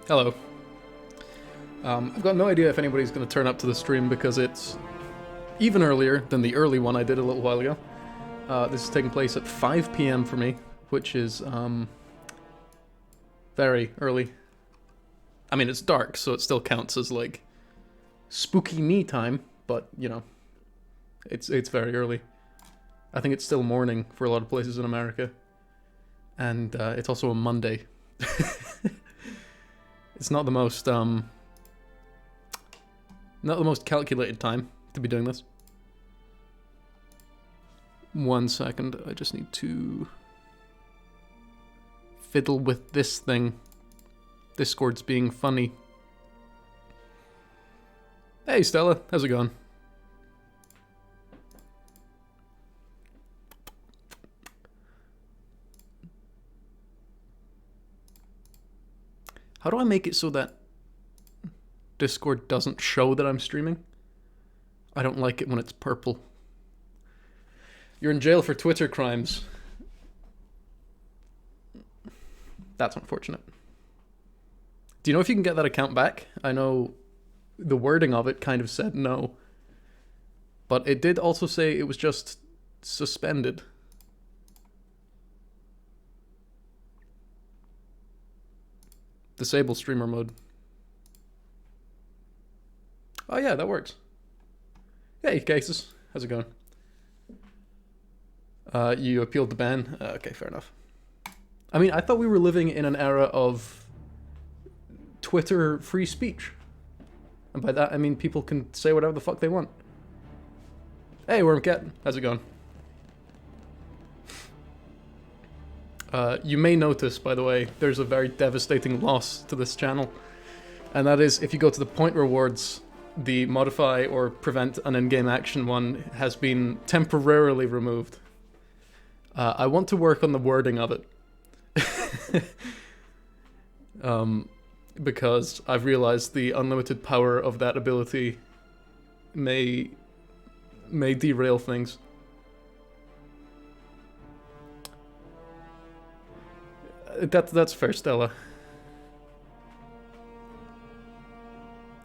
Hello. I've got no idea if anybody's going to turn up to the stream because it's even earlier than the early one I did a little while ago. This is taking place at 5 p.m. for me, which is very early. I mean, it's dark, so it still counts as like spooky me time, but you know, it's very early. I think it's still morning for a lot of places in America, and it's also a Monday. It's not the most calculated time to be doing this. 1 second, I just need to fiddle with this thing. Discord's being funny. Hey Stella, how's it going? How do I make it so that Discord doesn't show that I'm streaming? I don't like it when it's purple. You're in jail for Twitter crimes. That's unfortunate. Do you know if you can get that account back? I know the wording of it kind of said no. But it did also say it was just suspended. Disable streamer mode. Oh yeah, that works. Hey, Cases. How's it going? You appealed the ban? Okay, fair enough. I mean, I thought we were living in an era of Twitter free speech. And by that, I mean people can say whatever the fuck they want. Hey, Wormcat. How's it going? You may notice, by the way, there's a very devastating loss to this channel. And that is, if you go to the point rewards, the modify or prevent an in-game action one has been temporarily removed. I want to work on the wording of it. Because I've realized the unlimited power of that ability may derail things. That's fair, Stella.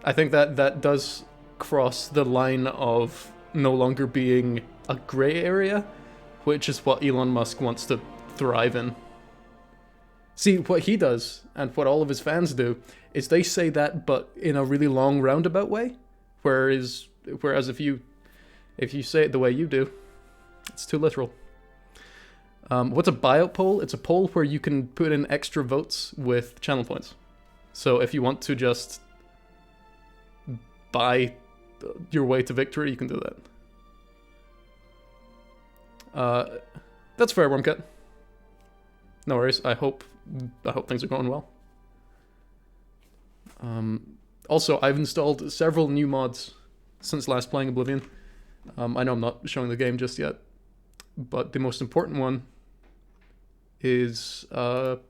I think that does cross the line of no longer being a grey area, which is what Elon Musk wants to thrive in. See, what he does, and what all of his fans do, is they say that, but in a really long roundabout way. Whereas if you say it the way you do, it's too literal. What's a buyout poll? It's a poll where you can put in extra votes with channel points. So if you want to just buy your way to victory, you can do that. That's fair, Wormcat. No worries. I hope things are going well. Also, I've installed several new mods since last playing Oblivion. I know I'm not showing the game just yet, but the most important one is the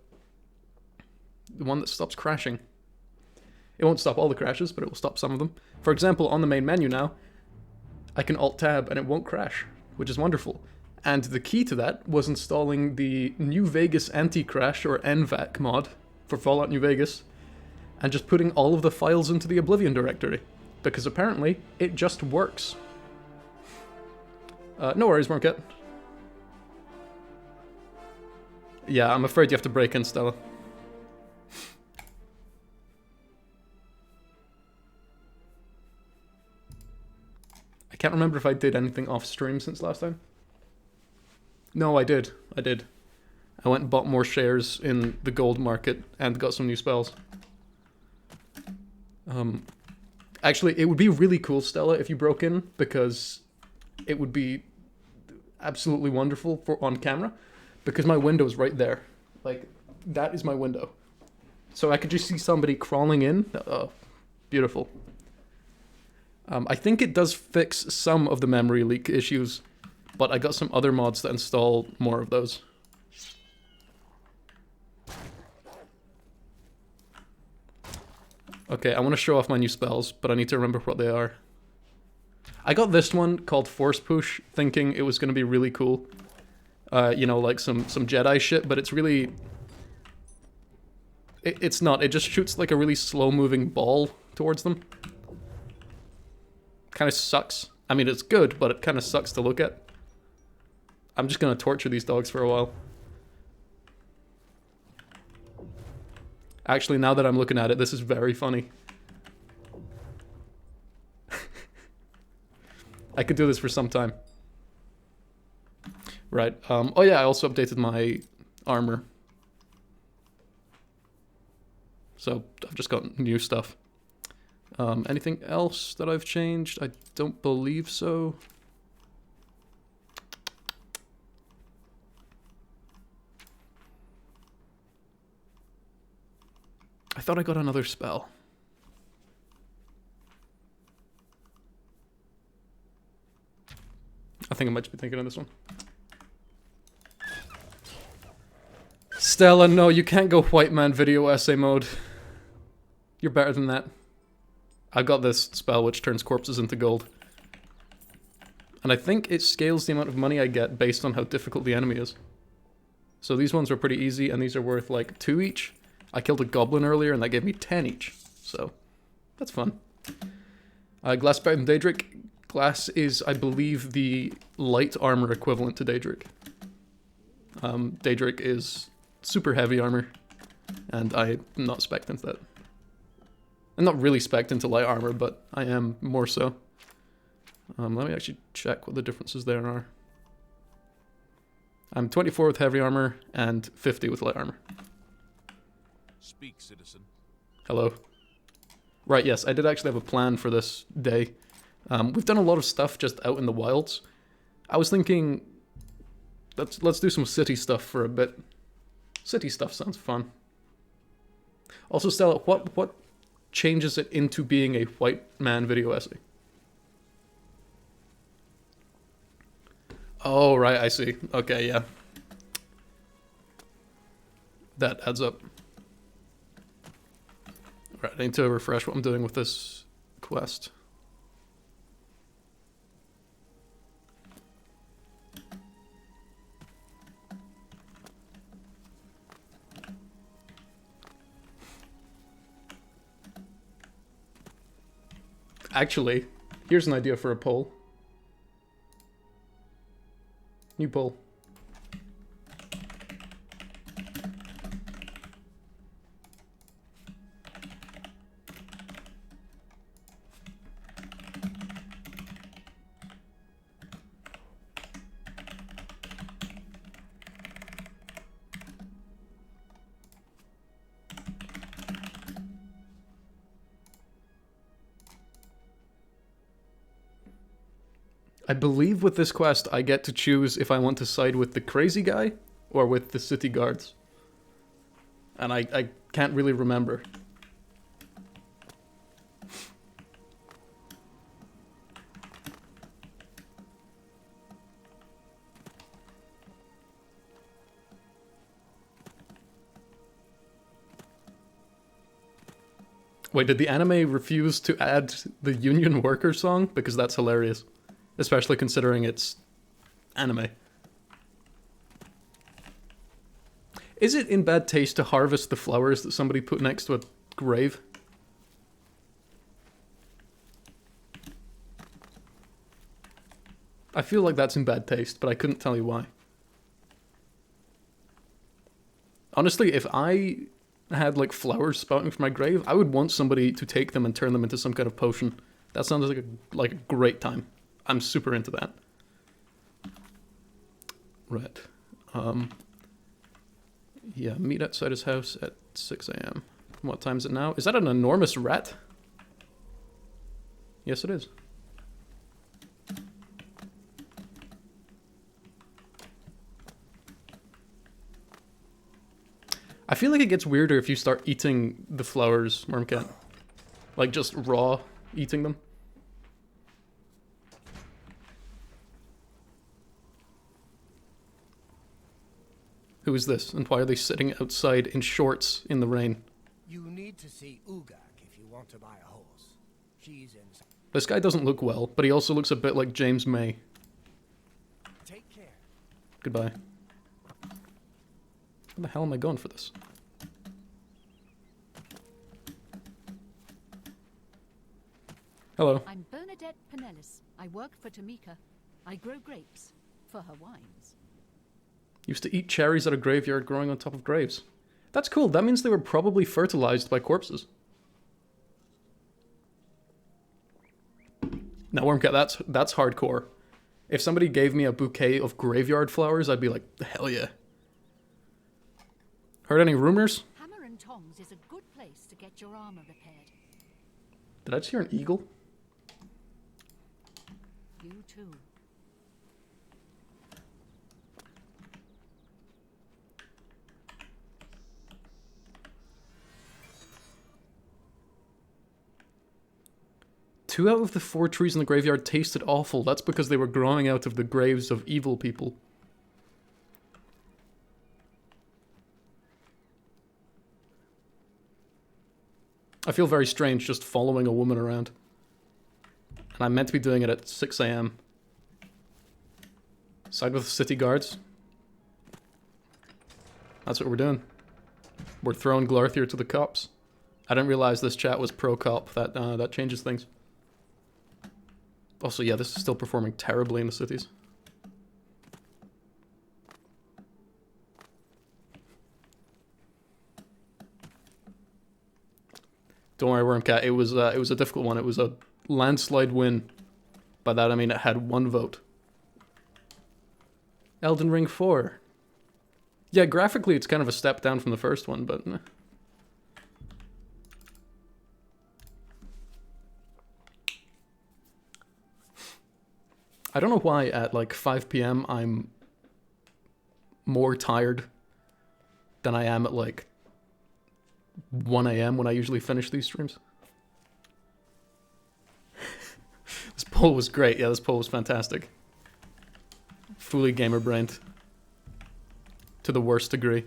one that stops crashing. It won't stop all the crashes, but it will stop some of them. For example, on the main menu now, I can Alt-Tab and it won't crash, which is wonderful. And the key to that was installing the New Vegas Anti-Crash, or NVAC mod, for Fallout New Vegas, and just putting all of the files into the Oblivion directory, because apparently it just works. No worries, Marquette. Yeah, I'm afraid you have to break in, Stella. I can't remember if I did anything off stream since last time. No, I did. I went and bought more shares in the gold market and got some new spells. Actually, it would be really cool, Stella, if you broke in, because it would be absolutely wonderful for on camera, because my window is right there. Like, that is my window. So I could just see somebody crawling in. Oh, beautiful. I think it does fix some of the memory leak issues, but I got some other mods that install more of those. Okay, I want to show off my new spells, but I need to remember what they are. I got this one called Force Push, thinking it was going to be really cool. You know, like some Jedi shit, but it's really It's not. It just shoots like a really slow-moving ball towards them. Kind of sucks. I mean, it's good, but it kind of sucks to look at. I'm just gonna torture these dogs for a while. Actually, now that I'm looking at it, this is very funny. I could do this for some time. Right. Oh yeah, I also updated my armor. So I've just got new stuff. Anything else that I've changed? I don't believe so. I thought I got another spell. I think I might just be thinking of this one. Stella, no, you can't go white man video essay mode. You're better than that. I got this spell which turns corpses into gold. And I think it scales the amount of money I get based on how difficult the enemy is. So these ones are pretty easy, and these are worth like 2 each. I killed a goblin earlier, and that gave me 10 each. So, that's fun. Glass Spout and Daedric. Glass is, I believe, the light armor equivalent to Daedric. Daedric is super heavy armor, and I'm not spec'd into that. I'm not really spec'd into light armor, but I am more so. Let me actually check what the differences there are. I'm 24 with heavy armor, and 50 with light armor. Speak, citizen. Hello. Right, yes, I did actually have a plan for this day. We've done a lot of stuff just out in the wilds. I was thinking, let's do some city stuff for a bit. City stuff sounds fun. Also, Stella, what changes it into being a white man video essay? Oh, right, I see. Okay, yeah. That adds up. Right, I need to refresh what I'm doing with this quest. Actually, here's an idea for a poll. New poll. I believe with this quest, I get to choose if I want to side with the crazy guy or with the city guards. And I can't really remember. Wait, did the anime refuse to add the Union Worker song? Because that's hilarious. Especially considering it's anime. Is it in bad taste to harvest the flowers that somebody put next to a grave? I feel like that's in bad taste, but I couldn't tell you why. Honestly, if I had like flowers sprouting from my grave, I would want somebody to take them and turn them into some kind of potion. That sounds like a great time. I'm super into that. Right. Yeah, meet outside his house at 6 a.m. What time is it now? Is that an enormous rat? Yes, it is. I feel like it gets weirder if you start eating the flowers, Wormcat. Like, just raw eating them. Who is this, and why are they sitting outside in shorts in the rain? You need to see Ugak if you want to buy a horse. She's in. This guy doesn't look well, but he also looks a bit like James May. Take care. Goodbye. Where the hell am I going for this? Hello. I'm Bernadette Pinellis. I work for Tamika. I grow grapes for her wines. Used to eat cherries at a graveyard growing on top of graves. That's cool. That means they were probably fertilized by corpses. Now, Wormcat, that's hardcore. If somebody gave me a bouquet of graveyard flowers, I'd be like, hell yeah. Heard any rumors? Hammer and Tongs is a good place to get your armor repaired. Did I just hear an eagle? You too. Two out of the 4 trees in the graveyard tasted awful. That's because they were growing out of the graves of evil people. I feel very strange just following a woman around. And I'm meant to be doing it at 6 AM. Side with the city guards. That's what we're doing. We're throwing Glarthier to the cops. I didn't realize this chat was pro-cop. That changes things. Also, yeah, this is still performing terribly in the cities. Don't worry, Wormcat. It was a difficult one. It was a landslide win. By that I mean it had 1 vote. Elden Ring 4. Yeah, graphically it's kind of a step down from the first one, but... I don't know why at like 5 PM I'm more tired than I am at like 1 AM when I usually finish these streams. This poll was great. Yeah, this poll was fantastic. Fully gamer brained. To the worst degree.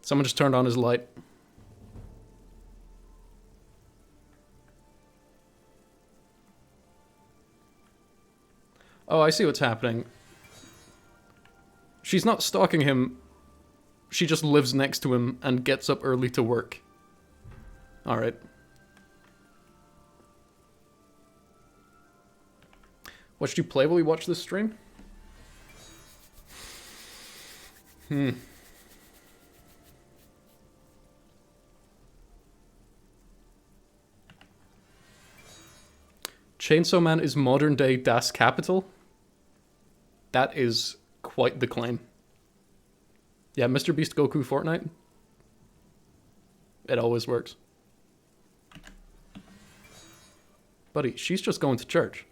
Someone just turned on his light. Oh, I see what's happening. She's not stalking him. She just lives next to him and gets up early to work. Alright. What should you play while you watch this stream? Chainsaw Man is modern day Das Kapital? That is quite the claim. Yeah, Mr. Beast Goku Fortnite. It always works. Buddy, she's just going to church.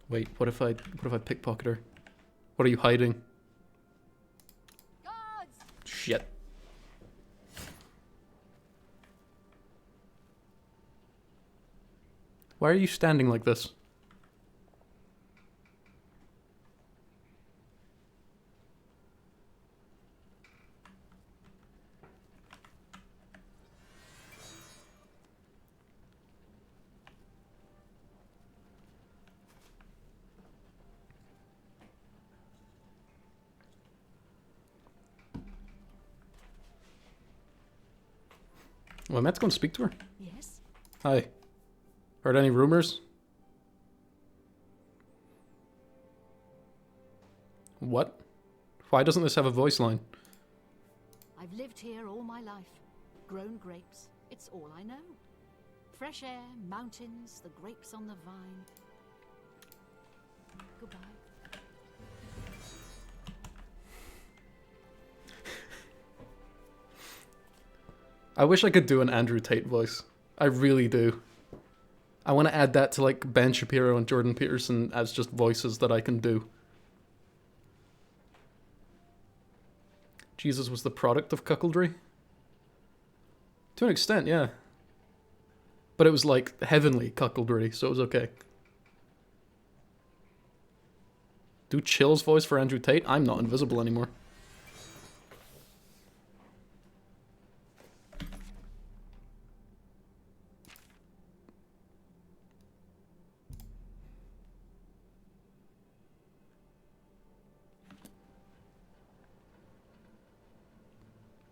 Wait, what if I pickpocket her? What are you hiding? Guards! Shit. Why are you standing like this? Well, I'm meant to go and speak to her. Yes? Hi. Heard any rumors? What? Why doesn't this have a voice line? I've lived here all my life. Grown grapes. It's all I know. Fresh air, mountains, the grapes on the vine. Goodbye. I wish I could do an Andrew Tate voice. I really do. I want to add that to like Ben Shapiro and Jordan Peterson as just voices that I can do. Jesus was the product of cuckoldry? To an extent, yeah. But it was like heavenly cuckoldry, so it was okay. Do Chill's voice for Andrew Tate? I'm not invisible anymore.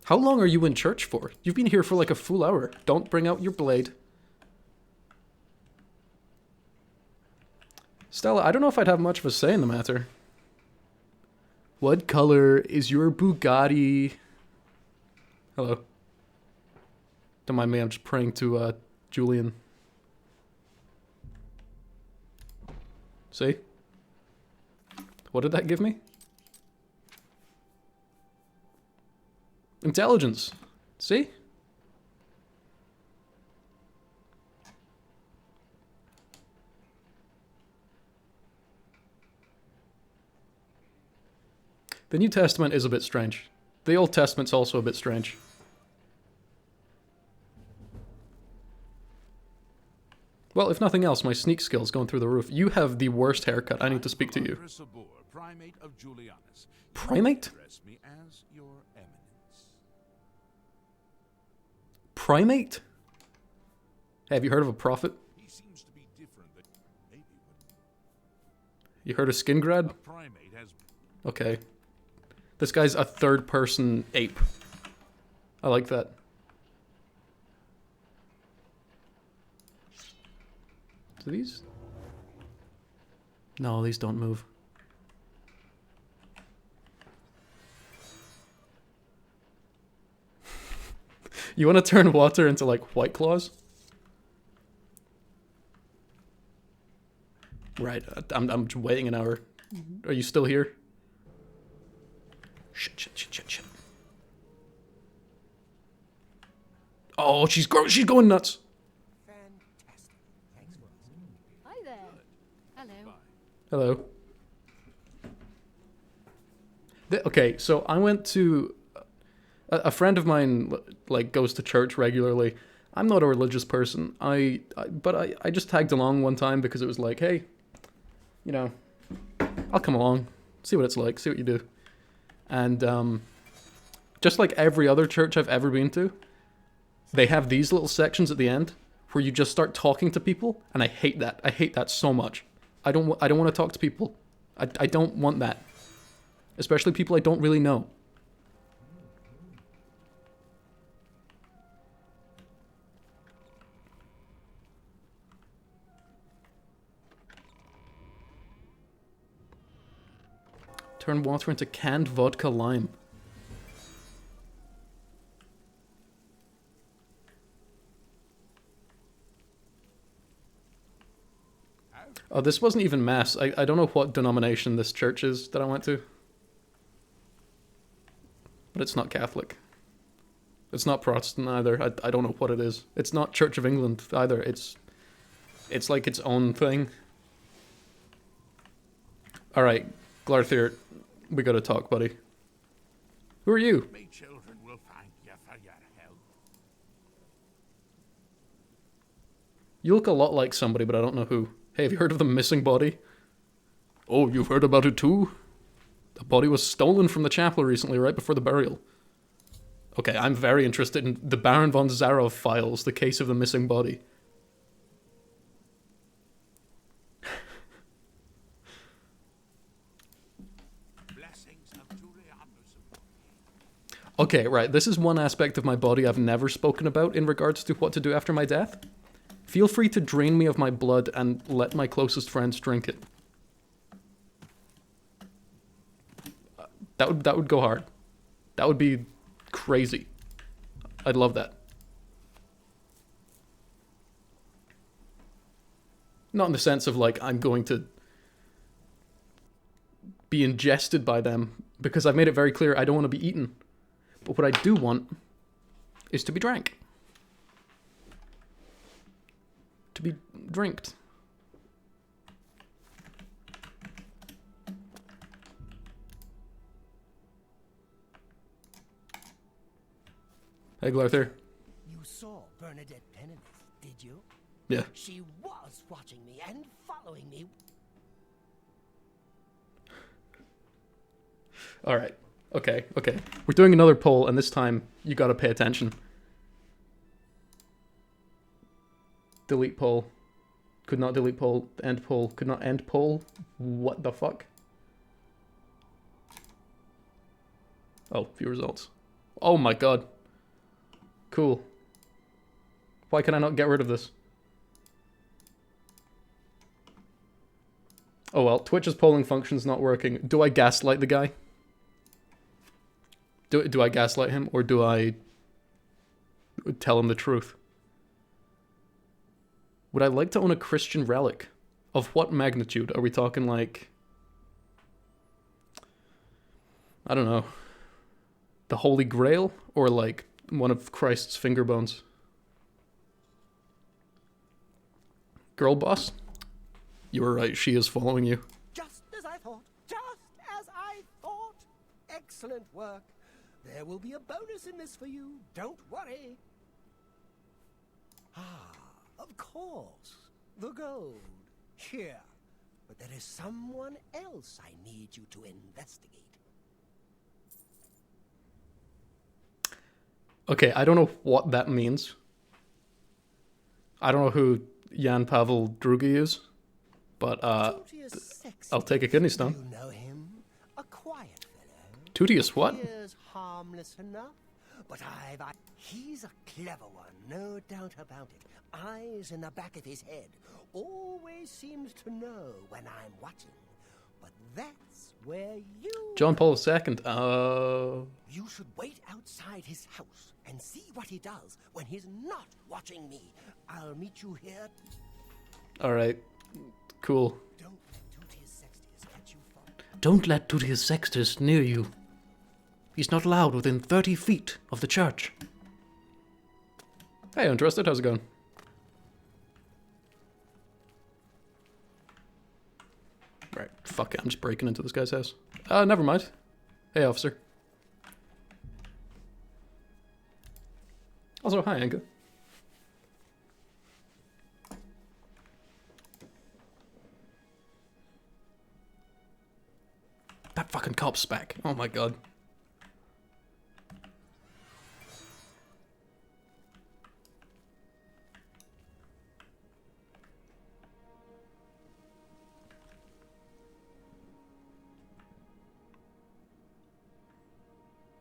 How long are you in church for? You've been here for like a full hour. Don't bring out your blade. Stella, I don't know if I'd have much of a say in the matter. What color is your Bugatti? Hello. Don't mind me, I'm just praying to Julian. See? What did that give me? Intelligence. See? The New Testament is a bit strange. The Old Testament's also a bit strange. Well, if nothing else, my sneak skill's going through the roof. You have the worst haircut. I need to speak to you. Primate of Julianus. Primate? Address me as your eminence. Primate? Hey, have you heard of a prophet? He seems to be different than maybe what You heard of skin grad? a primate has. Okay. This guy's a third-person ape. I like that. Do these? No, these don't move. You want to turn water into, like, White Claws? Right, I'm just waiting an hour. Are you still here? Shit. Oh, she's going nuts. Fantastic. Thanks for asking. Hi there. Hello. Hello. Okay, so I went to... A friend of mine, like, goes to church regularly. I'm not a religious person. But I just tagged along one time because it was like, hey, you know, I'll come along, see what it's like, see what you do. And just like every other church I've ever been to, they have these little sections at the end where you just start talking to people, and I hate that. I hate that so much. I don't want to talk to people. I don't want that. Especially people I don't really know. Turn water into canned vodka lime. Oh, this wasn't even mass. I don't know what denomination this church is that I went to. But it's not Catholic. It's not Protestant either. I don't know what it is. It's not Church of England either. It's like its own thing. Alright, Glarthir, we gotta talk, buddy. Who are you? My children will thank you for your help. You look a lot like somebody, but I don't know who. Hey, have you heard of the missing body? Oh, you've heard about it too? The body was stolen from the chapel recently, right before the burial. Okay, I'm very interested in the Baron von Zarov files, the case of the missing body. Blessings of Julianus. Okay, right, this is one aspect of my body I've never spoken about in regards to what to do after my death. Feel free to drain me of my blood and let my closest friends drink it. That would go hard. That would be crazy. I'd love that. Not in the sense of like I'm going to be ingested by them, because I've made it very clear I don't want to be eaten. But what I do want is to be drank. To be drinked. Hey, Glarthir. You saw Bernadette Pennineth, did you? Yeah. She was watching me and following me. Alright. Okay, okay. We're doing another poll, and this time you gotta pay attention. Delete poll. Could not delete poll. End poll. Could not end poll. What the fuck? Oh, view results. Oh my god. Cool. Why can I not get rid of this? Oh well, Twitch's polling function's not working. Do I gaslight the guy? Do I gaslight him, or do I tell him the truth? Would I like to own a Christian relic? Of what magnitude? Are we talking like... I don't know. The Holy Grail? Or like one of Christ's finger bones? Girl boss? You were right, she is following you. Just as I thought. Just as I thought. Excellent work. There will be a bonus in this for you. Don't worry. Ah, of course. The gold. Here. But there is someone else I need you to investigate. Okay, I don't know what that means. I don't know who Jan Pavel Drugi is, but I'll take a kidney stone. You know him? A quiet fellow. Tutius what? Appears harmless enough, but he's a clever one, no doubt about it. Eyes in the back of his head. Always seems to know when I'm watching. But that's where you... John Paul II. You should wait outside his house and see what he does when he's not watching me. I'll meet you here. Alright. Cool. Don't let Tutius Sextius catch you falling. Don't let Tutius Sextus near you. He's not allowed within 30 feet of the church. Hey, Untrusted, how's it going? Right, fuck it, I'm just breaking into this guy's house. Never mind. Hey, officer. Also, hi, Anka. That fucking cop's back. Oh my god.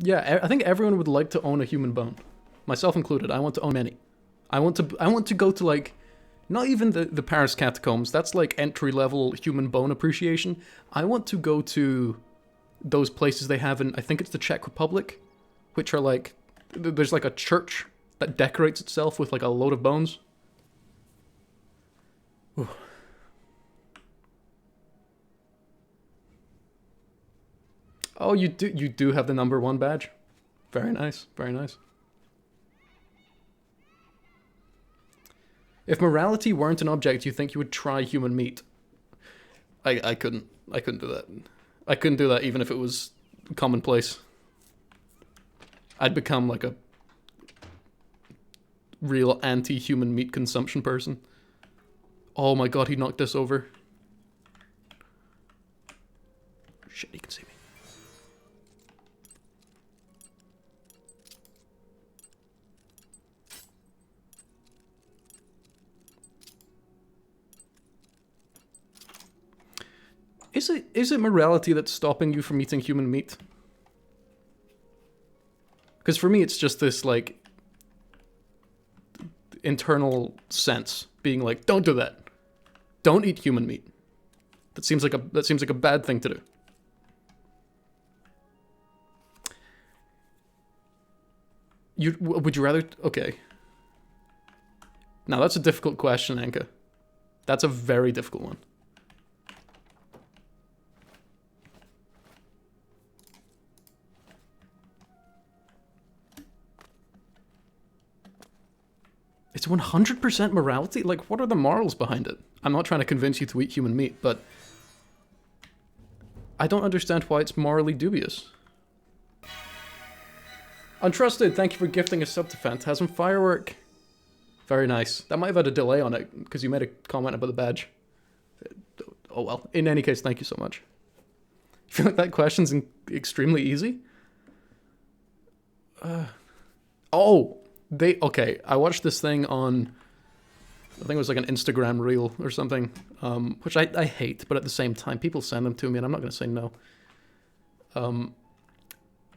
Yeah, I think everyone would like to own a human bone. Myself included. I want to own many. I want to go to, like, not even the Paris catacombs. That's like entry-level human bone appreciation. I want to go to those places they have in, I think it's the Czech Republic, which are like, there's like a church that decorates itself with like a load of bones. Ooh. Oh, you do have the #1 badge. Very nice, very nice. If morality weren't an object, you think you would try human meat? I couldn't do that. I couldn't do that even if it was commonplace. I'd become like a real anti-human meat consumption person. Oh my god, he knocked this over. Shit, he can see me. Is it morality that's stopping you from eating human meat? Because for me, it's just this, like, internal sense being like, don't do that. Don't eat human meat. That seems like a bad thing to do. Would you rather? Okay. Now that's a difficult question, Anka. That's a very difficult one. It's 100% morality? Like, what are the morals behind it? I'm not trying to convince you to eat human meat, but I don't understand why it's morally dubious. Untrusted, thank you for gifting a sub to Phantasm Firework. Very nice. That might have had a delay on it because you made a comment about the badge. Oh well. In any case, thank you so much. I feel like that question's extremely easy. Okay. I watched this thing on, I think it was like an Instagram reel or something, which I hate, but at the same time, people send them to me and I'm not going to say no.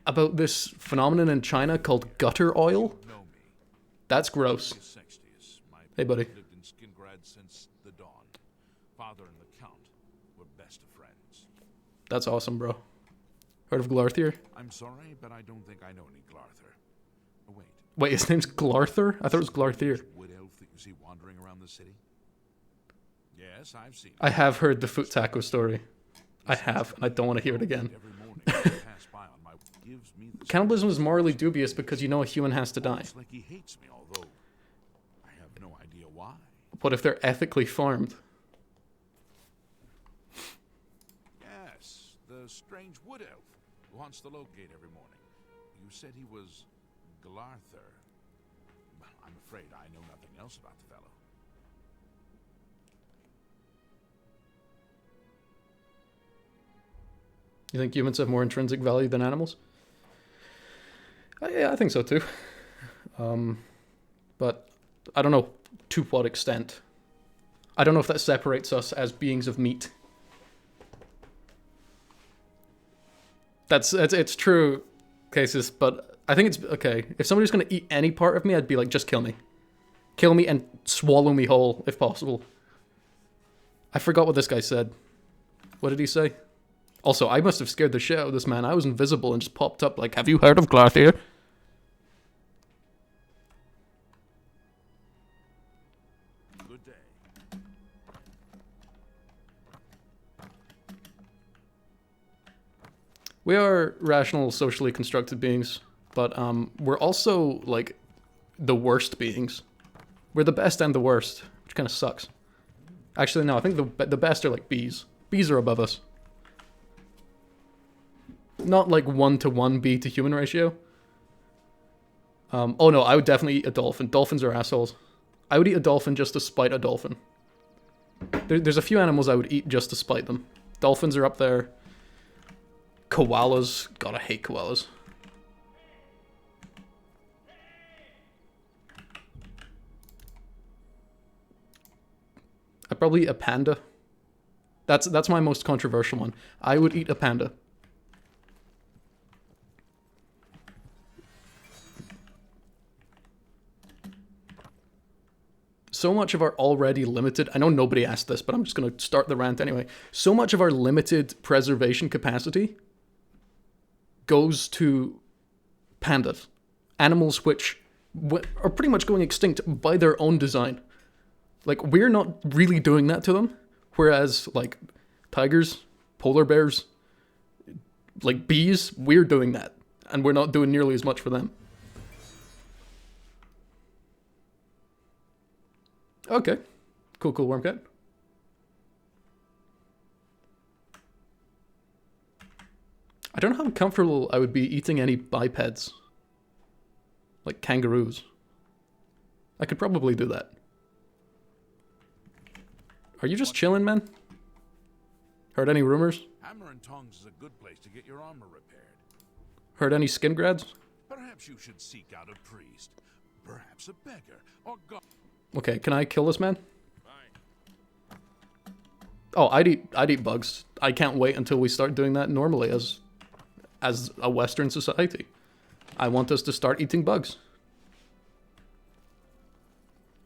About this phenomenon in China called gutter oil. Know me. That's gross. Sextius, my Hey, buddy. lived in Skingrad since the dawn. Father and the Count were best of friends. That's awesome, bro. Heard of Glarthier? I'm sorry, but I don't think I know any Glarther. Oh, wait. Wait, his name's Glarther? I thought it was Glarthier. Wood elf that you see wandering around the city? Yes, I've seen I have heard the foot taco story. I have, and I don't want to hear it again. every morning as I pass by on my gives me the Cannibalism is morally dubious because you know a human has to die. It's like he hates me, although I have no idea why. What if they're ethically farmed? Yes, the strange wood elf who haunts the locate every morning. You said he was Glarther. Well, I'm afraid I know nothing else about the fellow. You think humans have more intrinsic value than animals? Yeah, I think so too. But I don't know to what extent. I don't know if that separates us as beings of meat. It's true cases, but I think it's okay. If somebody's gonna eat any part of me, I'd be like, just kill me. Kill me and swallow me whole, if possible. I forgot what this guy said. What did he say? Also, I must have scared the shit out of this man. I was invisible and just popped up like, have you heard of Glarthier? Good day. We are rational, socially constructed beings, but we're also, like, the worst beings. We're the best and the worst, which kind of sucks. Actually, no, I think the best are, like, bees. Bees are above us. Not, like, 1-to-1 bee to human ratio. Oh, no, I would definitely eat a dolphin. Dolphins are assholes. I would eat a dolphin just to spite a dolphin. There's a few animals I would eat just to spite them. Dolphins are up there. Koalas. God, I hate koalas. I'd probably eat a panda. That's my most controversial one. I would eat a panda. So much of our already limited, I know nobody asked this, but I'm just going to start the rant anyway. So much of our limited preservation capacity goes to pandas. Animals which are pretty much going extinct by their own design. Like, we're not really doing that to them. Whereas, like, tigers, polar bears, like bees, we're doing that. And we're not doing nearly as much for them. Okay. Cool, Wormcat. I don't know how comfortable I would be eating any bipeds. Like kangaroos. I could probably do that. Are you just chilling, man? Heard any rumors? Hammer and tongs is a good place to get your armor repaired. Heard any skin grads? Perhaps you should seek out a priest. Perhaps a beggar. Or God. Okay, can I kill this man? Fine. Oh, I'd eat bugs. I can't wait until we start doing that normally as a Western society. I want us to start eating bugs.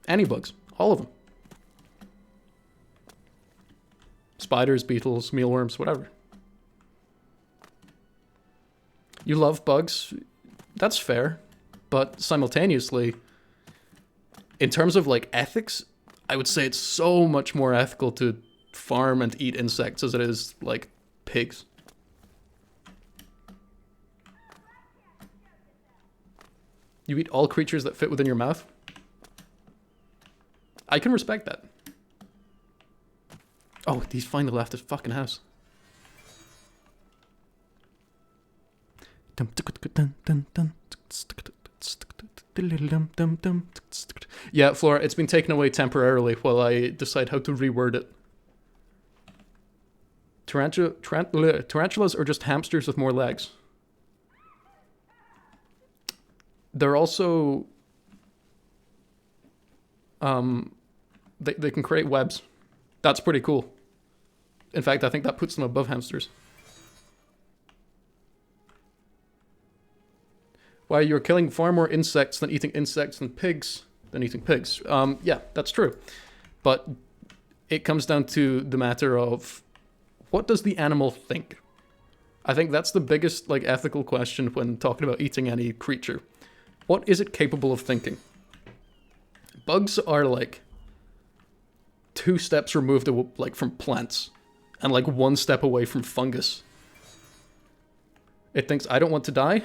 Any bugs. All of them. Spiders, beetles, mealworms, whatever. You love bugs. That's fair. But simultaneously, in terms of, like, ethics, I would say it's so much more ethical to farm and eat insects as it is, like, pigs. You eat all creatures that fit within your mouth? I can respect that. Oh, he's finally left his fucking house. Yeah, Flora, it's been taken away temporarily while I decide how to reword it. Tarantulas are just hamsters with more legs. They're also... They can create webs. That's pretty cool. In fact, I think that puts them above hamsters. Why, you're killing far more insects than eating insects than eating pigs. Yeah, that's true. But it comes down to the matter of, what does the animal think? I think that's the biggest like ethical question when talking about eating any creature. What is it capable of thinking? Bugs are like 2 steps removed like from plants and like 1 step away from fungus. It thinks, I don't want to die.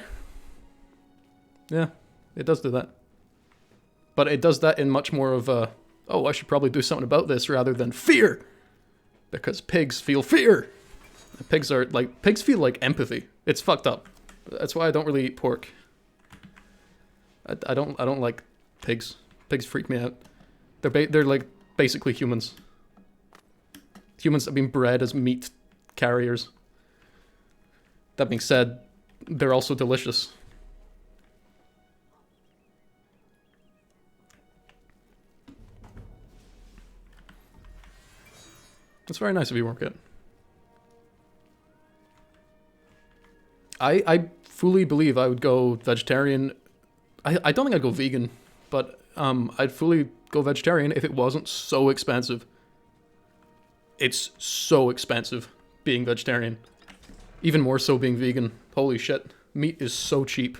Yeah, it does do that. But it does that in much more of a, oh, I should probably do something about this rather than fear. Because pigs feel fear. Pigs feel like empathy. It's fucked up. That's why I don't really eat pork. I don't like pigs. Pigs freak me out. They're like basically humans. Humans have been bred as meat carriers. That being said, they're also delicious. It's very nice of you, Wormkit. I fully believe I would go vegetarian. I don't think I'd go vegan, but I'd fully go vegetarian if it wasn't so expensive. It's so expensive being vegetarian. Even more so being vegan. Holy shit. Meat is so cheap.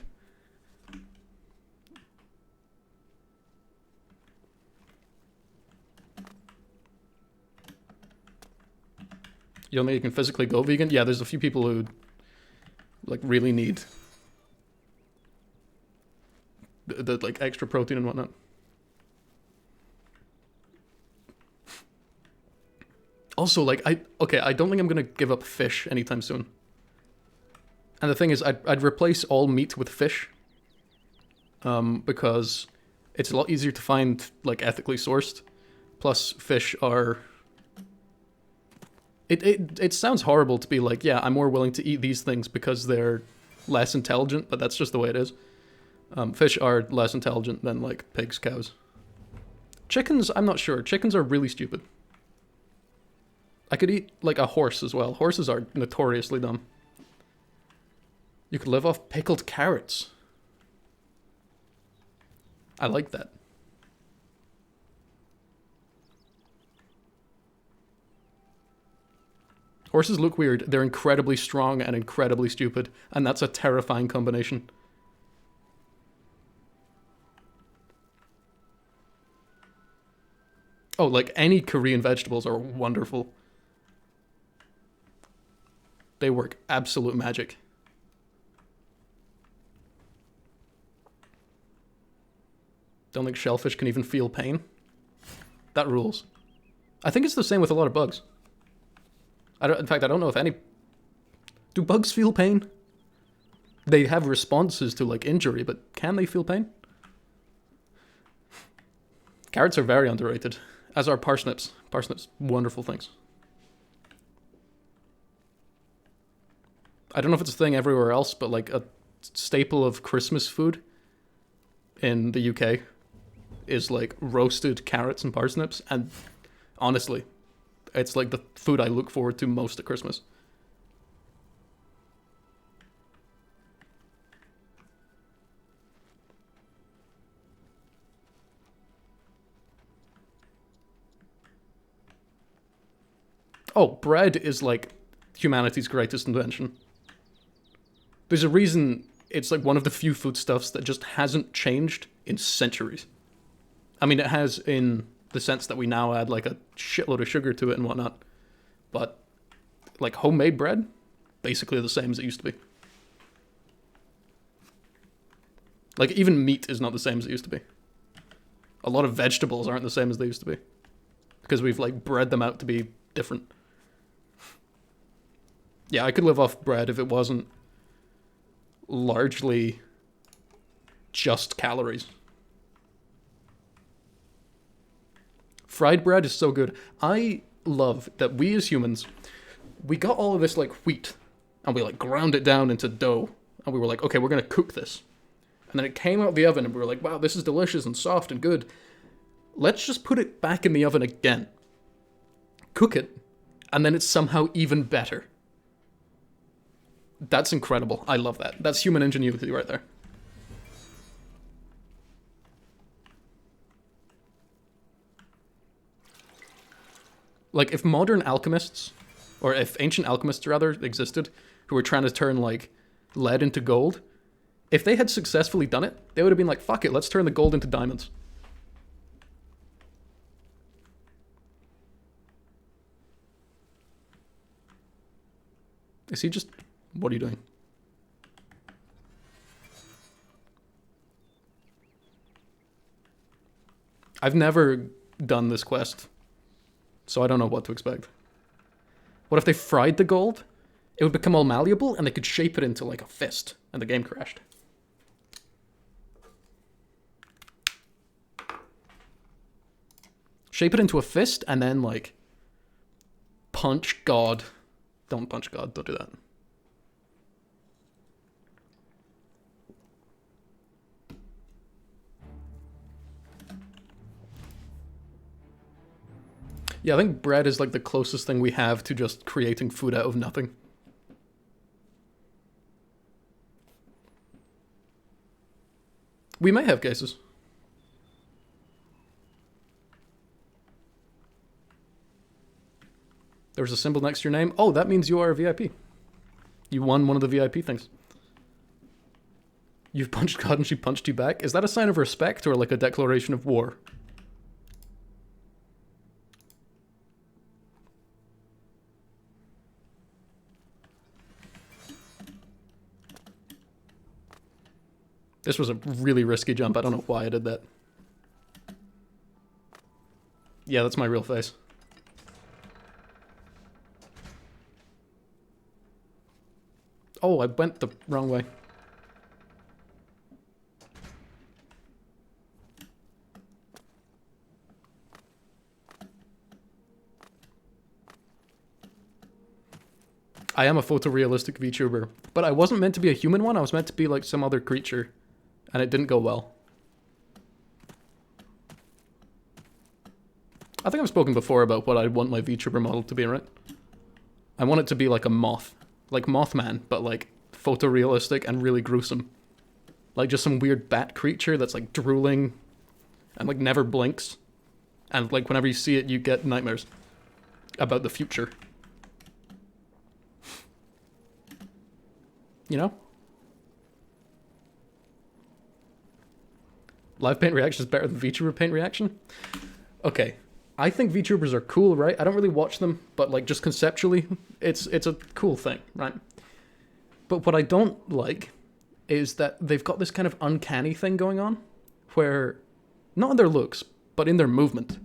You don't think you can physically go vegan? Yeah, there's a few people who like really need the like extra protein and whatnot. Also, like, I don't think I'm gonna give up fish anytime soon. And the thing is, I'd replace all meat with fish. Because it's a lot easier to find, like, ethically sourced. Plus, fish are... It sounds horrible to be like, yeah, I'm more willing to eat these things because they're less intelligent, but that's just the way it is. Fish are less intelligent than, like, pigs, cows. Chickens, I'm not sure. Chickens are really stupid. I could eat, like, a horse as well. Horses are notoriously dumb. You could live off pickled carrots. I like that. Horses look weird. They're incredibly strong and incredibly stupid, and that's a terrifying combination. Oh, like, any Korean vegetables are wonderful. They work absolute magic. Don't think shellfish can even feel pain. That rules. I think it's the same with a lot of bugs. In fact, I don't know if any... Do bugs feel pain? They have responses to, like, injury, but can they feel pain? Carrots are very underrated, as are parsnips. Parsnips, wonderful things. I don't know if it's a thing everywhere else, but, like, a staple of Christmas food in the UK is, like, roasted carrots and parsnips, and honestly, it's, like, the food I look forward to most at Christmas. Oh, bread is, like, humanity's greatest invention. There's a reason it's, like, one of the few foodstuffs that just hasn't changed in centuries. I mean, it has in the sense that we now add, like, a shitload of sugar to it and whatnot. But, like, homemade bread, basically the same as it used to be. Like, even meat is not the same as it used to be. A lot of vegetables aren't the same as they used to be. Because we've, like, bred them out to be different. Yeah, I could live off bread if it wasn't largely just calories. Fried bread is so good. I love that we as humans, we got all of this like wheat and we like ground it down into dough and we were like, okay, we're going to cook this. And then it came out of the oven and we were like, wow, this is delicious and soft and good. Let's just put it back in the oven again. Cook it. And then it's somehow even better. That's incredible. I love that. That's human ingenuity right there. Like, if modern alchemists, or if ancient alchemists rather, existed, who were trying to turn, like, lead into gold, if they had successfully done it, they would have been like, fuck it, let's turn the gold into diamonds. Is he just... What are you doing? I've never done this quest, so I don't know what to expect. What if they fried the gold? It would become all malleable, and they could shape it into, like, a fist, and the game crashed. Shape it into a fist, and then, like, punch God. Don't punch God, don't do that. Yeah, I think bread is like the closest thing we have to just creating food out of nothing. We may have cases. There's a symbol next to your name. Oh, that means you are a VIP. You won one of the VIP things. You've punched God and she punched you back. Is that a sign of respect or like a declaration of war? This was a really risky jump. I don't know why I did that. Yeah, that's my real face. Oh, I went the wrong way. I am a photorealistic VTuber, but I wasn't meant to be a human one. I was meant to be like some other creature, and it didn't go well. I think I've spoken before about what I want my VTuber model to be, right? I want it to be like a moth. Like Mothman, but like photorealistic and really gruesome. Like just some weird bat creature that's like drooling and like never blinks. And like whenever you see it, you get nightmares about the future. You know? Live paint reaction is better than VTuber paint reaction? Okay. I think VTubers are cool, right? I don't really watch them, but like just conceptually, it's a cool thing, right? But what I don't like is that they've got this kind of uncanny thing going on where, not in their looks, but in their movement.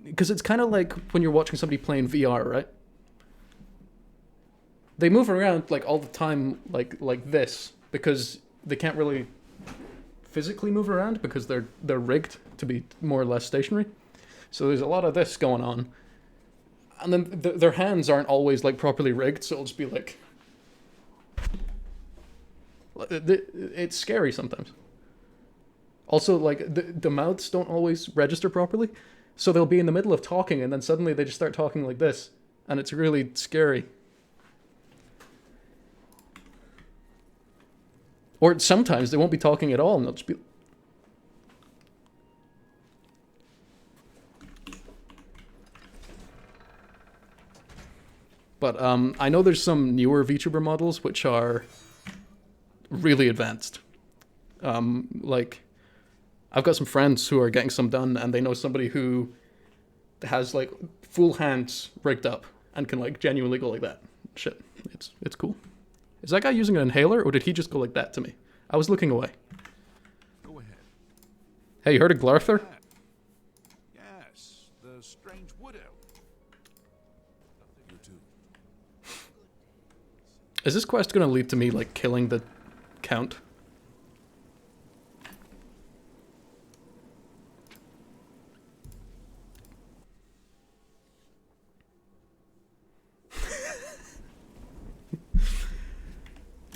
Because it's kind of like when you're watching somebody playing VR, right? They move around like all the time like this because they can't really physically move around because they're rigged to be more or less stationary. So there's a lot of this going on. And then their hands aren't always like properly rigged, so it'll just be like... It's scary sometimes. Also, like, the mouths don't always register properly, so they'll be in the middle of talking and then suddenly they just start talking like this, and it's really scary. Or sometimes they won't be talking at all and they'll just be... But I know there's some newer VTuber models which are really advanced. Like, I've got some friends who are getting some done and they know somebody who has like full hands rigged up and can like genuinely go like that. Shit, it's cool. Is that guy using an inhaler, or did he just go like that to me? I was looking away. Go ahead. Hey, you heard of Glarther? Yes, the strange wood elf. You too. Is this quest going to lead to me, like, killing the Count?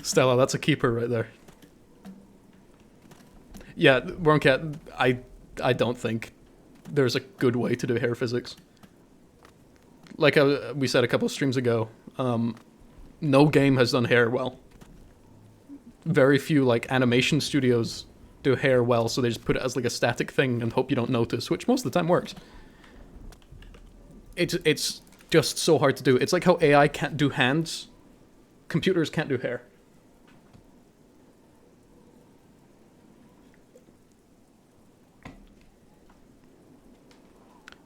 Stella, that's a keeper right there. Yeah, Wormcat, I don't think there's a good way to do hair physics. Like we said a couple of streams ago, no game has done hair well. Very few like animation studios do hair well, so they just put it as like a static thing and hope you don't notice, which most of the time works. It's just so hard to do. It's like how AI can't do hands, computers can't do hair.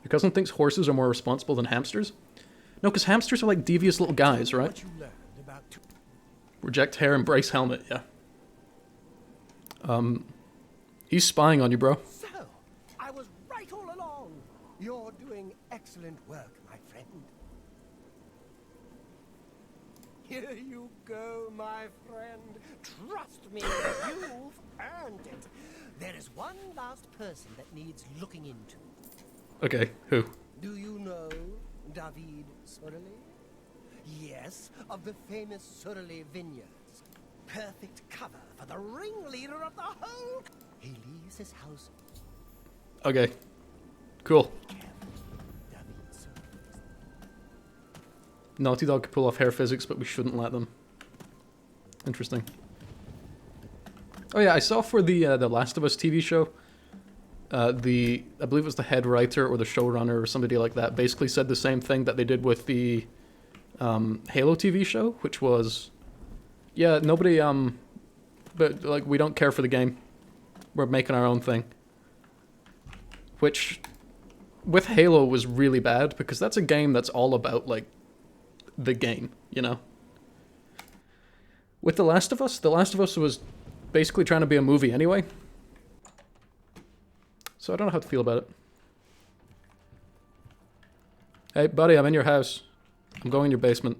Your cousin thinks horses are more responsible than hamsters? No, because hamsters are like devious little guys, right? What you learned about Reject hair, embrace helmet, yeah. He's spying on you, bro. So, I was right all along. You're doing excellent work, my friend. Here you go, my friend. Trust me, you've earned it. There is one last person that needs looking into. Okay, who? Do you know David Sorelli? Yes, of the famous Sorelli Vineyards. Perfect cover for the ringleader of the whole... He leaves his house... Okay. Cool. David Sorelli. Naughty Dog could pull off hair physics, but we shouldn't let them. Interesting. Oh yeah, I saw for the Last of Us TV show, I believe it was the head writer or the showrunner or somebody like that, basically said the same thing that they did with the Halo TV show, which was, yeah, nobody, but like we don't care for the game. We're making our own thing. Which, with Halo, was really bad because that's a game that's all about like the game, you know. With The Last of Us was basically trying to be a movie anyway. So I don't know how to feel about it. Hey, buddy, I'm in your house. I'm going in your basement.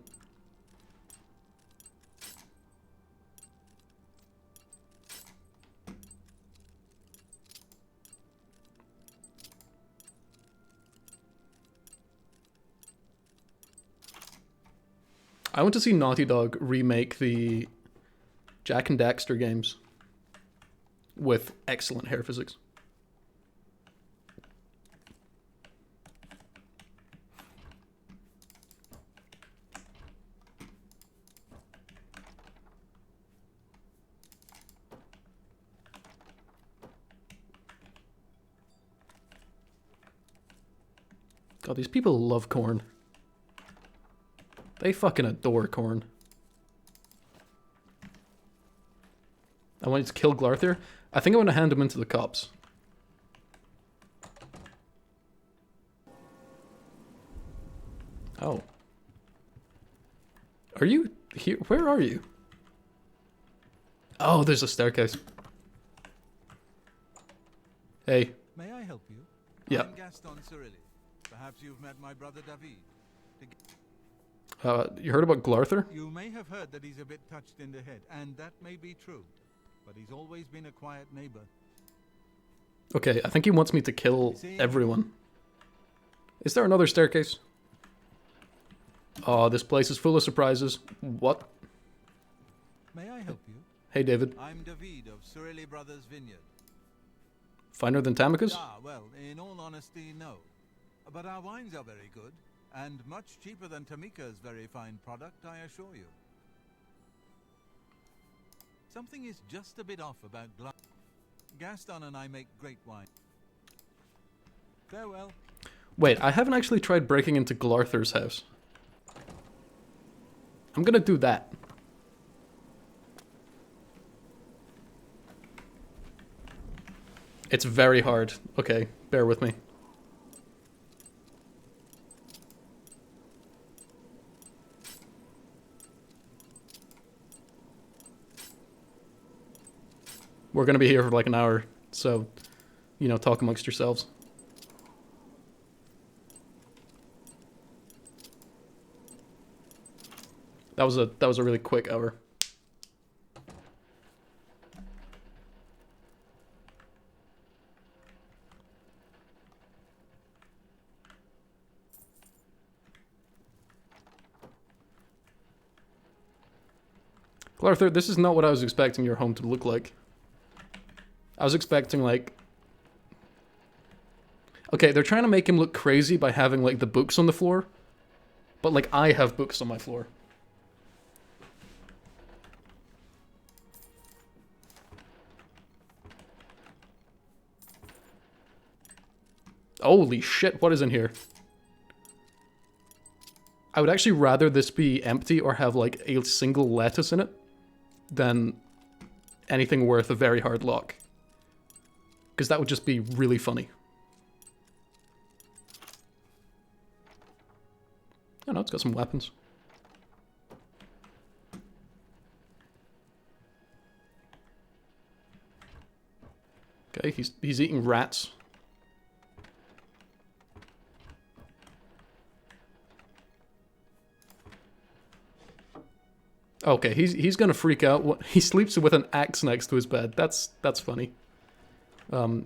I want to see Naughty Dog remake the Jak and Daxter games with excellent hair physics. God, these people love corn. They fucking adore corn. I want you to kill Glarther. I think I want to hand him into the cops. Oh. Are you here? Where are you? Oh, there's a staircase. Hey. May I help you? Yeah. I'm Gaston Cirilli. Perhaps you've met my brother David. You heard about Glarther? You may have heard that he's a bit touched in the head, and that may be true. But he's always been a quiet neighbor. Okay, I think he wants me to kill everyone. Is there another staircase? Oh, this place is full of surprises. What? May I help you? Hey, David. I'm David of Cirilli Brothers Vineyard. Finer than Tamika's? Ah, well, in all honesty, no. But our wines are very good, and much cheaper than Tamika's very fine product, I assure you. Something is just a bit off about Gaston and I make great wine. Farewell. Wait, I haven't actually tried breaking into Glarther's house. I'm gonna do that. It's very hard. Okay, bear with me. We're gonna be here for like an hour, so, you know, talk amongst yourselves. That was a really quick hour. Glarthur, this is not what I was expecting your home to look like. I was expecting, like... Okay, they're trying to make him look crazy by having, like, the books on the floor. But, like, I have books on my floor. Holy shit, what is in here? I would actually rather this be empty or have, like, a single lettuce in it than anything worth a very hard lock. Because that would just be really funny. Oh no, it's got some weapons. Okay, he's eating rats. Okay, he's gonna freak out. He sleeps with an axe next to his bed. That's funny.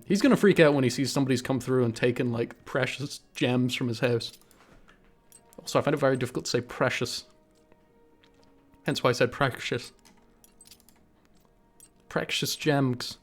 He's gonna freak out when he sees somebody's come through and taken, like, precious gems from his house. Also, I find it very difficult to say precious. Hence why I said precious. Precious gems.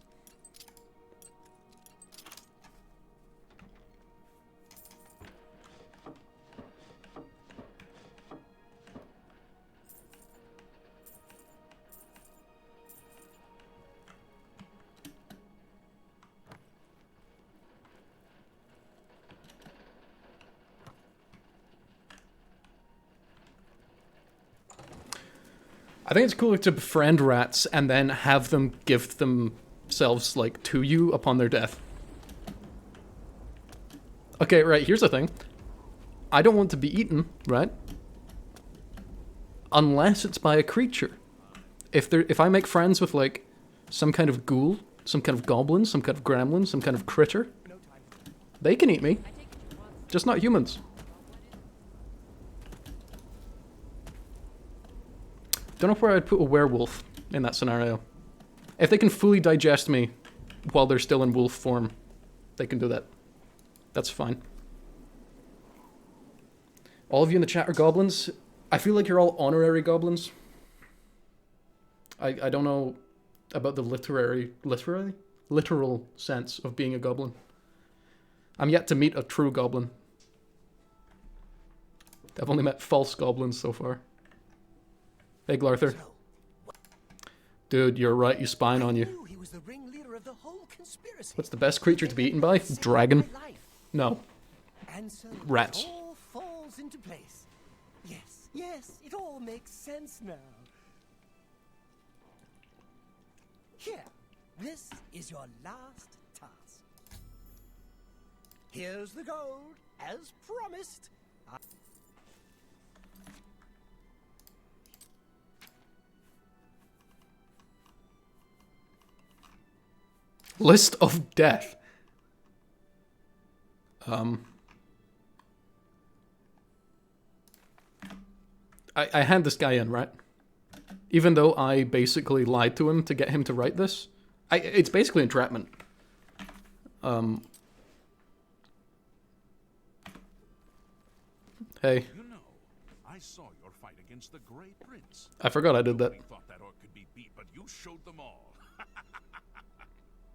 I think it's cool to befriend rats and then have them give themselves, like, to you upon their death. Okay, right, here's the thing. I don't want to be eaten, right? Unless it's by a creature. If I make friends with, like, some kind of ghoul, some kind of goblin, some kind of gremlin, some kind of critter, they can eat me. Just not humans. Don't know where I'd put a werewolf in that scenario. If they can fully digest me while they're still in wolf form, they can do that. That's fine. All of you in the chat are goblins. I feel like you're all honorary goblins. I don't know about the literal sense of being a goblin. I'm yet to meet a true goblin. I've only met false goblins so far. Hey, Glarthur. Dude, you're right, you spine on you. He was the ringleader of the whole conspiracy. What's the best creature to be eaten by? Dragon? No. And so Rats. it all falls into place. Yes, it all makes sense now. Here, this is your last task. Here's the gold, as promised. List of death. I hand this guy in, right? Even though I basically lied to him to get him to write this. It's basically entrapment. Hey. You know, I saw your fight against the Grey Prince. I forgot I did that. We thought that orc could be beat, but you showed them all.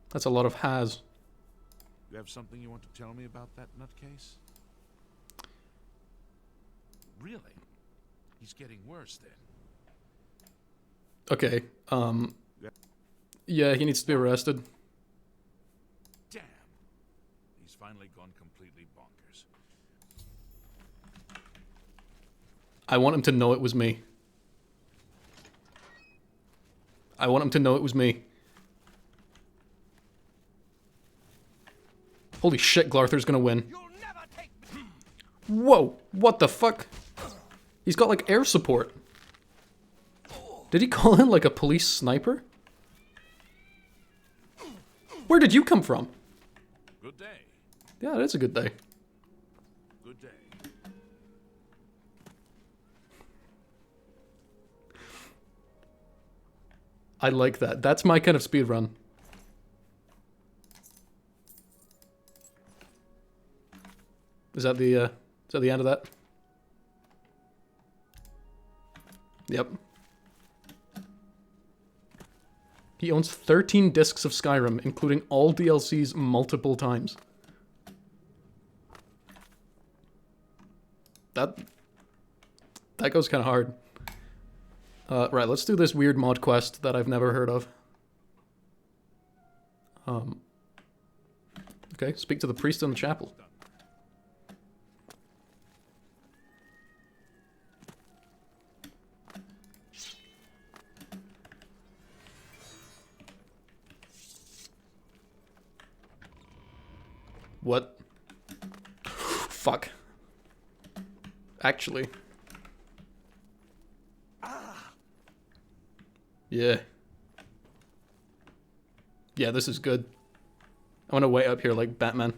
That's a lot of has. You have something you want to tell me about that nutcase? Really? He's getting worse then. Okay, yeah, he needs to be arrested. Damn. He's finally gone completely bonkers. I want him to know it was me. I want him to know it was me. Holy shit, Glarthur's gonna win. You'll never take me. Whoa, what the fuck? He's got, like, air support. Did he call in, like, a police sniper? Where did you come from? Good day. Yeah, that's a good day. Good day. I like that. That's my kind of speedrun. Is that the end of that? He owns 13 discs of Skyrim, including all DLCs multiple times. That goes kind of hard. Right, let's do this weird mod quest that I've never heard of. Okay, speak to the priest in the chapel. What? Fuck. Actually. Yeah. Yeah, this is good. I want to wait up here like Batman.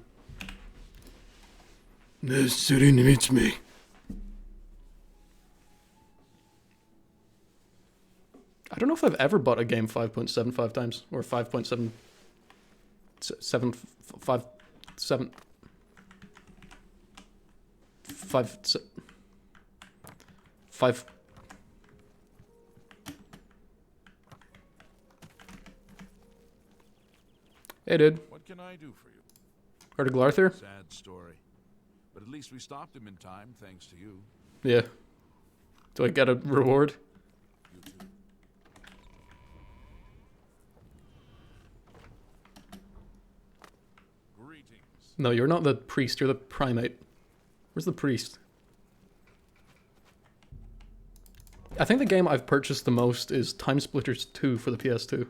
This city needs me. I don't know if I've ever bought a game 5.75 times or 5.7 7 5 7 5 5 Hey dude, What can I do for you? heard of Glarther? Sad story. But at least we stopped him in time, thanks to you. Yeah. Do I get a reward? You too. Greetings. No, you're not the priest, you're the primate. Where's the priest? I think the game I've purchased the most is Time Splitters 2 for the PS2.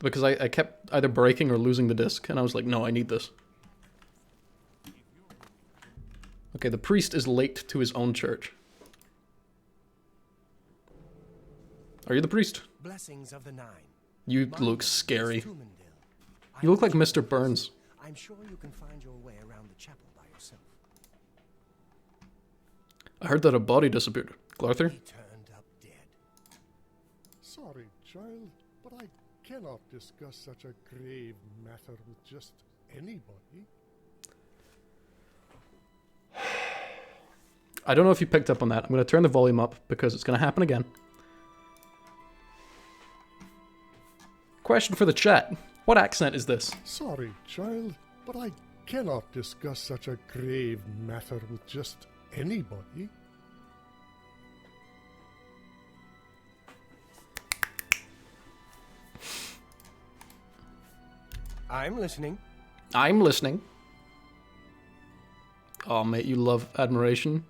Because I kept either breaking or losing the disc, and I was like, no, I need this. Okay, the priest is late to his own church. Are you the priest? Blessings of the Nine. You My look name is scary. Tumendil. You look like Mr. Burns. I'm sure you can find your way around the chapel by yourself. I heard that a body disappeared. Glarther? He turned up dead. Sorry, child, but I cannot discuss such a grave matter with just anybody. I don't know if you picked up on that. I'm going to turn the volume up because it's going to happen again. Question for the chat. What accent is this? Sorry, child, but I cannot discuss such a grave matter with just anybody. I'm listening. I'm listening. Oh, mate, you love admiration.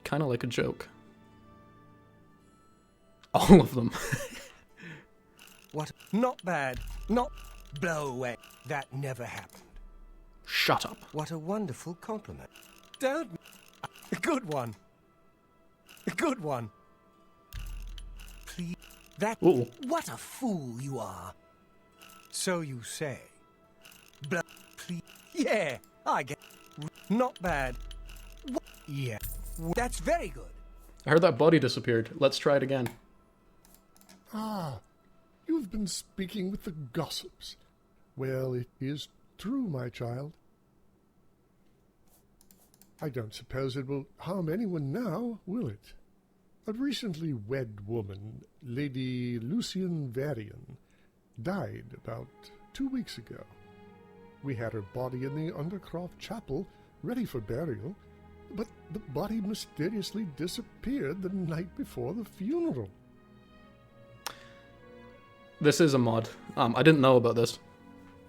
Kind of like a joke. All of them. What? Not bad. Not blow away. That never happened. Shut up. What a wonderful compliment. Don't. A good one. A good one. Please. That. Ooh. What a fool you are. So you say. Please. Yeah, I get. Not bad. Yeah. That's very good. I heard that body disappeared. Let's try it again. Ah, you've been speaking with the gossips. Well, it is true, my child. I don't suppose it will harm anyone now, will it? A recently wed woman, Lady Lucian Varian, died about 2 weeks ago. We had her body in the Undercroft Chapel, ready for burial, but the body mysteriously disappeared the night before the funeral. This is a mod. I didn't know about this.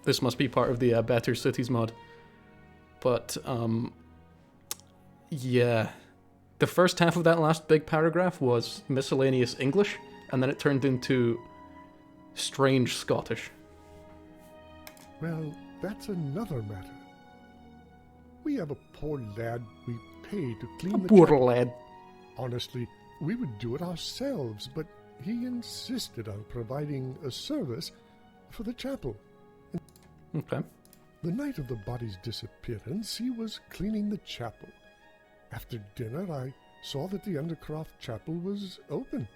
This must be part of the Better Cities mod. But, yeah. The first half of that last big paragraph was miscellaneous English, and then it turned into strange Scottish. Well, that's another matter. We have a poor lad we pay to clean the Poor chapel. lad. Honestly, we would do it ourselves, but he insisted on providing a service for the chapel. Okay. The night of the body's disappearance, he was cleaning the chapel. After dinner, I saw that the Undercroft Chapel was open.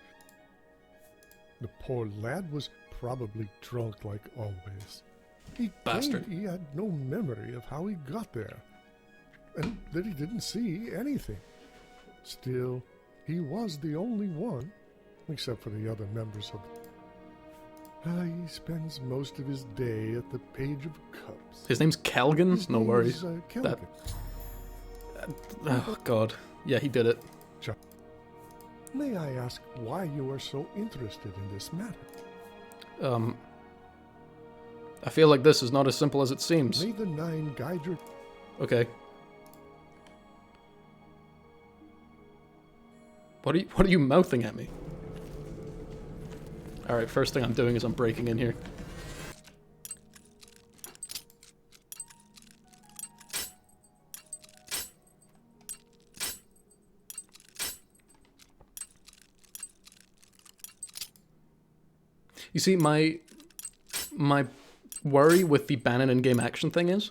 The poor lad was probably drunk like always. He Bastard. claimed he had no memory of how he got there, and that he didn't see anything. Still, He was the only one, except for the other members of... he spends most of his day at the Page of Cups. His name's Calgan? His No name's, worries. Kelvin. Oh, God. Yeah, he did it. May I ask why you are so interested in this matter? I feel like this is not as simple as it seems. May the Nine guide your... Okay. What are you mouthing at me? Alright, first thing I'm doing is I'm breaking in here. You see, my worry with the Bannon in-game action thing is,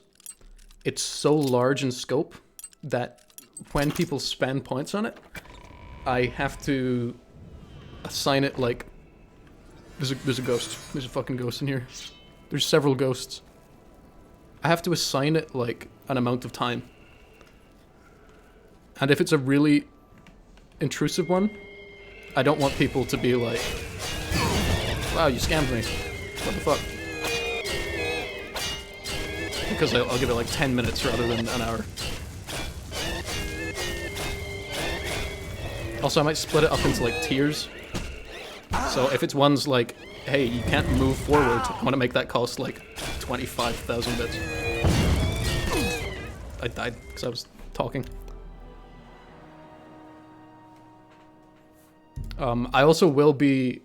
it's so large in scope that when people spend points on it, I have to assign it like... There's a ghost. There's a fucking ghost in here. There's several ghosts. I have to assign it like an amount of time. And if it's a really intrusive one, I don't want people to be like, wow, you scammed me. What the fuck? Because I'll give it like 10 minutes rather than an hour. Also, I might split it up into like tiers. So if it's ones like, hey, you can't move forward, I want to make that cost like 25,000 bits. I died because I was talking. I also will be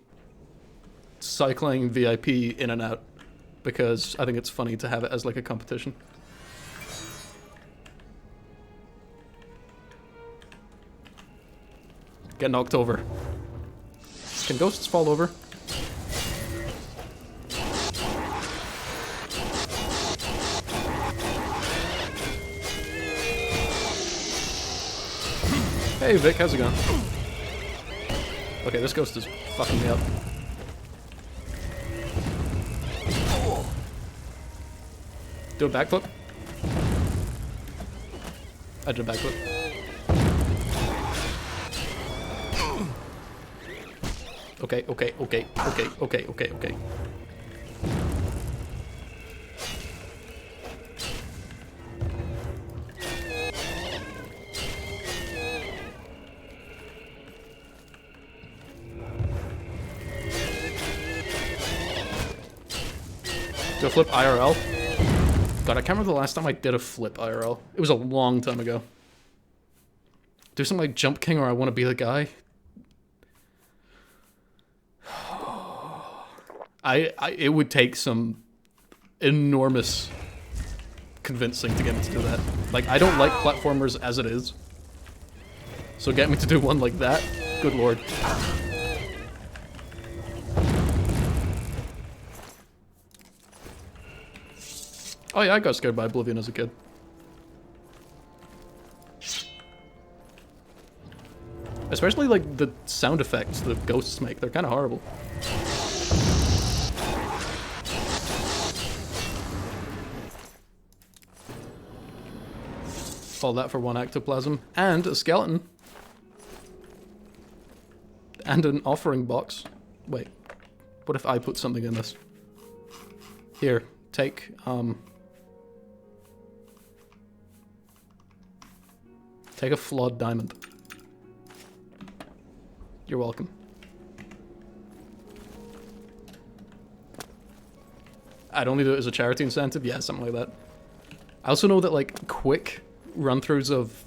cycling VIP in and out because I think it's funny to have it as like a competition. Get knocked over. Can ghosts fall over? Hey Vic, how's it going? Okay, this ghost is fucking me up. Do a backflip? I did a backflip. Okay. Do a flip IRL? God, I can't remember the last time I did a flip IRL. It was a long time ago. Do something like Jump King or I Want to Be the Guy. It would take some enormous convincing to get me to do that. Like, I don't like platformers as it is. So get me to do one like that? Good lord. Oh yeah, I got scared by Oblivion as a kid. Especially like the sound effects the ghosts make, they're kind of horrible. All that for one ectoplasm and a skeleton. And an offering box. Wait, what if I put something in this? Here, take, take a flawed diamond. You're welcome. I'd only do it as a charity incentive? Yeah, something like that. I also know that, like, quick run-throughs of...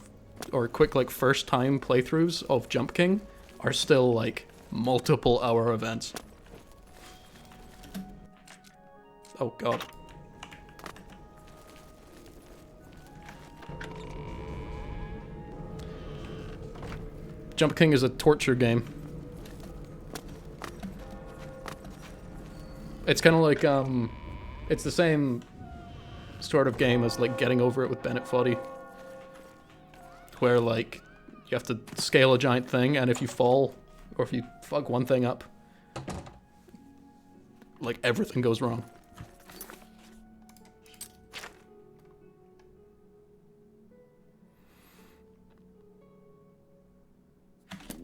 or quick, like, first-time playthroughs of Jump King are still, like, multiple-hour events. Oh, God. Jump King is a torture game. It's kind of like, it's the same sort of game as, like, Getting Over It with Bennett Foddy. Where, like, you have to scale a giant thing, and if you fall, or if you fuck one thing up, like, everything goes wrong.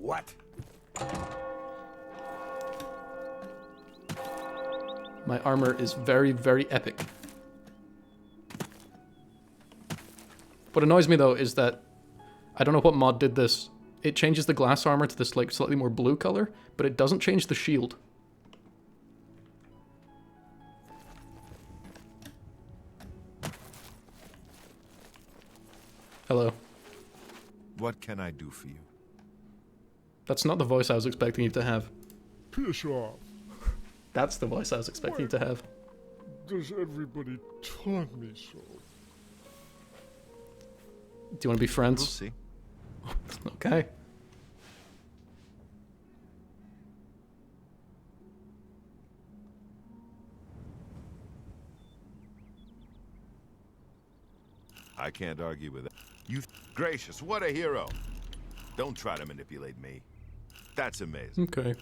What My armor is very, very epic. What annoys me though is that I don't know what mod did this. It changes the glass armor to this like slightly more blue color, but it doesn't change the shield. Hello. What can I do for you? That's not the voice I was expecting you to have. Piss off. That's the voice I was expecting you to have. Does everybody taunt me so? Do you want to be We'll friends? see. Okay. I can't argue with that. Gracious, what a hero! Don't try to manipulate me. That's amazing. Okay.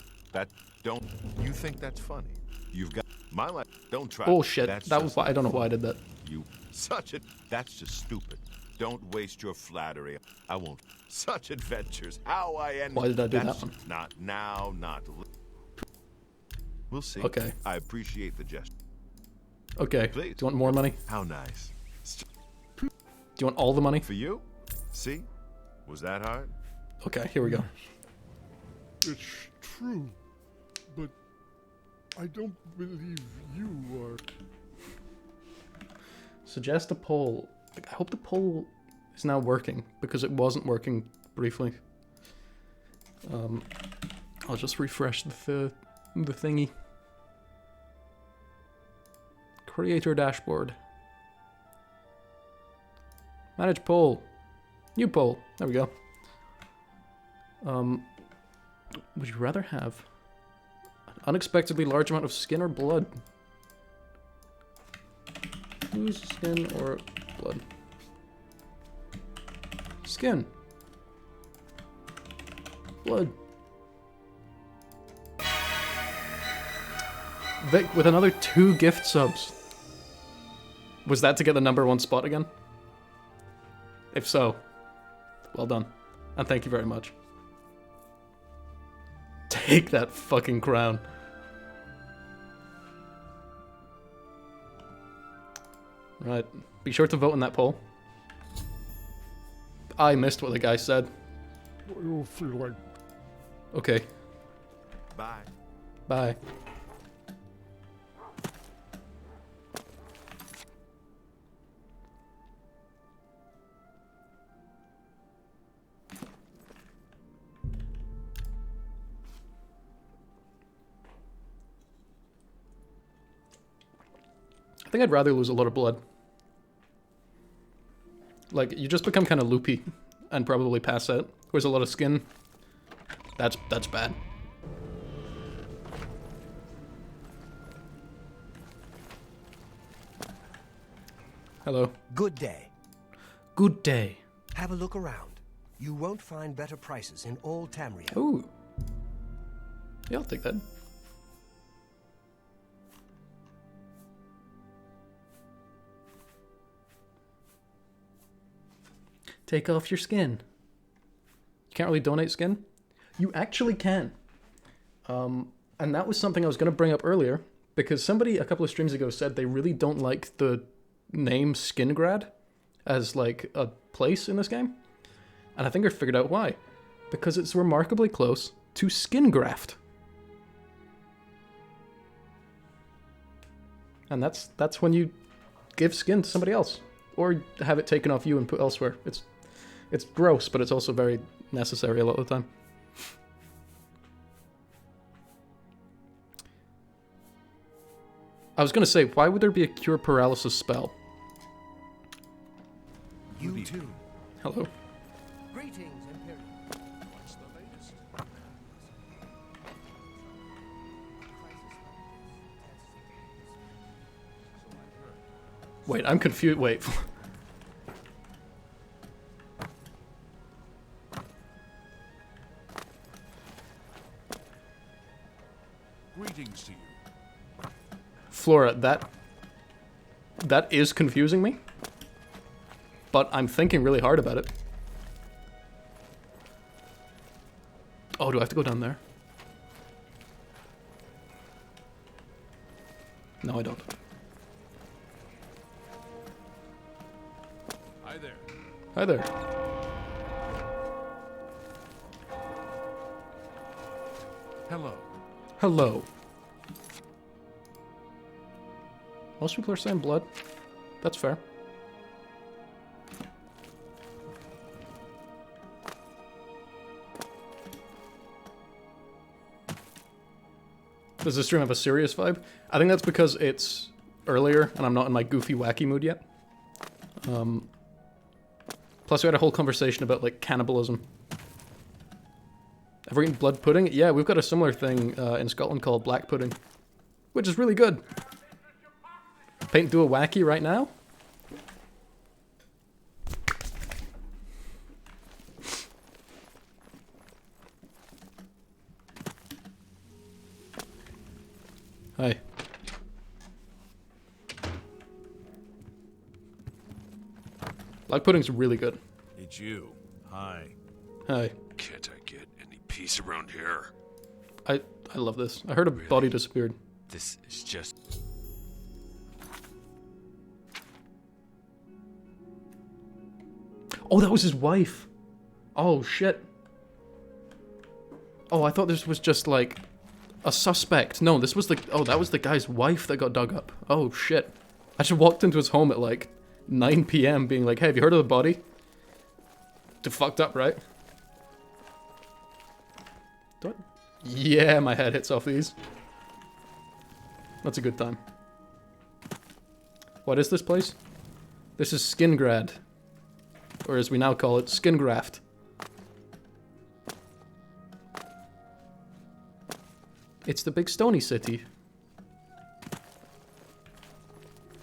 Don't you think that's funny? You've got my life. Don't try. Oh shit. That's That was just why I don't know why I did that. you. Such a. That's just stupid. Don't waste your flattery. I won't. Such adventures. How I end. Why did I do that That's one? Not now. Not. We'll see. Okay. I appreciate the gesture. Okay. Please. Do you want more money? How nice. Do you want all the money? For you? See? Was that hard? Okay, here we go. It's true, but I don't believe you are. Suggest a poll. I hope the poll is now working, because it wasn't working briefly. I'll just refresh the thingy. Creator dashboard. Manage poll. New poll. There we go. Would you rather have an unexpectedly large amount of skin or blood? Whose skin or blood? Skin. Blood. Vic with another 2 gift subs. Was that to get the #1 spot again? If so, well done. And thank you very much. Take that fucking crown. Right. Be sure to vote in that poll. I missed what the guy said. I don't feel like. Okay. Bye. Bye. I think I'd rather lose a lot of blood. Like, you just become kind of loopy and probably pass out. Whereas a lot of skin, that's bad. Hello. Good day. Good day. Have a look around. You won't find better prices in all Tamriel. Ooh. Yeah, I'll take that. Take off your skin. You can't really donate skin? You actually can. And that was something I was going to bring up earlier, because somebody a couple of streams ago said they really don't like the name Skingrad as like a place in this game. And I think I figured out why. Because it's remarkably close to Skingraft. And that's when you give skin to somebody else. Or have it taken off you and put elsewhere. It's gross, but it's also very necessary a lot of the time. I was going to say, why would there be a cure paralysis spell? You too. Hello. Greetings, Imperial. What's the latest? Wait, I'm confused. Wait. Greetings to you. Flora, that is confusing me. But I'm thinking really hard about it. Oh, do I have to go down there? No, I don't. Hi there. Hi there. Hello. Hello. Most people are saying blood. That's fair. Does this stream have a serious vibe? I think that's because it's earlier and I'm not in my goofy, wacky mood yet. Plus we had a whole conversation about, like, cannibalism. Ever eaten blood pudding? Yeah, we've got a similar thing in Scotland called black pudding, which is really good. Paint do a wacky right now? Hi. Black pudding's really good. It's you. Hi. Hi. Can't I get any peace around here? I love this. I heard a body disappeared. This is just... Oh, that was his wife. Oh, shit. Oh, I thought this was just, like, a suspect. No, this was the... Oh, that was the guy's wife that got dug up. Oh, shit. I just walked into his home at, like, 9 PM being like, hey, have you heard of the body? Too fucked up, right? What? Yeah, my head hits off these. That's a good time. What is this place? This is Skingrad. Or as we now call it, Skingraft. It's the big stony city.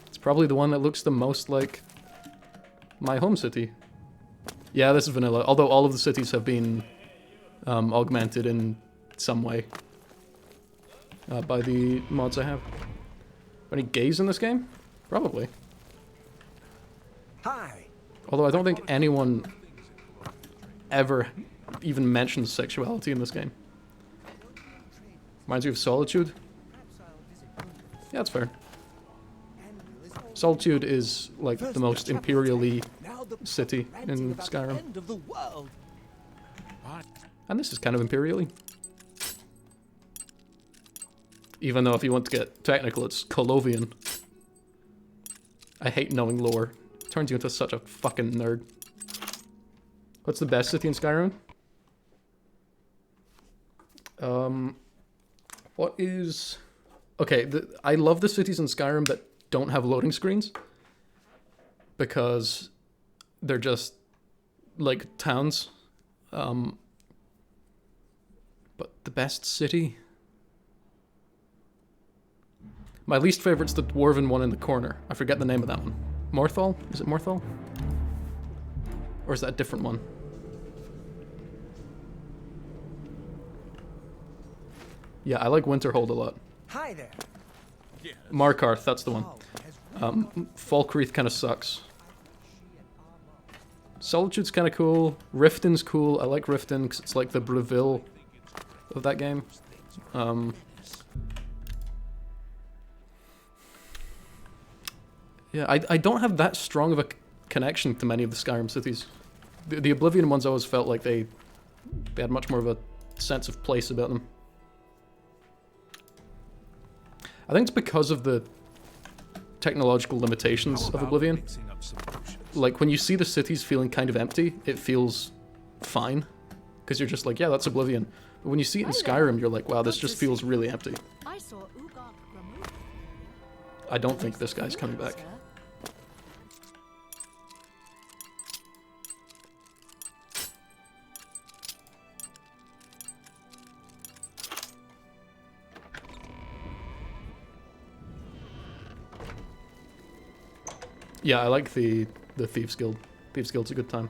It's probably the one that looks the most like my home city. Yeah, this is vanilla, although all of the cities have been augmented in some way by the mods I have. Any gays in this game? Probably. Hi. Although I don't think anyone ever even mentions sexuality in this game. Reminds me of Solitude. Yeah, that's fair. Solitude is like the most imperially city in Skyrim. And this is kind of imperially. Even though if you want to get technical, it's Colovian. I hate knowing lore. It turns you into such a fucking nerd. What's the best city in Skyrim? What is... Okay, I love the cities in Skyrim that don't have loading screens. Because they're just, like, towns. But the best city... My least favorite's the dwarven one in the corner. I forget the name of that one. Morthal? Is it Morthal? Or is that a different one? Yeah, I like Winterhold a lot. Hi there. Markarth, that's the one. Falkreath kind of sucks. Solitude's kind of cool. Riften's cool. I like Riften because it's like the Breville of that game. Yeah, I don't have that strong of a connection to many of the Skyrim cities. The Oblivion ones always felt like they had much more of a sense of place about them. I think it's because of the technological limitations of Oblivion. Like, when you see the cities feeling kind of empty, it feels fine. Because you're just like, yeah, that's Oblivion. But when you see it in Skyrim, you're like, wow, this just feels really empty. I don't think this guy's coming back. Yeah, I like the Thieves Guild. Thieves Guild's a good time.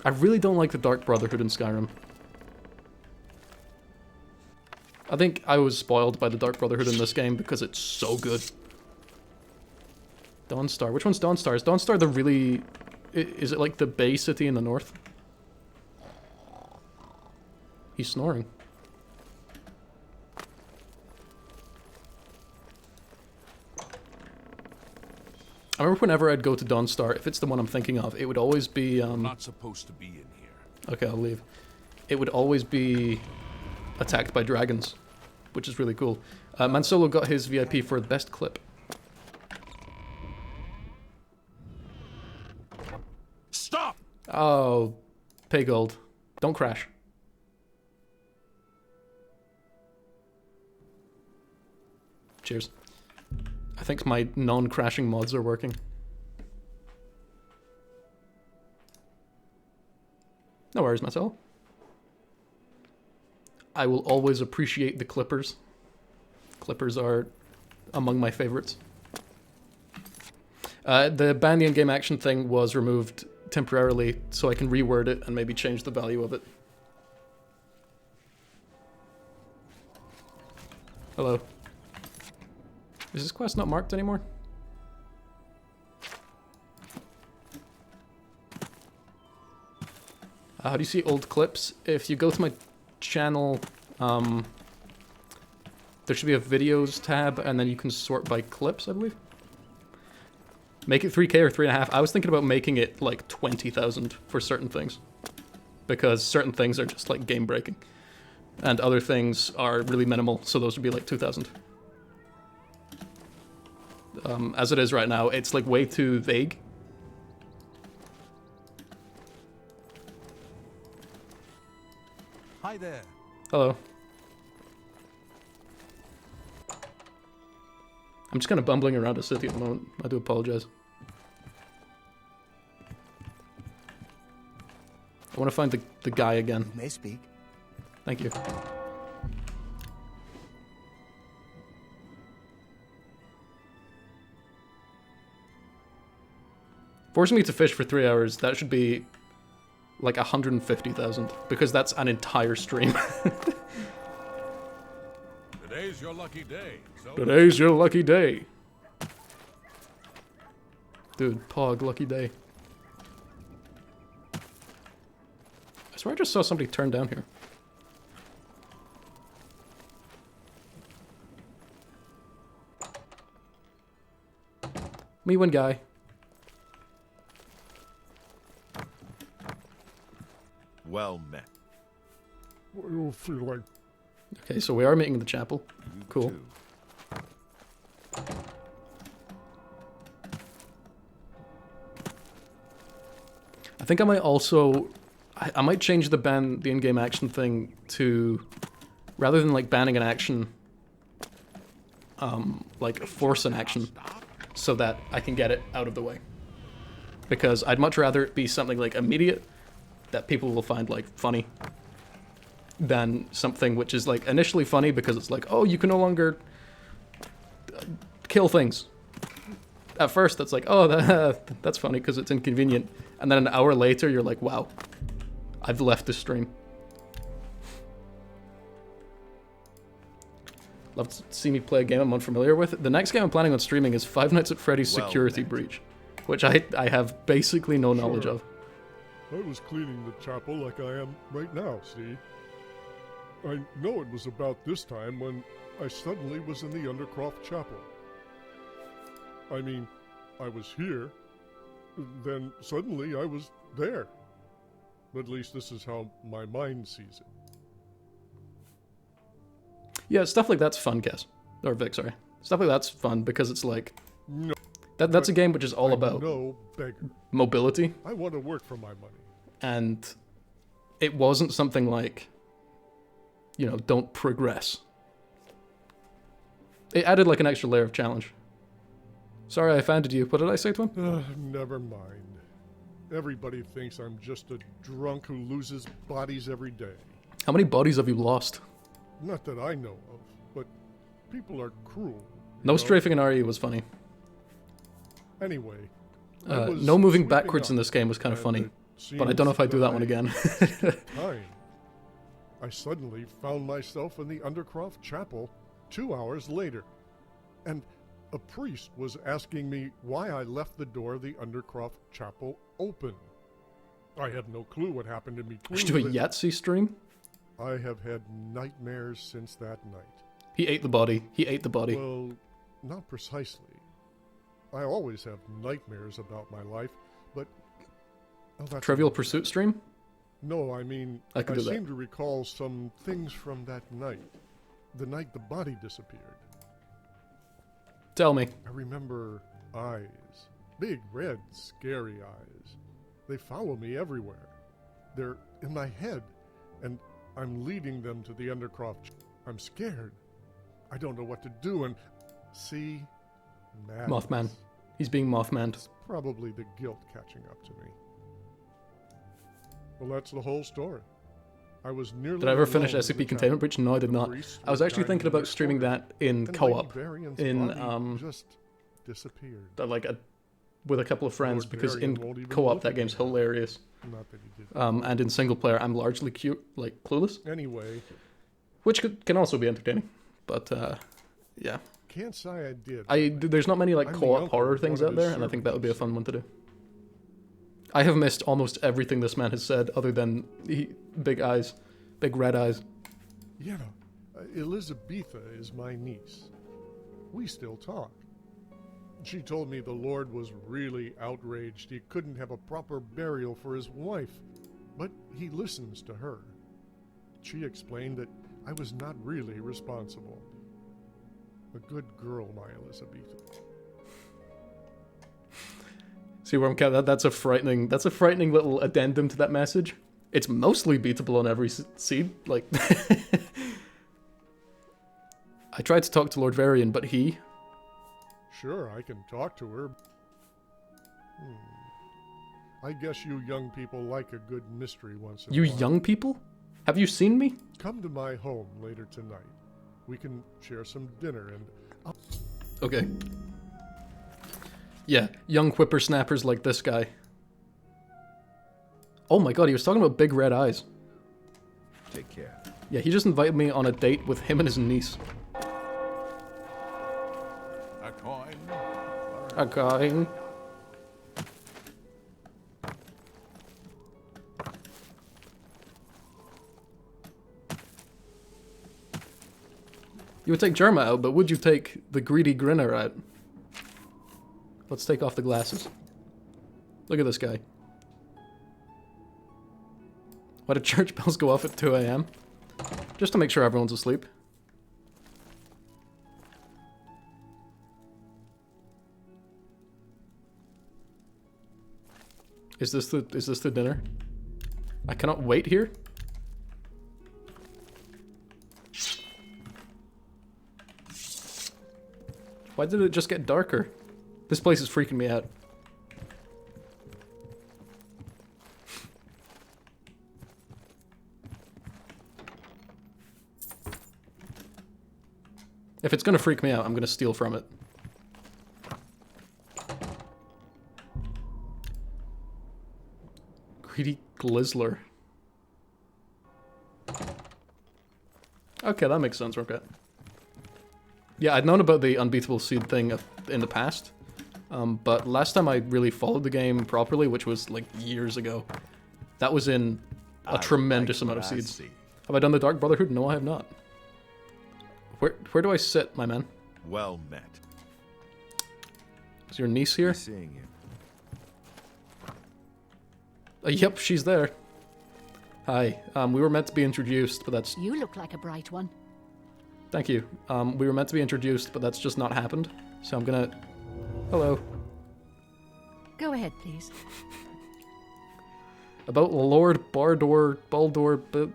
I really don't like the Dark Brotherhood in Skyrim. I think I was spoiled by the Dark Brotherhood in this game because it's so good. Dawnstar. Which one's Dawnstar? Is Dawnstar the really... Is it like the Bay City in the north? He's snoring. I remember whenever I'd go to Dawnstar, if it's the one I'm thinking of, it would always be, Not supposed to be in here. Okay, I'll leave. It would always be attacked by dragons, which is really cool. Mansolo got his VIP for the best clip. Stop! Oh, pay gold. Don't crash. Cheers. I think my non-crashing mods are working. No worries, Marcel. I will always appreciate the clippers. Clippers are among my favorites. The ban the in-game action thing was removed temporarily, so I can reword it and maybe change the value of it. Hello. Is this quest not marked anymore? How do you see old clips? If you go to my channel, there should be a videos tab, and then you can sort by clips, I believe. Make it 3K or 3.5. I was thinking about making it like 20,000 for certain things, because certain things are just like game breaking, and other things are really minimal, so those would be like 2,000. As it is right now, it's like way too vague. Hi there. Hello. I'm just kind of bumbling around a city at the moment. I do apologize. I want to find the guy again. You may speak. Thank you. Forcing me to fish for 3 hours, that should be like 150,000, because that's an entire stream. Today's your lucky day. So Today's your lucky day. Dude, Pog, lucky day. I swear I just saw somebody turn down here. Me one guy. Well met. What do you feel like? Okay, so we are meeting in the chapel. You Cool. too. I think I might also... I might change the in-game action thing to... Rather than like banning an action, like force an action, so that I can get it out of the way. Because I'd much rather it be something like immediate, that people will find like funny, than something which is like initially funny because it's like, oh, you can no longer kill things. At first that's like, oh, that's funny because it's inconvenient, and then an hour later you're like, wow, I've left the stream. Love to see me play a game I'm unfamiliar with. The next game I'm planning on streaming is Five Nights at Freddy's Well Security met. Breach, which I have basically no knowledge Sure. of. I was cleaning the chapel like I am right now, see? I know it was about this time when I suddenly was in the Undercroft Chapel. I mean, I was here, then suddenly I was there. At least this is how my mind sees it. Yeah, stuff like that's fun, Cass. Or Vic, sorry. Stuff like that's fun because it's like... No, That's a game which is all I'm about no beggar. mobility, I want to work for my money. and it wasn't something like, you know, don't progress. It added like an extra layer of challenge. Sorry I offended you. What did I say to him? Never mind. Everybody thinks I'm just a drunk who loses bodies every day. How many bodies have you lost? Not that I know of, but people are cruel. you No know? strafing in RE was funny. Anyway. I was No moving sweeping backwards up, in this game was kind of and funny, it but I don't know if I'd do that seems one again. time. I suddenly found myself in the Undercroft Chapel 2 hours later, and a priest was asking me why I left the door of the Undercroft Chapel open. I had no clue what happened in I between. should do a but Yahtzee stream. I have had nightmares since that night. He ate the body. He ate the body. Well, not precisely. I always have nightmares about my life, but... Oh, that's Trivial Pursuit stream? No, I mean, I can do that. seem to recall some things from that night. The night the body disappeared. Tell me. I remember eyes. Big, red, scary eyes. They follow me everywhere. They're in my head, and I'm leading them to the Undercroft. I'm scared. I don't know what to do, and... See? Madness. Mothman. He's being Mothmaned. It's probably the guilt catching up to me. Well, that's the whole story. I was nearly... Did I ever finish alone SCP in the Containment town. Breach? No, I did The not. priests I was were actually dying thinking in about their streaming quarters, that in and co-op. Lady Varian's In, body just disappeared. With a couple of friends, Lord because Varian in won't even co-op look that at game's me. hilarious. Not that he did. And in single player, I'm largely clueless, Anyway, which can also be entertaining. But yeah, can't say I did. There's not many like I'm the co-op uncle horror of things one out of his there, and I think that would be a fun one servants. to do. I have missed almost everything this man has said, other than big eyes, big red eyes. Yeah, Elizabetha is my niece. We still talk. She told me the Lord was really outraged he couldn't have a proper burial for his wife, but he listens to her. She explained that I was not really responsible. A good girl, my Elizabetha. See where I'm at? That's a frightening little addendum to that message. It's mostly beatable on every seed. Like, I tried to talk to Lord Varian, but he... Sure, I can talk to her. I guess you young people like a good mystery once in You a while. young people? Have you seen me? Come to my home later tonight. We can share some dinner and... Okay. Yeah, young whippersnappers like this guy. Oh my god, he was talking about big red eyes. Take care. Yeah, he just invited me on a date with him and his niece. A coin. A coin. You would take Germa out, but would you take the greedy grinner out? Let's take off the glasses. Look at this guy. Why did church bells go off at 2 a.m.? Just to make sure everyone's asleep. Is this the dinner? I cannot wait here. Why did it just get darker? This place is freaking me out. If it's gonna freak me out, I'm gonna steal from it. Greedy Glizzler. Okay, that makes sense, okay. Yeah, I'd known about the unbeatable seed thing in the past, but last time I really followed the game properly, which was like years ago, that was in a tremendous amount of seeds. Have I done the Dark Brotherhood? No, I have not. Where do I sit, my man? Well met. Is your niece here? Seeing you. Yep, she's there. Hi. We were meant to be introduced, but that's... You look like a bright one. Thank you. We were meant to be introduced, but that's just not happened. So I'm gonna... Hello. Go ahead, please. About Lord Baldur, but...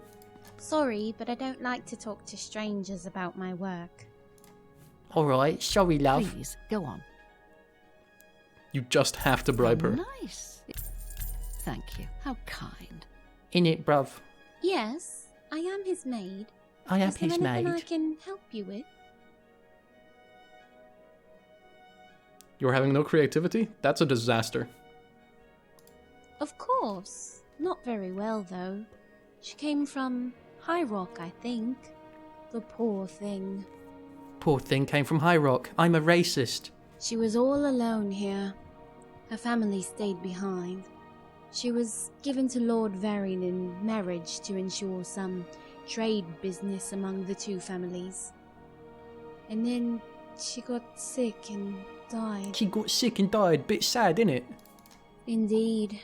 Sorry, but I don't like to talk to strangers about my work. Alright, sorry, love. Please, go on. You just have to bribe her. Nice. Thank you. How kind. In it, bruv. Yes, I am his maid. I am Is there his anything I maid. can help you with? You're having no creativity? That's a disaster. Of course. Not very well, though. She came from High Rock, I think. The poor thing. Poor thing came from High Rock. I'm a racist. She was all alone here. Her family stayed behind. She was given to Lord Varian in marriage to ensure some trade business among the two families. And then she got sick and died. She got sick and died. Bit sad, innit? Indeed.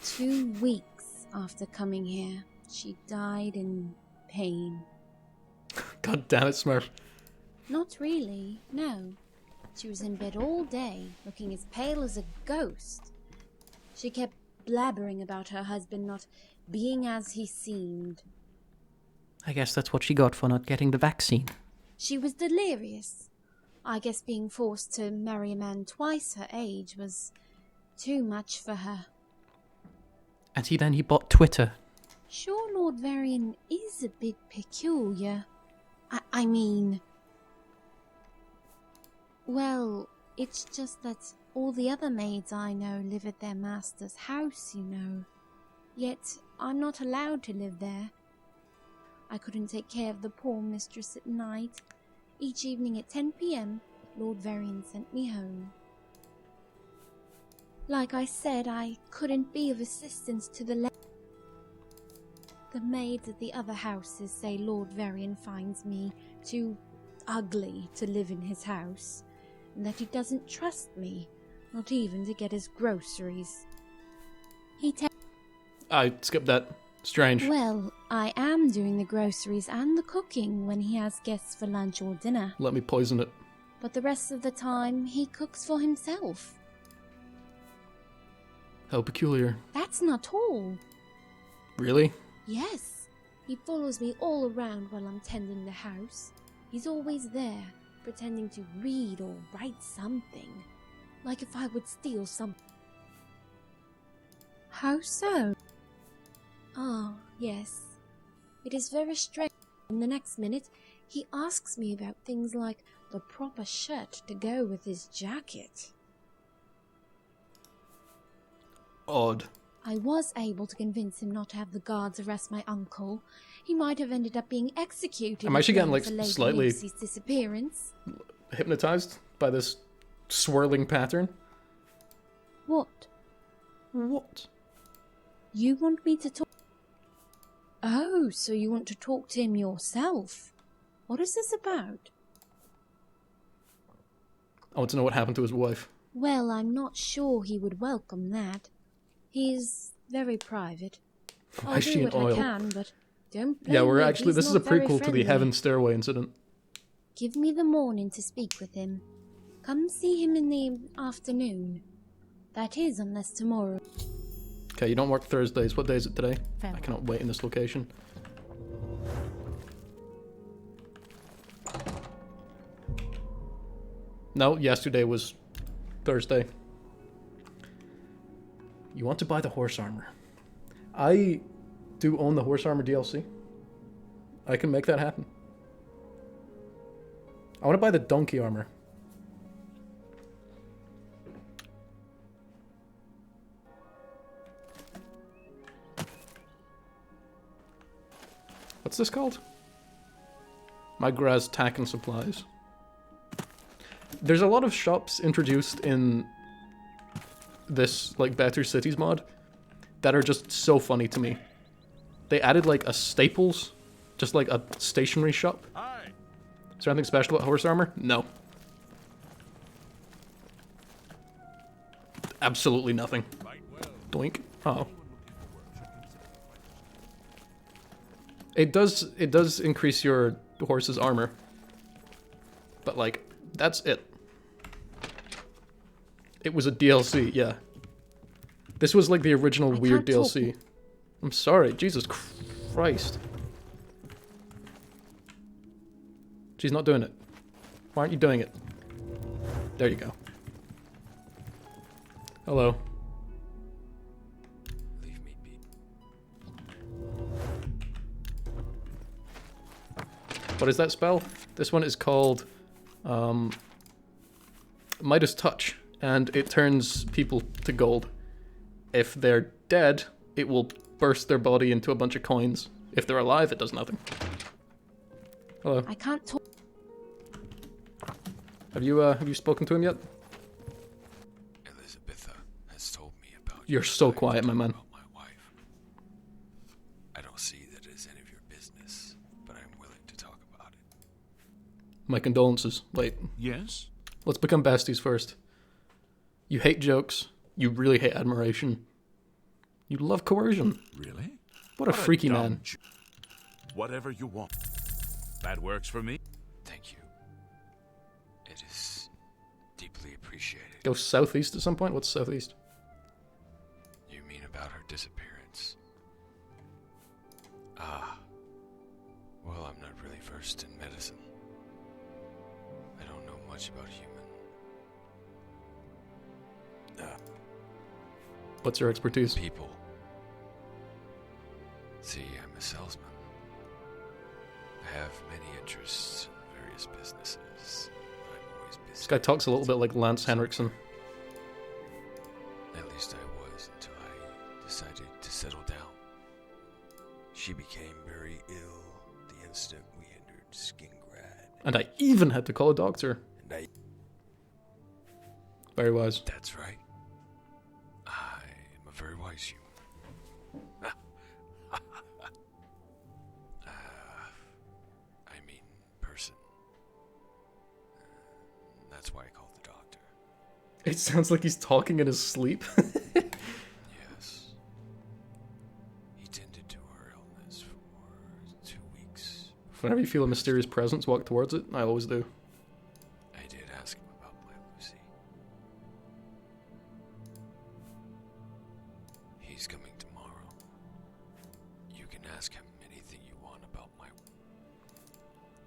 2 weeks after coming here, she died in pain. God damn it, Smurf. Not really, no. She was in bed all day, looking as pale as a ghost. She kept blabbering about her husband not being as he seemed. I guess that's what she got for not getting the vaccine. She was delirious. I guess being forced to marry a man twice her age was too much for her. And he bought Twitter. Sure, Lord Varian is a bit peculiar. I mean... Well, it's just that all the other maids I know live at their master's house, you know. Yet I'm not allowed to live there. I couldn't take care of the poor mistress at night. Each evening at 10 p.m, Lord Varian sent me home. Like I said, I couldn't be of assistance to the maids at the other houses say Lord Varian finds me too ugly to live in his house, and that he doesn't trust me, not even to get his groceries. I skipped that. Strange. Well, I am doing the groceries and the cooking when he has guests for lunch or dinner. Let me poison it. But the rest of the time, he cooks for himself. How peculiar. That's not all. Really? Yes. He follows me all around while I'm tending the house. He's always there, pretending to read or write something. Like if I would steal something. How so? Ah, yes. It is very strange. And the next minute, he asks me about things like the proper shirt to go with his jacket. Odd. I was able to convince him not to have the guards arrest my uncle. He might have ended up being executed. I'm actually getting, like, for Lady slightly Lucy's disappearance. Hypnotized by this swirling pattern. What? What? You want me to talk? Oh, so you want to talk to him yourself? What is this about? I want to know what happened to his wife. Well, I'm not sure he would welcome that. He is very private. Why I'll is she do in what oil? I can, but don't blame Yeah, we're me if actually... he's This is a not very prequel to the friendly. Heaven Stairway incident. Give me the morning to speak with him. Come see him in the afternoon. That is, unless tomorrow. Okay, you don't work Thursdays. What day is it today? Farewell. I cannot wait in this location. No, yesterday was Thursday. You want to buy the horse armor. I do own the horse armor DLC. I can make that happen. I want to buy the donkey armor. What's this called? Magraz Tack and Supplies. There's a lot of shops introduced in this, like, Better Cities mod that are just so funny to me. They added, like, a Staples, just like a stationery shop. Hi. Is there anything special about horse armor? No. Absolutely nothing. Right well. Doink. Oh. Anyone looking for work, check inside. It does increase your horse's armor. But, like, that's it. It was a DLC, yeah. This was like the original weird can't talk. DLC. I'm sorry, Jesus Christ. She's not doing it. Why aren't you doing it? There you go. Hello. Leave me be. What is that spell? This one is called Midas Touch, and it turns people to gold. If they're dead, it will burst their body into a bunch of coins. If they're alive, it does nothing. Hello. I can't talk. Have you spoken to him yet? Elizabetha has told me about You're you, so but I quiet, my don't man. about my wife. I don't see that as any of your business. My condolences. Wait, Yes? let's become besties first. You hate jokes. You really hate admiration. You love coercion. Really? What a freaky dumb man. Whatever you want. That works for me. Thank you. It is deeply appreciated. Go southeast at some point? What's southeast? You mean about her disappearance? Ah. Well, I'm not really versed in medicine. I don't know much about human. What's your expertise? People. See, I'm a salesman. I have many interests in various businesses. I'm always busy. This guy talks a little bit like Lance Henriksen. At least I was until I decided to settle down. She became very ill the instant we entered Skingrad. And I even had to call a doctor. And I... Very wise. That's right. I am a very wise human. I mean, person. That's why I called the doctor. It sounds like he's talking in his sleep. Yes. He tended to her illness for 2 weeks. Whenever you feel a mysterious presence, walk towards it. I always do. I did ask him about my Lucy. He's coming tomorrow. You can ask him anything you want about my...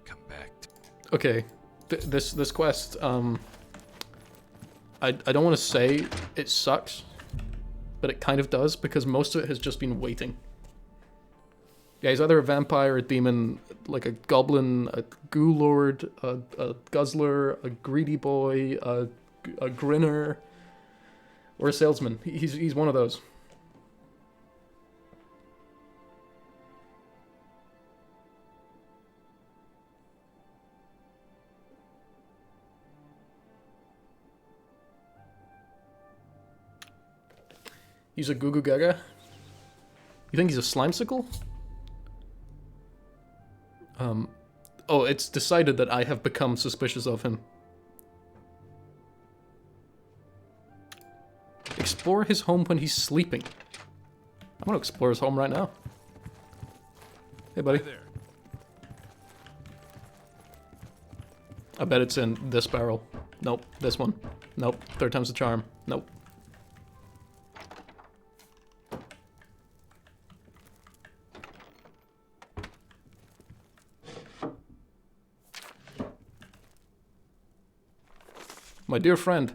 Come back to... Okay, this quest, I don't want to say it sucks, but it kind of does, because most of it has just been waiting. Yeah, he's either a vampire, a demon, like a goblin, a ghoul lord, a guzzler, a greedy boy, a grinner, or a salesman. He's one of those. He's a Goo Goo Gaga. You think he's a Slimesicle? Oh, it's decided that I have become suspicious of him. Explore his home when he's sleeping. I'm gonna explore his home right now. Hey, buddy. Hey there. I bet it's in this barrel. Nope. This one. Nope. Third time's the charm. Nope. My dear friend,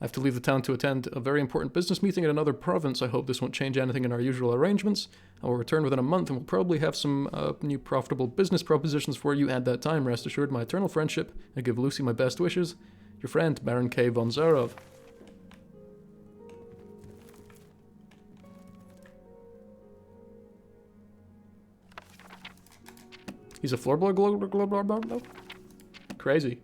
I have to leave the town to attend a very important business meeting in another province. I hope this won't change anything in our usual arrangements. I will return within a month and will probably have some new profitable business propositions for you at that time. Rest assured my eternal friendship. I give Lucy my best wishes. Your friend, Baron K. von Zarov. He's a floorboy. Crazy.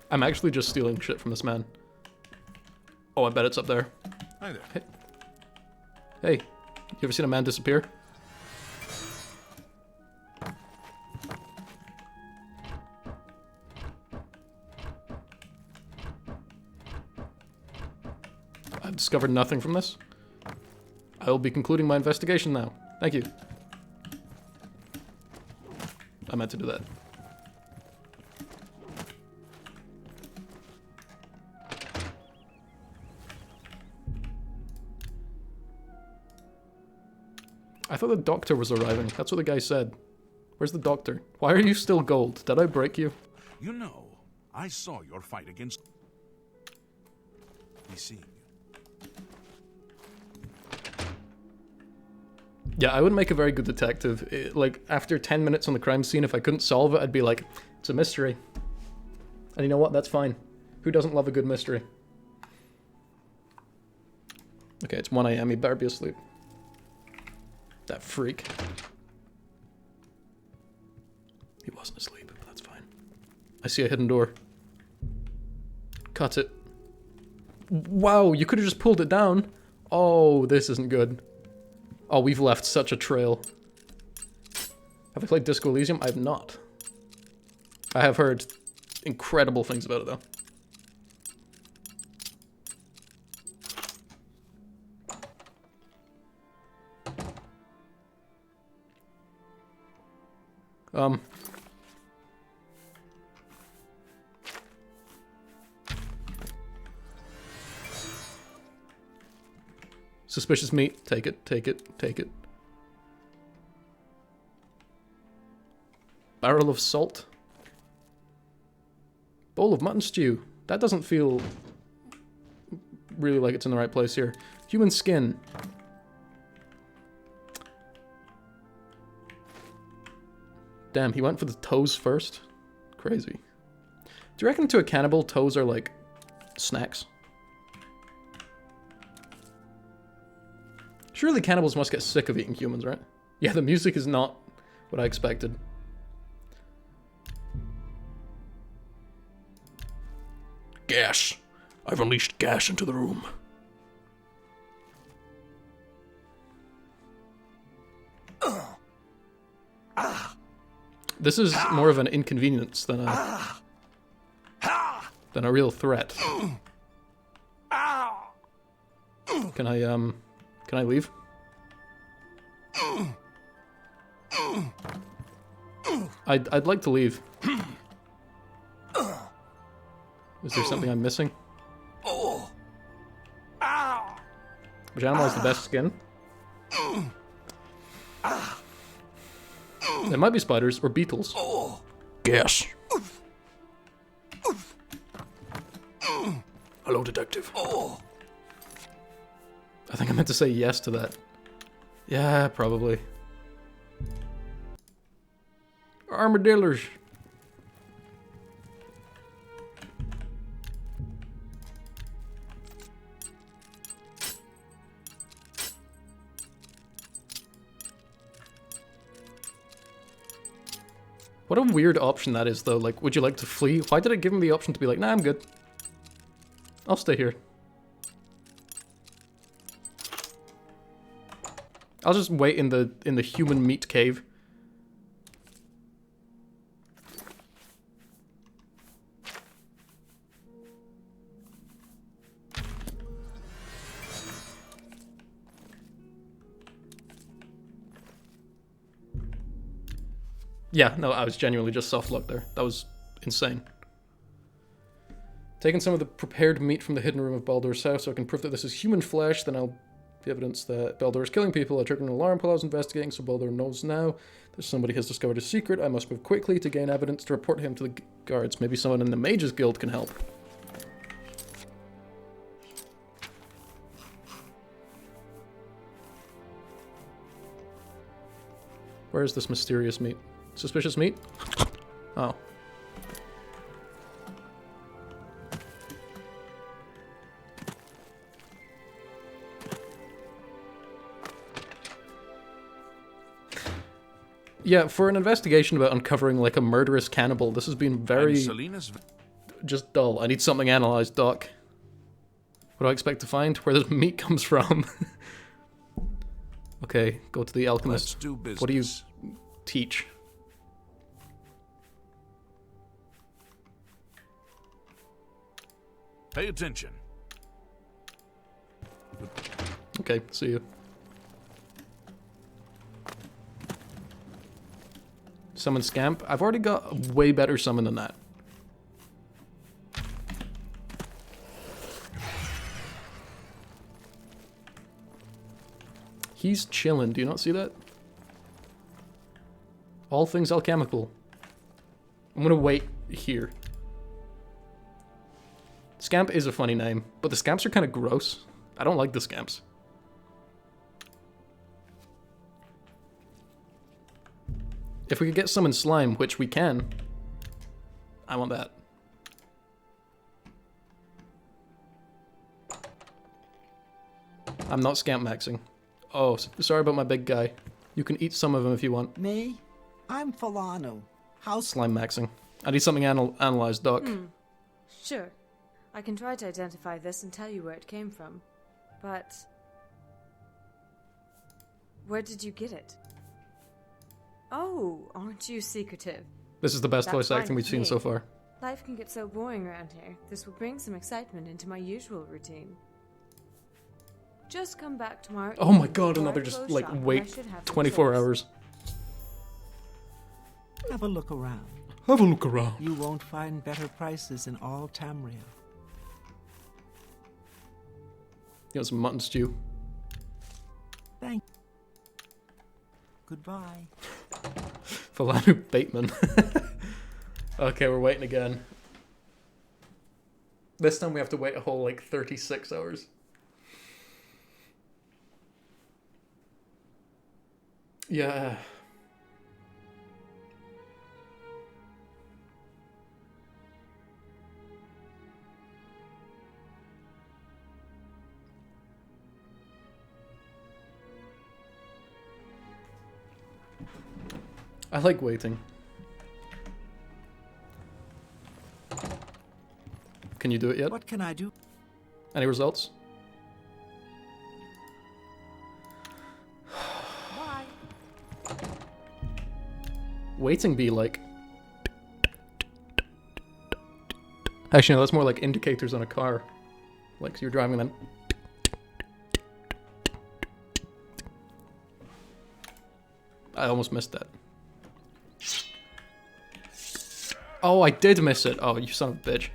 I'm actually just stealing shit from this man. Oh, I bet it's up there. Hi there. Hey, you ever seen a man disappear? I've discovered nothing from this. I will be concluding my investigation now. Thank you. I meant to do that. I thought the doctor was arriving. That's what the guy said. Where's the doctor? Why are you still gold? Did I break you? You know, I saw your fight against... He's seeing you. Yeah, I wouldn't make a very good detective. Like, after 10 minutes on the crime scene, if I couldn't solve it, I'd be like, it's a mystery. And you know what? That's fine. Who doesn't love a good mystery? Okay, it's 1 AM. He better be asleep. That freak. He wasn't asleep, but that's fine. I see a hidden door. Cut it. Wow, you could have just pulled it down. Oh, this isn't good. Oh, we've left such a trail. Have I played Disco Elysium? I have not. I have heard incredible things about it, though. Suspicious meat. Take it, take it, take it. Barrel of salt. Bowl of mutton stew. That doesn't feel really like it's in the right place here. Human skin. Damn, he went for the toes first? Crazy. Do you reckon to a cannibal, toes are like snacks? Surely cannibals must get sick of eating humans, right? Yeah, the music is not what I expected. Gas. I've unleashed gas into the room. This is more of an inconvenience than a real threat. Can I leave? I'd like to leave. Is there something I'm missing? Which animal has the best skin? There might be spiders or beetles. Gas. Hello, detective. I think I meant to say yes to that. Yeah, probably. Armadillos. What a weird option that is, though. Like, would you like to flee? Why did it give him the option to be like, nah, I'm good. I'll stay here. I'll just wait in the human meat cave. Yeah, no, I was genuinely just soft luck there. That was insane. Taking some of the prepared meat from the hidden room of Baldur's house so I can prove that this is human flesh, then I'll the evidence that Baldur is killing people. I triggered an alarm while I was investigating, so Baldur knows now that somebody has discovered his secret. I must move quickly to gain evidence to report him to the guards. Maybe someone in the Mages Guild can help. Where is this mysterious meat? Suspicious meat? Oh. Yeah, for an investigation about uncovering like a murderous cannibal, this has been very just dull. I need something analyzed, Doc. What do I expect to find? Where this meat comes from? Okay, go to the alchemist. What do you teach? Pay attention. Okay, see you. Summon Scamp. I've already got a way better summon than that. He's chilling. Do you not see that? All things alchemical. I'm gonna wait here. Scamp is a funny name, but the Scamps are kind of gross. I don't like the Scamps. If we could get summon Slime, which we can, I want that. I'm not Scamp maxing. Oh, sorry about my big guy. You can eat some of him if you want. Me? I'm Falano. How's Slime maxing. I need something analyzed, Doc. Sure. I can try to identify this and tell you where it came from, but... Where did you get it? Oh, aren't you secretive? This is the best That's voice fine acting we've with seen me. so far. Life can get so boring around here. This will bring some excitement into my usual routine. Just come back tomorrow Oh my evening god, before another I just close like shop, and I wait should have some 24 choice. hours. Have a look around. Have a look around. You won't find better prices in all Tamriel. You know, some mutton stew. Thank you. Goodbye. Falanu Bateman. Okay, we're waiting again. This time we have to wait a whole like 36 hours. Yeah. I like waiting. Can you do it yet? What can I do? Any results? Waiting be like... Actually, no, that's more like indicators on a car. Like, so you're driving and then... I almost missed that. Oh, I did miss it. Oh, you son of a bitch.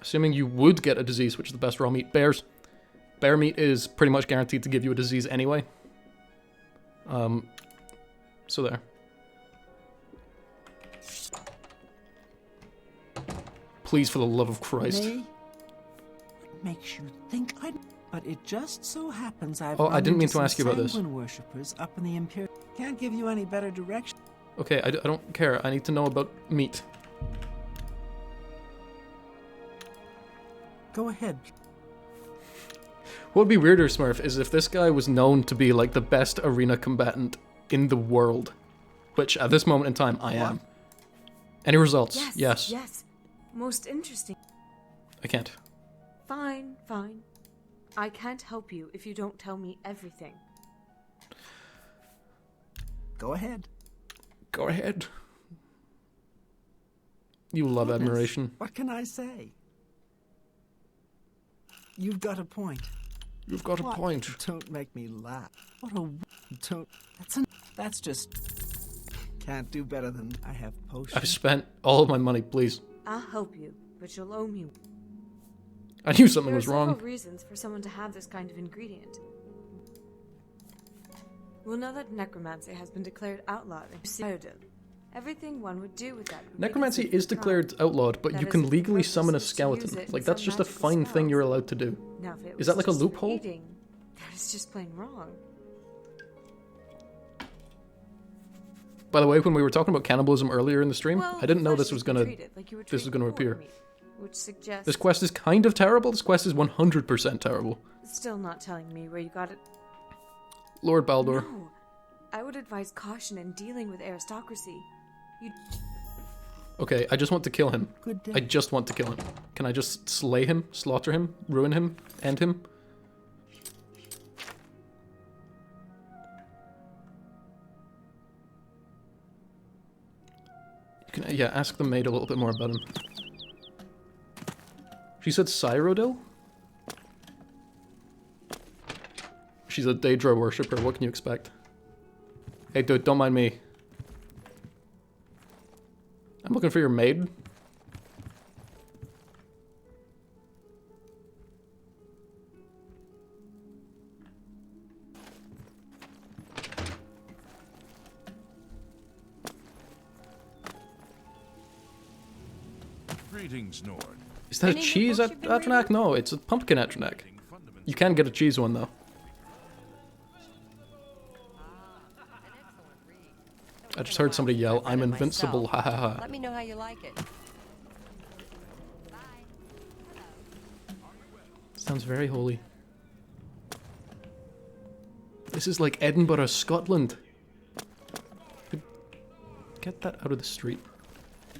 Assuming you would get a disease, which is the best raw meat. Bears. Bear meat is pretty much guaranteed to give you a disease anyway. So there. Please, for the love of Christ. May? What makes you think I... But it just so happens I've Oh, I run didn't mean into to ask you some about this. Sanguine worshippers up in the Imperial... Can't give you any better direction. Okay, I don't care. I need to know about meat. Go ahead. What would be weirder, Smurf, is if this guy was known to be like the best arena combatant in the world. Which, at this moment in time, I am. Any results? Yes. Yes. Most interesting. I can't. Fine, fine. I can't help you if you don't tell me everything. Go ahead. Go ahead. You love Goodness, admiration. What can I say? You've got a point. You've got a What? point. Don't make me laugh. What a... Don't... That's just... Can't do better than I have potions. I've spent all of my money, please. I'll help you, but you'll owe me. I knew something There was are wrong. several reasons for someone to have this kind of ingredient. Well, now that necromancy has been declared outlawed in Cyrodiil, everything one would do with that would be Necromancy considered is crime. declared outlawed, but That you is, can if the legally purpose summon a is to use skeleton. it in Like, that's some just a magical fine thing spell. you're allowed to do. Now, if it Is was that like a just loophole? eating, that is just plain wrong. By the way, when we were talking about cannibalism earlier in the stream, Well, I didn't know flesh this is was gonna treated like you would this was treat gonna pork appear. meat, which suggests This quest is kind of terrible. This quest is 100% terrible. still not telling me where you got it. Lord Baldur. No, I would advise caution in dealing with aristocracy. You Okay, I just want to kill him. Good day. I just want to kill him. Can I just slay him, slaughter him, ruin him, end him? You can, yeah, ask the maid a little bit more about him. She said Cyrodiil? She's a Daedra worshipper, what can you expect? Hey dude, don't mind me. I'm looking for your maid. Greetings, Nord. Is that a Any new cheese books you've been Atronak? reading? No, it's a pumpkin Atronak. You can get a cheese one though. I just heard somebody yell, "I'm invincible!" Ha ha ha. Let me know how you like it. Sounds very holy. This is like Edinburgh, Scotland. Get that out of the street.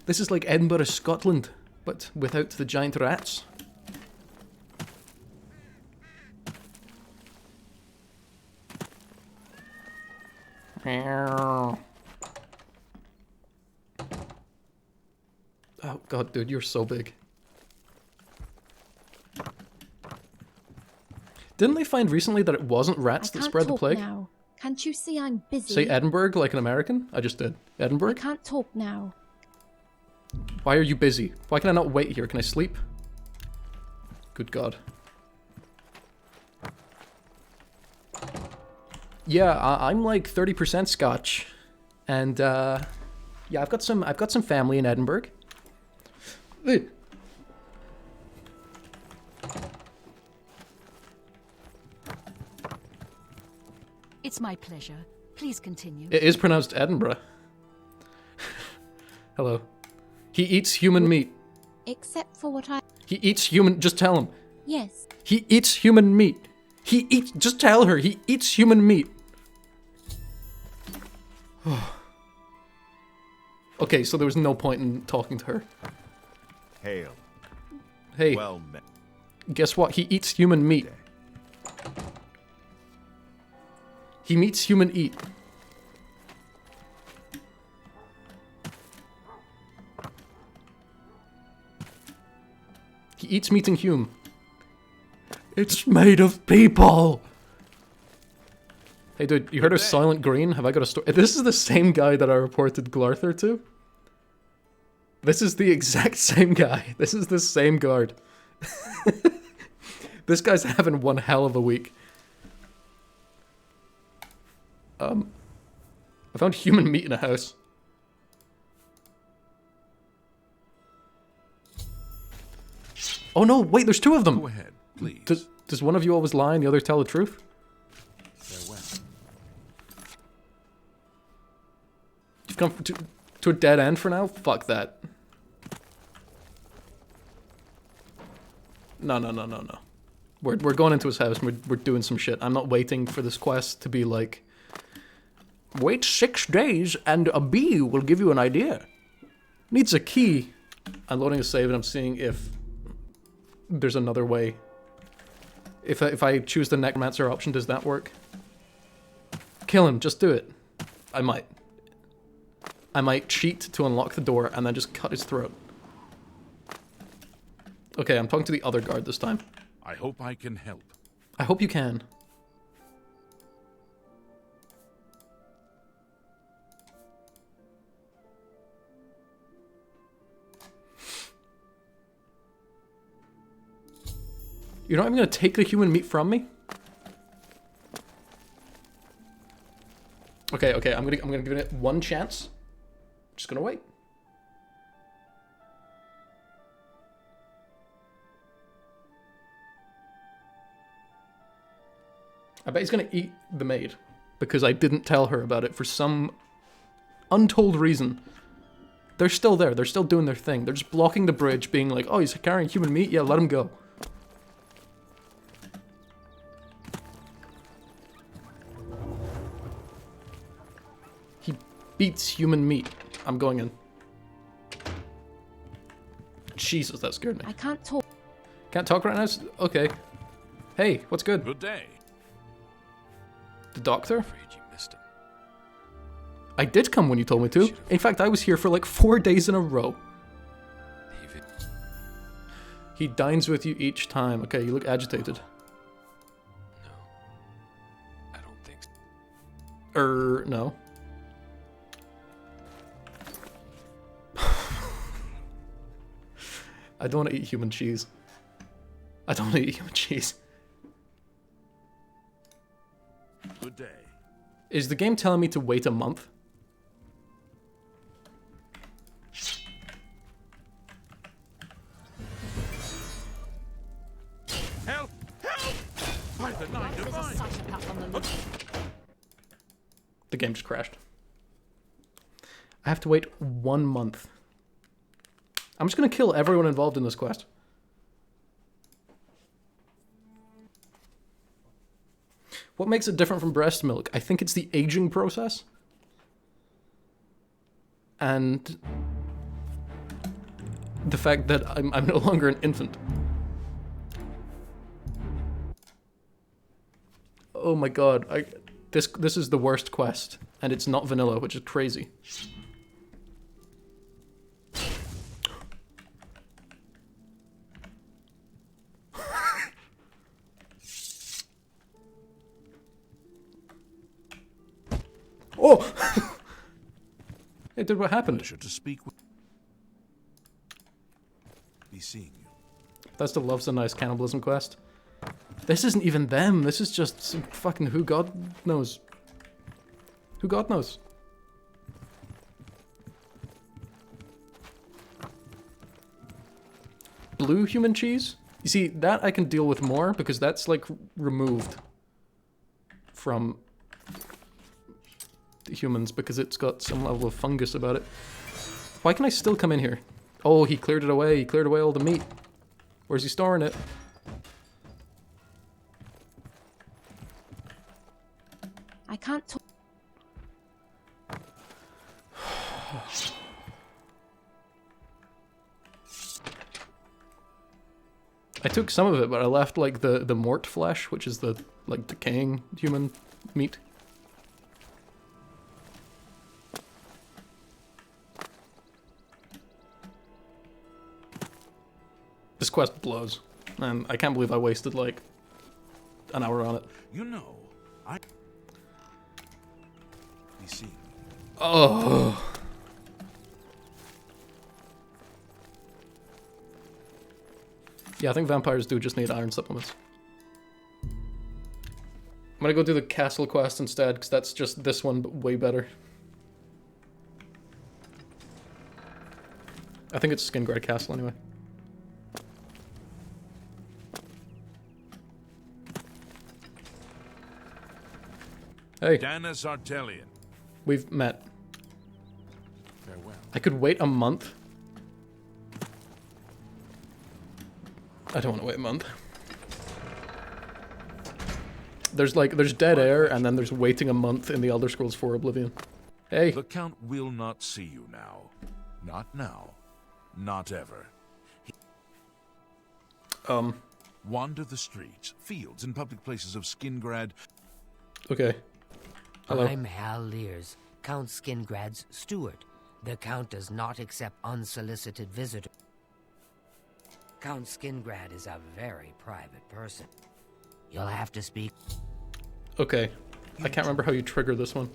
This is like Edinburgh, Scotland, but without the giant rats. Oh god, dude, you're so big. Didn't they find recently that it wasn't rats that spread the plague? Now. Can't you see I'm busy? Say Edinburgh like an American? I just did. Edinburgh? I can't talk now. Why are you busy? Why can I not wait here? Can I sleep? Good god. Yeah, I'm like 30% Scotch. And yeah, I've got some family in Edinburgh. It's my pleasure. Please continue. It is pronounced Edinburgh. Hello. He eats human meat. Except for what I... He eats human... Just tell him. Yes. He eats human meat. He eats... Just tell her. He eats human meat. Okay, so there was no point in talking to her. Hail. Hey. Well met. Guess what? He eats human meat. He meets human eat. He eats meat and hume. It's made of people! Hey dude, you heard of Silent Green? Have I got a story? This is the same guy that I reported Glarther to. This is the exact same guy. This is the same guard. This guy's having one hell of a week. I found human meat in a house. Oh no, wait, there's two of them! Go ahead, please. Does one of you always lie and the other tell the truth? Farewell. You've come to a dead end for now? Fuck that. No. We're going into his house and we're doing some shit. I'm not waiting for this quest to be like... Wait 6 days and a bee will give you an idea. Needs a key. I'm loading a save and I'm seeing if there's another way. If I choose the necromancer option, does that work? Kill him, just do it. I might cheat to unlock the door and then just cut his throat. Okay, I'm talking to the other guard this time. I hope I can help. I hope you can. You're not even gonna take the human meat from me? Okay, I'm gonna give it one chance. Just gonna wait. I bet he's gonna eat the maid because I didn't tell her about it for some untold reason. They're still there. They're still doing their thing. They're just blocking the bridge, being like, "Oh, he's carrying human meat. Yeah, let him go." He beats human meat. I'm going in. Jesus, that scared me. I can't talk. Can't talk right now? Okay. Hey, what's good? Good day. The doctor? Afraid you missed him. I did come when you told me to. In fact, I was here for like 4 days in a row. Leave it. He dines with you each time. Okay, you look agitated. No. I don't think so. No. I don't want to eat human cheese. I don't want to eat human cheese. Good day. Is the game telling me to wait a month? Help! Help! By the nine There's a divine! psychopath on the loose. The game just crashed. I have to wait 1 month. I'm just gonna kill everyone involved in this quest. What makes it different from breast milk? I think it's the aging process. and the fact that I'm no longer an infant. Oh my god, this is the worst quest, and it's not vanilla, which is crazy. Oh! Hey, dude, what happened? Pleasure to speak with. Be seeing you. That still loves a nice cannibalism quest. This isn't even them. This is just some fucking who God knows. Who God knows. Blue human cheese? You see, that I can deal with more because that's like removed from the humans because it's got some level of fungus about it. Why can I still come in here? Oh, he cleared it away. He cleared away all the meat. Where's he storing it? I can't talk. I took some of it, but I left like the mort flesh, which is the like decaying human meat. This quest blows, and I can't believe I wasted like an hour on it. You know, I. Be seeing you. Oh. Yeah, I think vampires do just need iron supplements. I'm gonna go do the castle quest instead, because that's just this one, but way better. I think it's Skingrad Castle anyway. Hey. Danis Artelian. We've met. Farewell. I could wait a month. I don't want to wait a month. There's dead air, and then there's waiting a month in the Elder Scrolls 4 Oblivion. Hey. The Count will not see you now. Not now. Not ever. Wander the streets, fields, and public places of Skingrad. Okay. Hello. I'm Hal Lears, Count Skingrad's steward. The Count does not accept unsolicited visitors. Count Skingrad is a very private person. You'll have to speak. Okay. I can't remember how you trigger this one.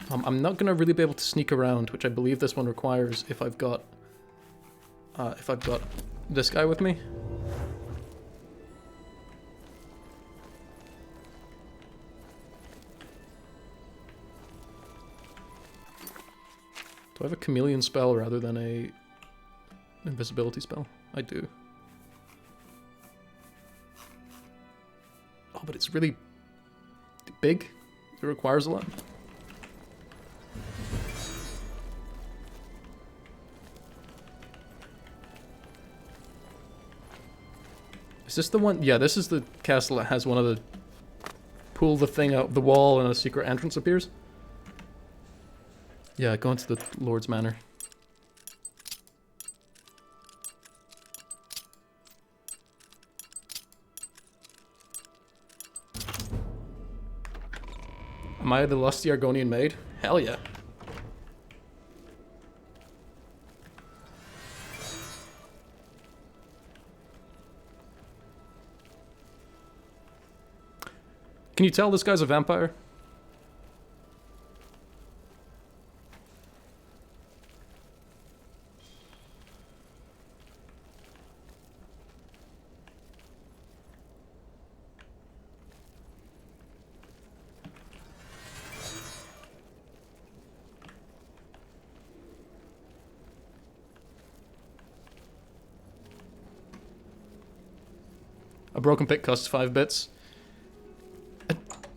I'm not gonna really be able to sneak around, which I believe this one requires if I've got this guy with me. Do I have a chameleon spell rather than a invisibility spell? I do. Oh, but it's really big. It requires a lot. Is this the one? Yeah, this is the castle that has one of the... Pull the thing out of the wall and a secret entrance appears. Yeah, go into the Lord's Manor. Am I the lusty Argonian maid? Hell yeah. Can you tell this guy's a vampire? A broken pick costs 5 bits.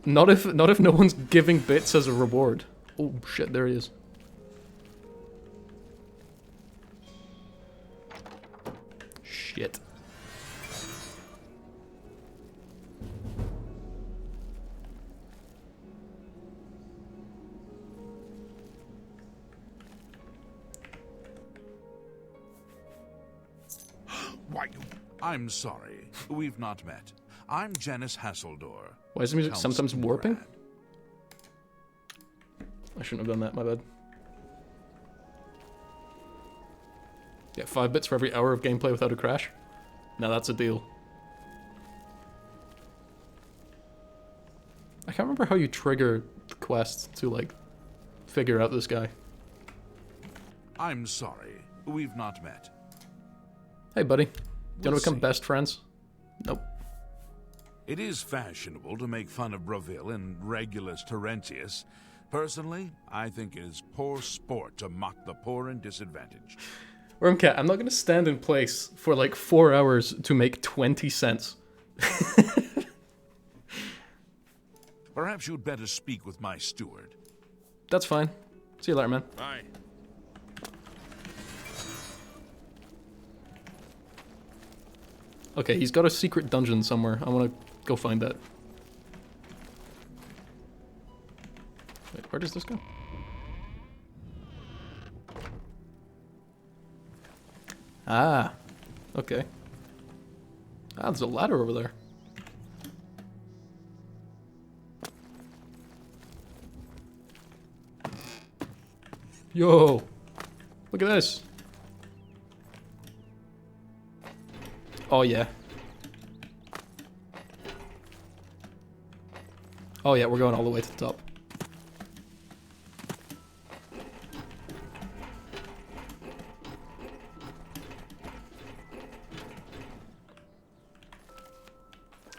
Not if no one's giving bits as a reward. Oh shit, there he is. Shit. are you? I'm sorry. We've not met. I'm Janice Hasseldor. Why is the music Count sometimes warping? Brad. I shouldn't have done that, my bad. Yeah, 5 bits for every hour of gameplay without a crash. Now that's a deal. I can't remember how you trigger the quest to, like, figure out this guy. I'm sorry. We've not met. Hey, buddy. Do you We'll want to become see. best friends? Nope. It is fashionable to make fun of Bravil and Regulus Terentius. Personally, I think it is poor sport to mock the poor and disadvantaged. Wormcat, I'm not going to stand in place for like 4 hours to make 20 cents. Perhaps you'd better speak with my steward. That's fine. See you later, man. Bye. Okay, he's got a secret dungeon somewhere. I want to go find that. Wait, where does this go? Ah, okay. Ah, there's a ladder over there. Yo! Look at this! Oh yeah. Oh yeah, we're going all the way to the top.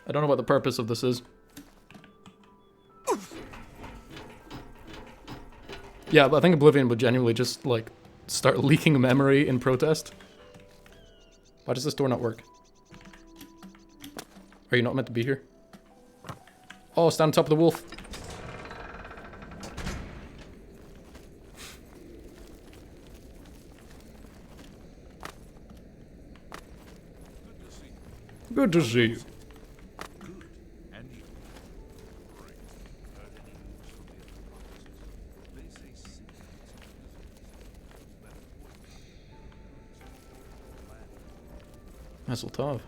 I don't know what the purpose of this is. Yeah, but I think Oblivion would genuinely just, like, start leaking memory in protest. Why does this door not work? Are you not meant to be here? Oh, stand on top of the wolf. Good to see you. Hasseltov.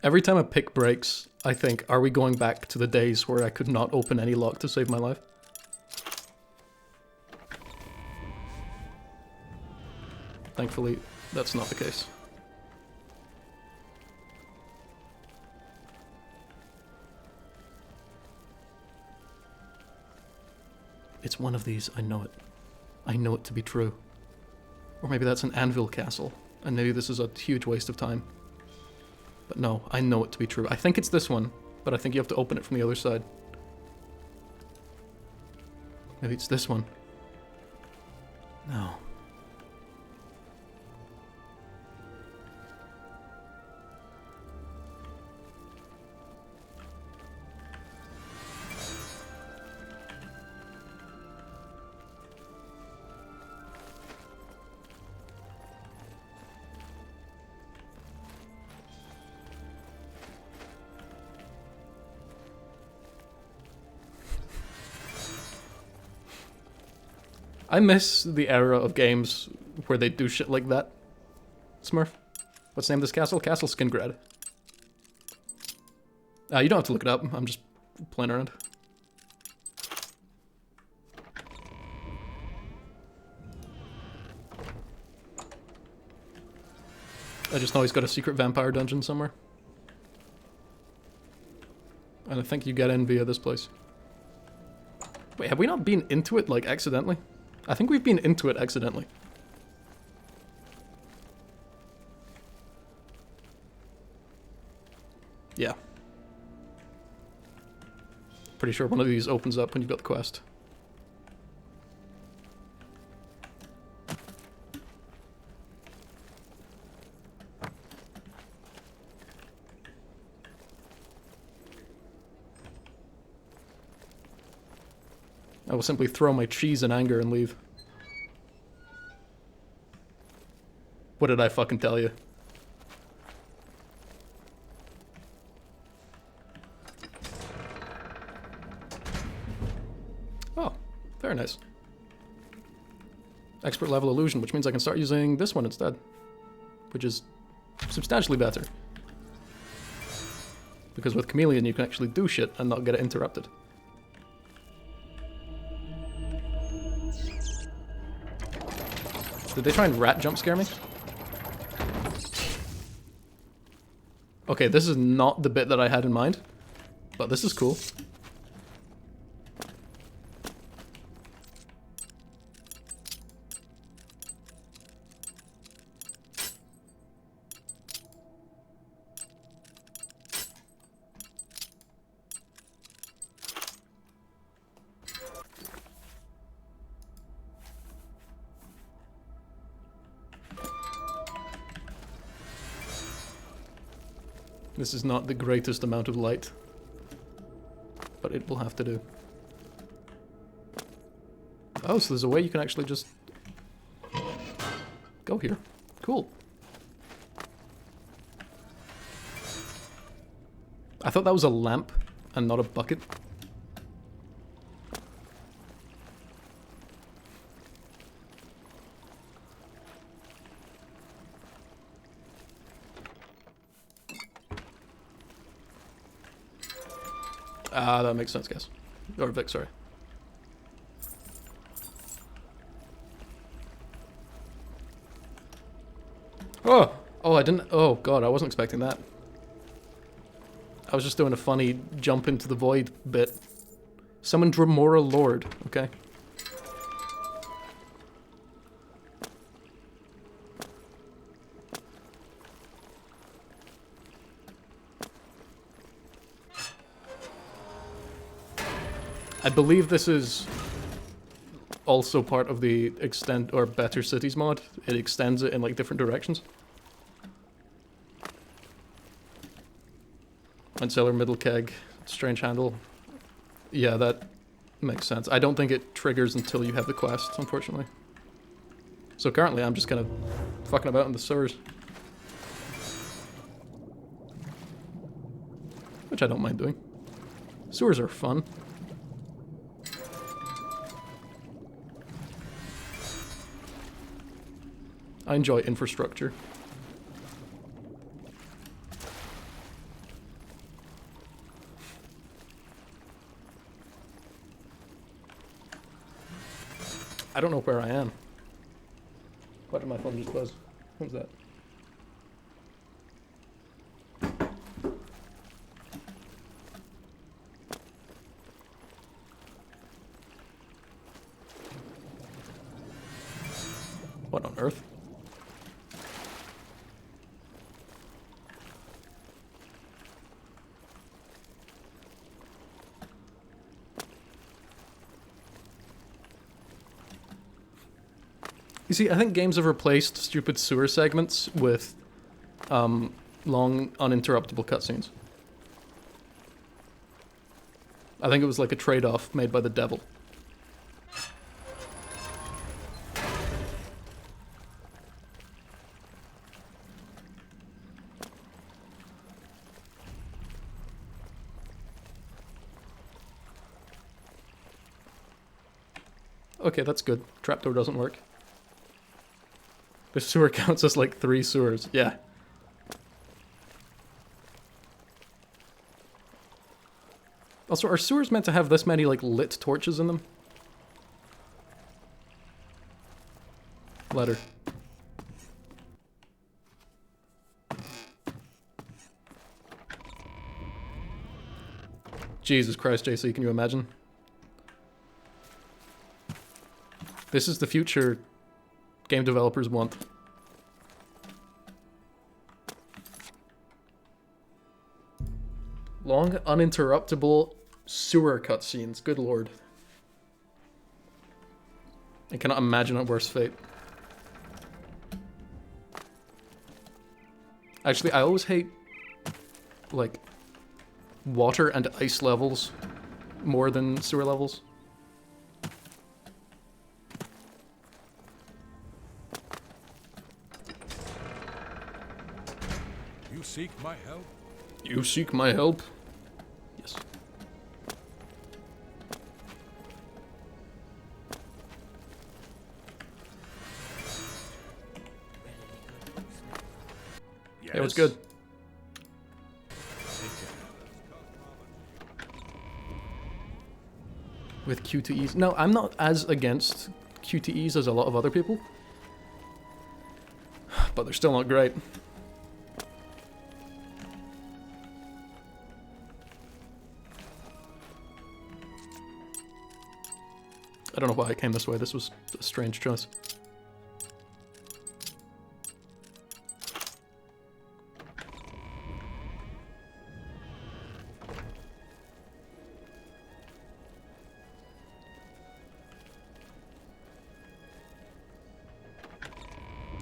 Every time a pick breaks, I think, are we going back to the days where I could not open any lock to save my life? Thankfully, that's not the case. It's one of these, I know it. I know it to be true. Or maybe that's an anvil castle, and maybe this is a huge waste of time. But no, I know it to be true. I think it's this one, but I think you have to open it from the other side. Maybe it's this one. No. I miss the era of games where they do shit like that. Smurf. What's the name of this castle? Castle Skingrad. You don't have to look it up. I'm just playing around. I just know he's got a secret vampire dungeon somewhere. And I think you get in via this place. Wait, have we not been into it, like, accidentally? I think we've been into it accidentally. Yeah. Pretty sure one of these opens up when you've got the quest. I will simply throw my cheese in anger and leave. What did I fucking tell you? Oh, very nice. Expert level illusion, which means I can start using this one instead. Which is substantially better. Because with Chameleon you can actually do shit and not get it interrupted. Did they try and rat jump scare me? Okay, this is not the bit that I had in mind, but this is cool. This is not the greatest amount of light, but it will have to do. Oh, so there's a way you can actually just go here. Cool. I thought that was a lamp and not a bucket. Ah, that makes sense, guys. Or Vic, sorry. Oh! Oh, I didn't... Oh, God, I wasn't expecting that. I was just doing a funny jump into the void bit. Summon Dremora Lord, okay. I believe this is also part of the extend or Better Cities mod. It extends it in like different directions. Unseller, middle keg, strange handle. Yeah, that makes sense. I don't think it triggers until you have the quest, unfortunately. So currently I'm just kind of fucking about in the sewers. Which I don't mind doing. Sewers are fun. I enjoy infrastructure. I don't know where I am. Why did my phone just buzz? What was that? What on earth? You see, I think games have replaced stupid sewer segments with long, uninterruptible cutscenes. I think it was like a trade-off made by the devil. Okay, that's good. Trapdoor doesn't work. The sewer counts as like 3 sewers. Yeah. Also, are sewers meant to have this many like lit torches in them? Letter. Jesus Christ, JC, can you imagine? This is the future game developers want. Long, uninterruptible sewer cutscenes. Good lord. I cannot imagine a worse fate. Actually, I always hate, like, water and ice levels more than sewer levels. You seek my help? You seek my help? Yes. was good. With QTEs. No, I'm not as against QTEs as a lot of other people. But they're still not great. I don't know why I came this way. This was a strange choice.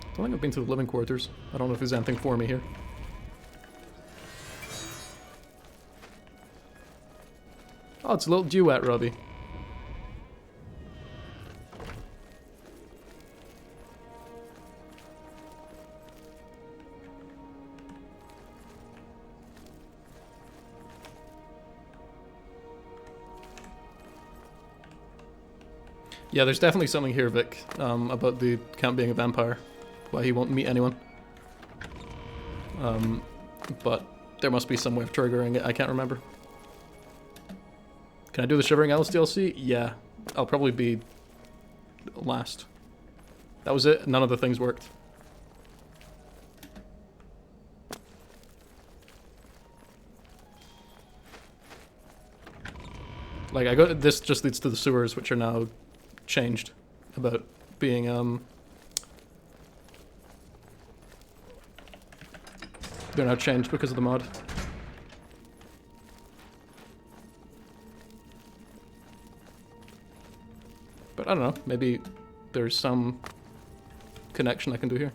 I don't think I've been to the living quarters. I don't know if there's anything for me here. Oh, it's a little duet, Robbie. Yeah, there's definitely something here, Vic, about the Count being a vampire. Why he won't meet anyone. But there must be some way of triggering it, I can't remember. Can I do the Shivering Alice DLC? Yeah. I'll probably be last. That was it, none of the things worked. Like, I got this just leads to the sewers, which are now changed about being, they're now changed because of the mod. But I don't know, maybe there's some connection I can do here.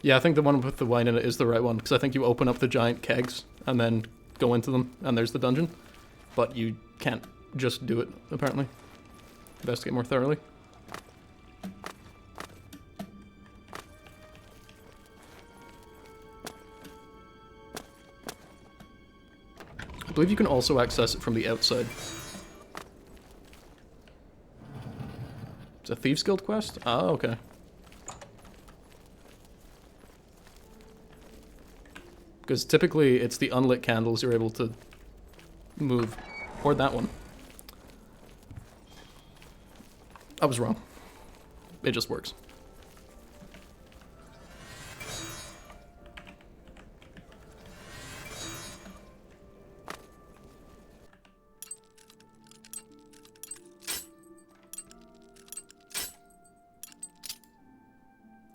Yeah, I think the one with the wine in it is the right one, because I think you open up the giant kegs and then go into them, and there's the dungeon. But you can't just do it, apparently. Investigate more thoroughly. I believe you can also access it from the outside. It's a Thieves Guild quest? Oh, okay. Because typically it's the unlit candles you're able to move. Or that one. I was wrong. It just works.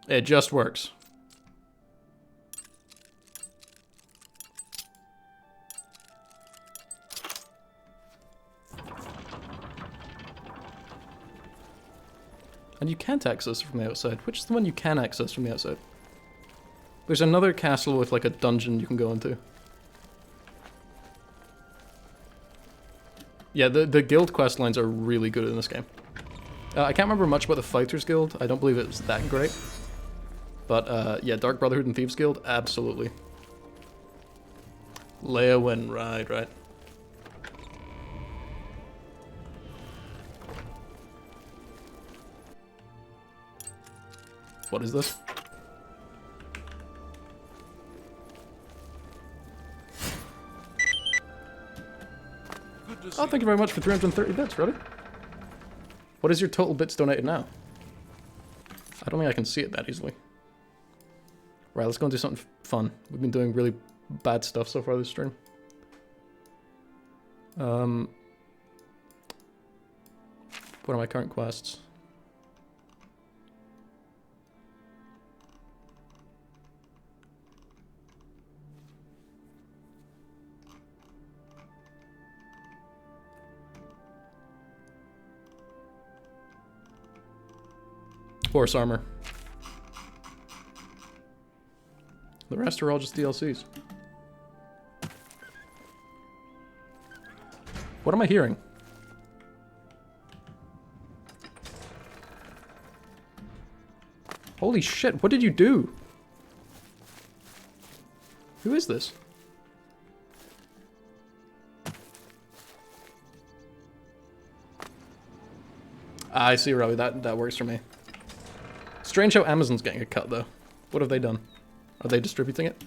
It just works. And you can't access from the outside. Which is the one you can access from the outside? There's another castle with like a dungeon you can go into. Yeah, the guild quest lines are really good in this game. I can't remember much about the Fighters Guild. I don't believe it was that great. But yeah, Dark Brotherhood and Thieves Guild, absolutely. Leowin, right. What is this? Oh, thank you very much for 330 bits, brother. What is your total bits donated now? I don't think I can see it that easily. Right, let's go and do something fun. We've been doing really bad stuff so far this stream. What are my current quests? Horse armor. The rest are all just DLCs. What am I hearing? Holy shit, what did you do? Who is this? I see, Rowie. That works for me. Strange how Amazon's getting a cut, though. What have they done? Are they distributing it?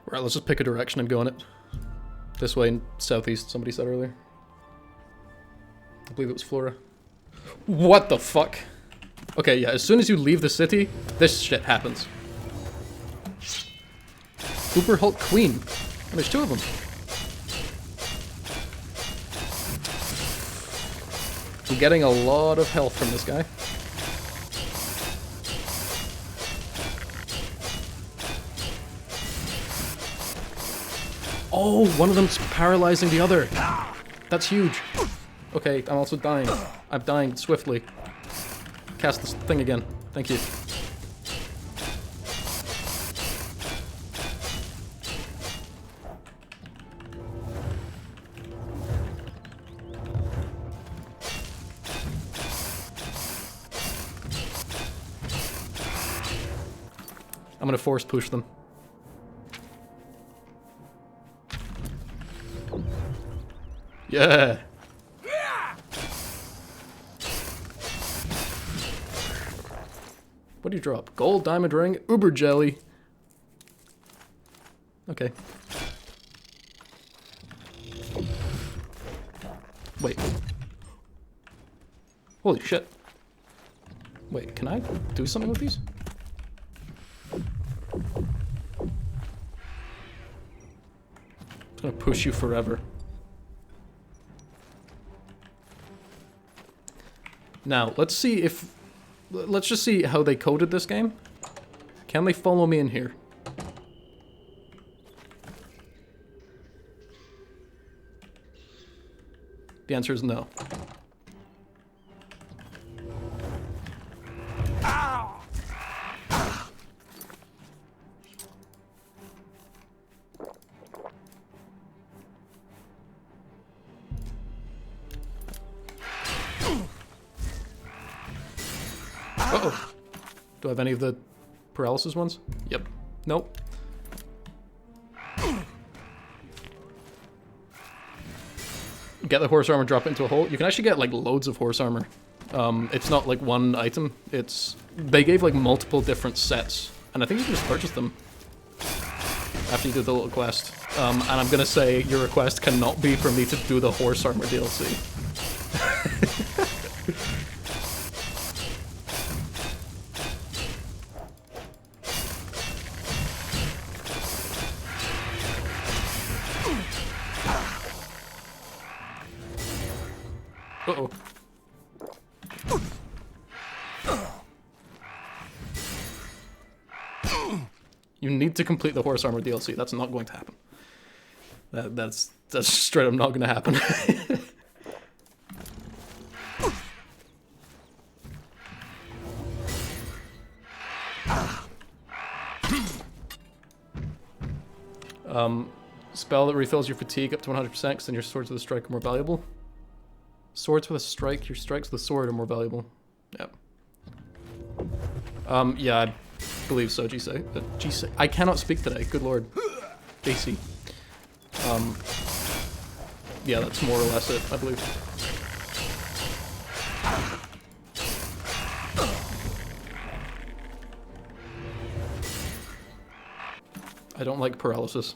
Right, let's just pick a direction and go on it. This way, southeast, somebody said earlier. I believe it was Flora. What the fuck? Okay, yeah, as soon as you leave the city, this shit happens. Uber Hulk Queen. And there's 2 of them. I'm getting a lot of health from this guy. Oh, one of them's paralyzing the other. That's huge. Okay, I'm also dying. I'm dying swiftly. Cast this thing again. Thank you. I'm gonna force push them. Yeah. What do you drop? Gold, diamond ring, uber jelly. Okay. Wait. Holy shit. Wait, can I do something with these? It's gonna push you forever. Now, let's see if... Let's just see how they coded this game. Can they follow me in here? The answer is no. Uh-oh. Do I have any of the paralysis ones? Yep. Nope. Get the horse armor, drop it into a hole. You can actually get like loads of horse armor. It's not like one item. It's... They gave like multiple different sets. And I think you can just purchase them after you do the little quest. And I'm gonna say your request cannot be for me to do the horse armor DLC. Uh-oh. You need to complete the horse armor DLC. That's not going to happen. That's straight up not going to happen. Spell that refills your fatigue up to 100% because then your swords with a strike are more valuable. Swords with a strike, your strikes with a sword are more valuable. Yep. Yeah, I believe so, G-Say. G-Say. I cannot speak today, good lord. JC. Yeah, that's more or less it, I believe. I don't like paralysis.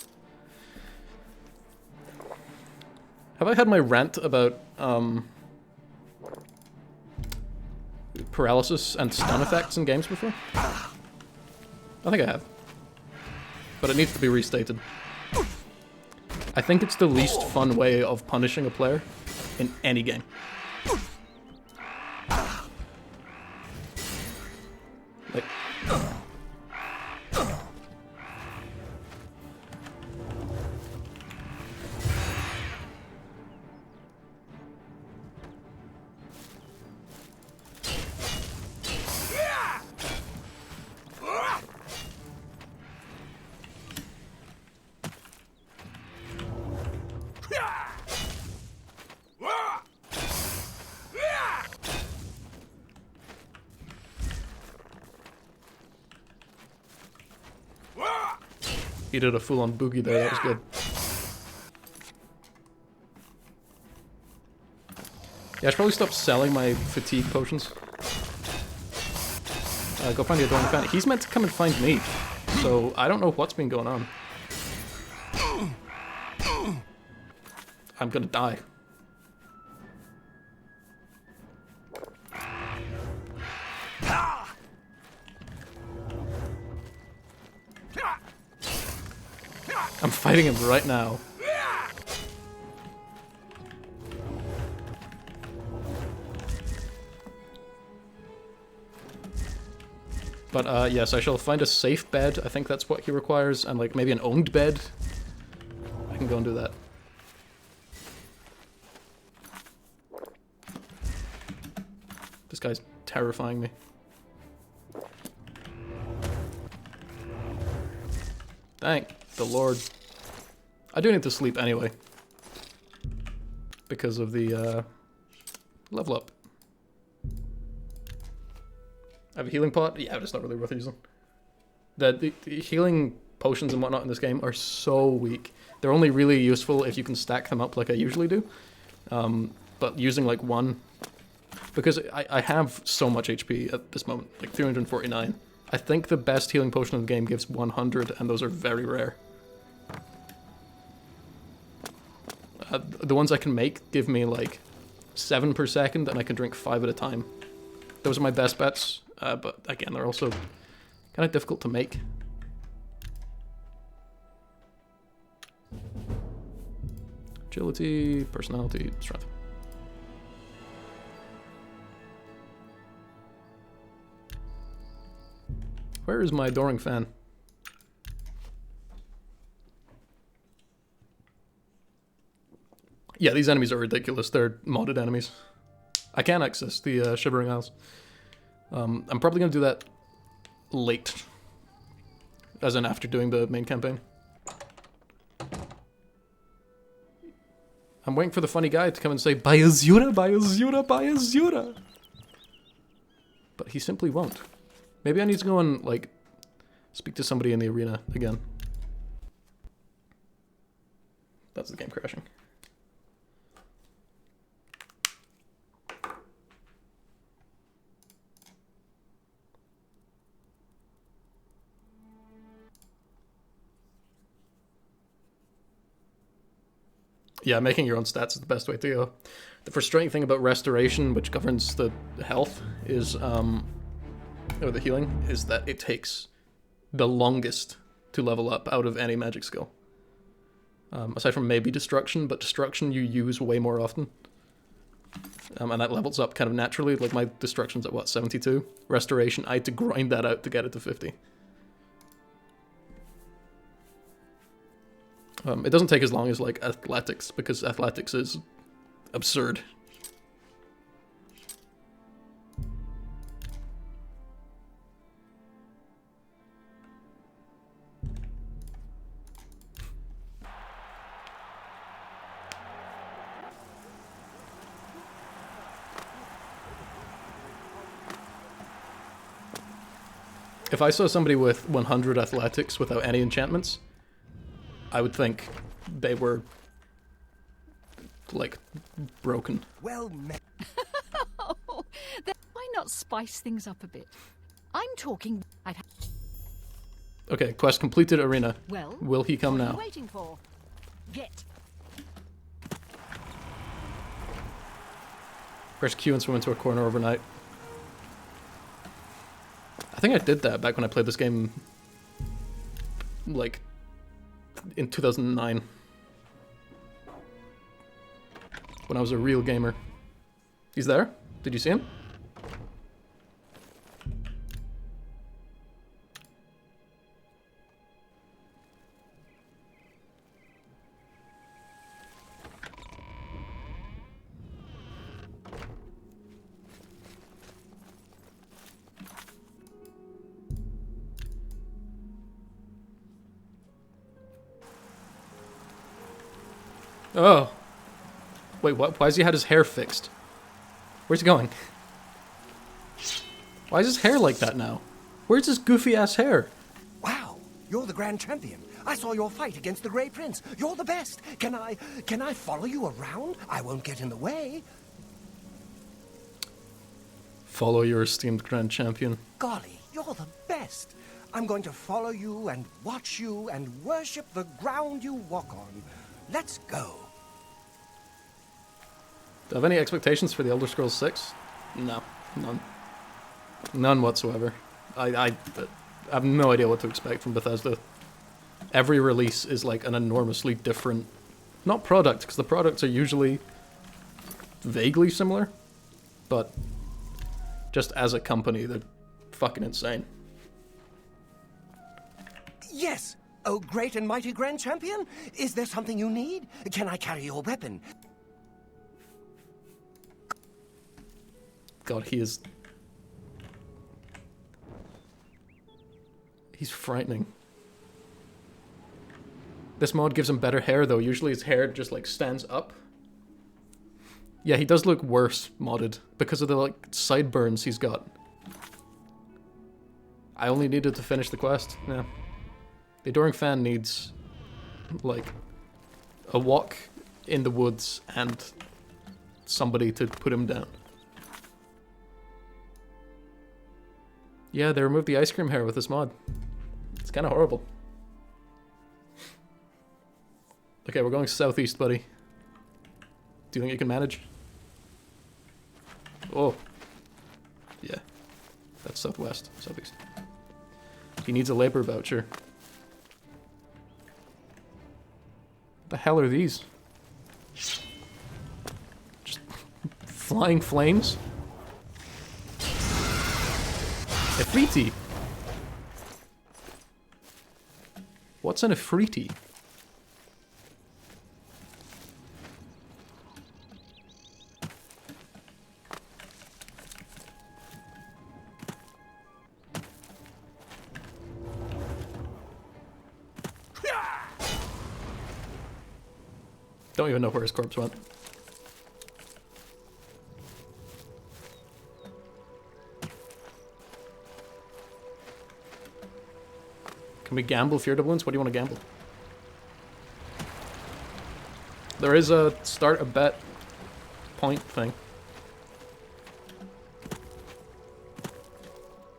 Have I had my rant about, paralysis and stun effects in games before? I think I have. But it needs to be restated. I think it's the least fun way of punishing a player in any game. Like... He did a full-on boogie there, that was good. Yeah, I should probably stop selling my fatigue potions. Go find the Adoring Fan. He's meant to come and find me, so I don't know what's been going on. I'm gonna die. I'm fighting him right now. But yes, I shall find a safe bed. I think that's what he requires, and like maybe an owned bed. I can go and do that. This guy's terrifying me. Thank the Lord. I do need to sleep anyway. Because of the level up. I have a healing pot? Yeah, but it's not really worth using. The healing potions and whatnot in this game are so weak. They're only really useful if you can stack them up like I usually do. But using like one... Because I have so much HP at this moment, like 349. I think the best healing potion in the game gives 100, and those are very rare. The ones I can make give me like 7 per second, and I can drink 5 at a time. Those are my best bets, but again, they're also kind of difficult to make. Agility, personality, strength. Where is my Adoring Fan? Yeah, these enemies are ridiculous. They're modded enemies. I can access the Shivering Isles. I'm probably going to do that late. As in after doing the main campaign. I'm waiting for the funny guy to come and say, "Buy Azura, buy Azura, buy Azura!" But he simply won't. Maybe I need to go and, like, speak to somebody in the arena again. That's the game crashing. Yeah, making your own stats is the best way to go. The frustrating thing about restoration, which governs the health, is, or the healing, is that it takes the longest to level up out of any magic skill. Aside from maybe destruction, but destruction you use way more often. And that levels up kind of naturally, like my destruction's at what, 72? Restoration, I had to grind that out to get it to 50. It doesn't take as long as like athletics, because athletics is absurd. If I saw somebody with 100 athletics without any enchantments, I would think they were, like, broken. Well met. Why not spice things up a bit? I'm talking... Okay, quest completed, arena. Well, will he come what are now? you waiting for? Get. Press Q and swim into a corner overnight. I think I did that back when I played this game, like, in 2009. When I was a real gamer. He's there? Did you see him? Oh. Wait, what? Why has he had his hair fixed? Where's he going? Why is his hair like that now? Where's his goofy-ass hair? Wow, you're the Grand Champion. I saw your fight against the Grey Prince. You're the best. Can I follow you around? I won't get in the way. Follow your esteemed Grand Champion. Golly, you're the best. I'm going to follow you and watch you and worship the ground you walk on. Let's go. Do I have any expectations for the Elder Scrolls 6? No, none. None whatsoever. I have no idea what to expect from Bethesda. Every release is like an enormously different, not product, because the products are usually vaguely similar, but just as a company, they're fucking insane. Yes! Oh, great and mighty Grand Champion? Is there something you need? Can I carry your weapon? God, he's frightening. This mod gives him better hair, though. Usually his hair just, like, stands up. Yeah, he does look worse modded because of the, like, sideburns he's got. I only needed to finish the quest. Yeah. The Adoring Fan needs, like, a walk in the woods and somebody to put him down. Yeah, they removed the ice cream hair with this mod. It's kind of horrible. Okay, we're going southeast, buddy. Do you think you can manage? Oh. Yeah. That's southwest. Southeast. He needs a labor voucher. What the hell are these? Just flying flames? Ifriti. What's an Ifriti? Don't even know where his corpse went. Can we gamble fear doubloons? What do you want to gamble? There is a start a bet point thing.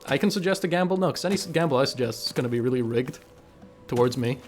I can suggest a gamble? No, because any gamble I suggest is going to be really rigged towards me.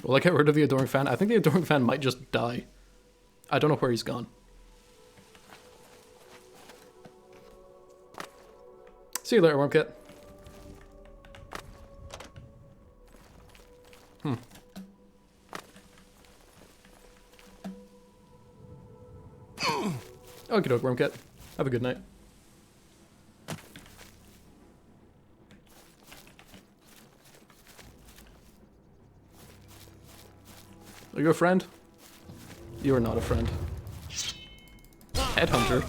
Will I get rid of the Adoring Fan? I think the Adoring Fan might just die. I don't know where he's gone. See you later, Wormkit. Okie doke, Wormkit. Have a good night. Are you a friend? You are not a friend. Headhunter.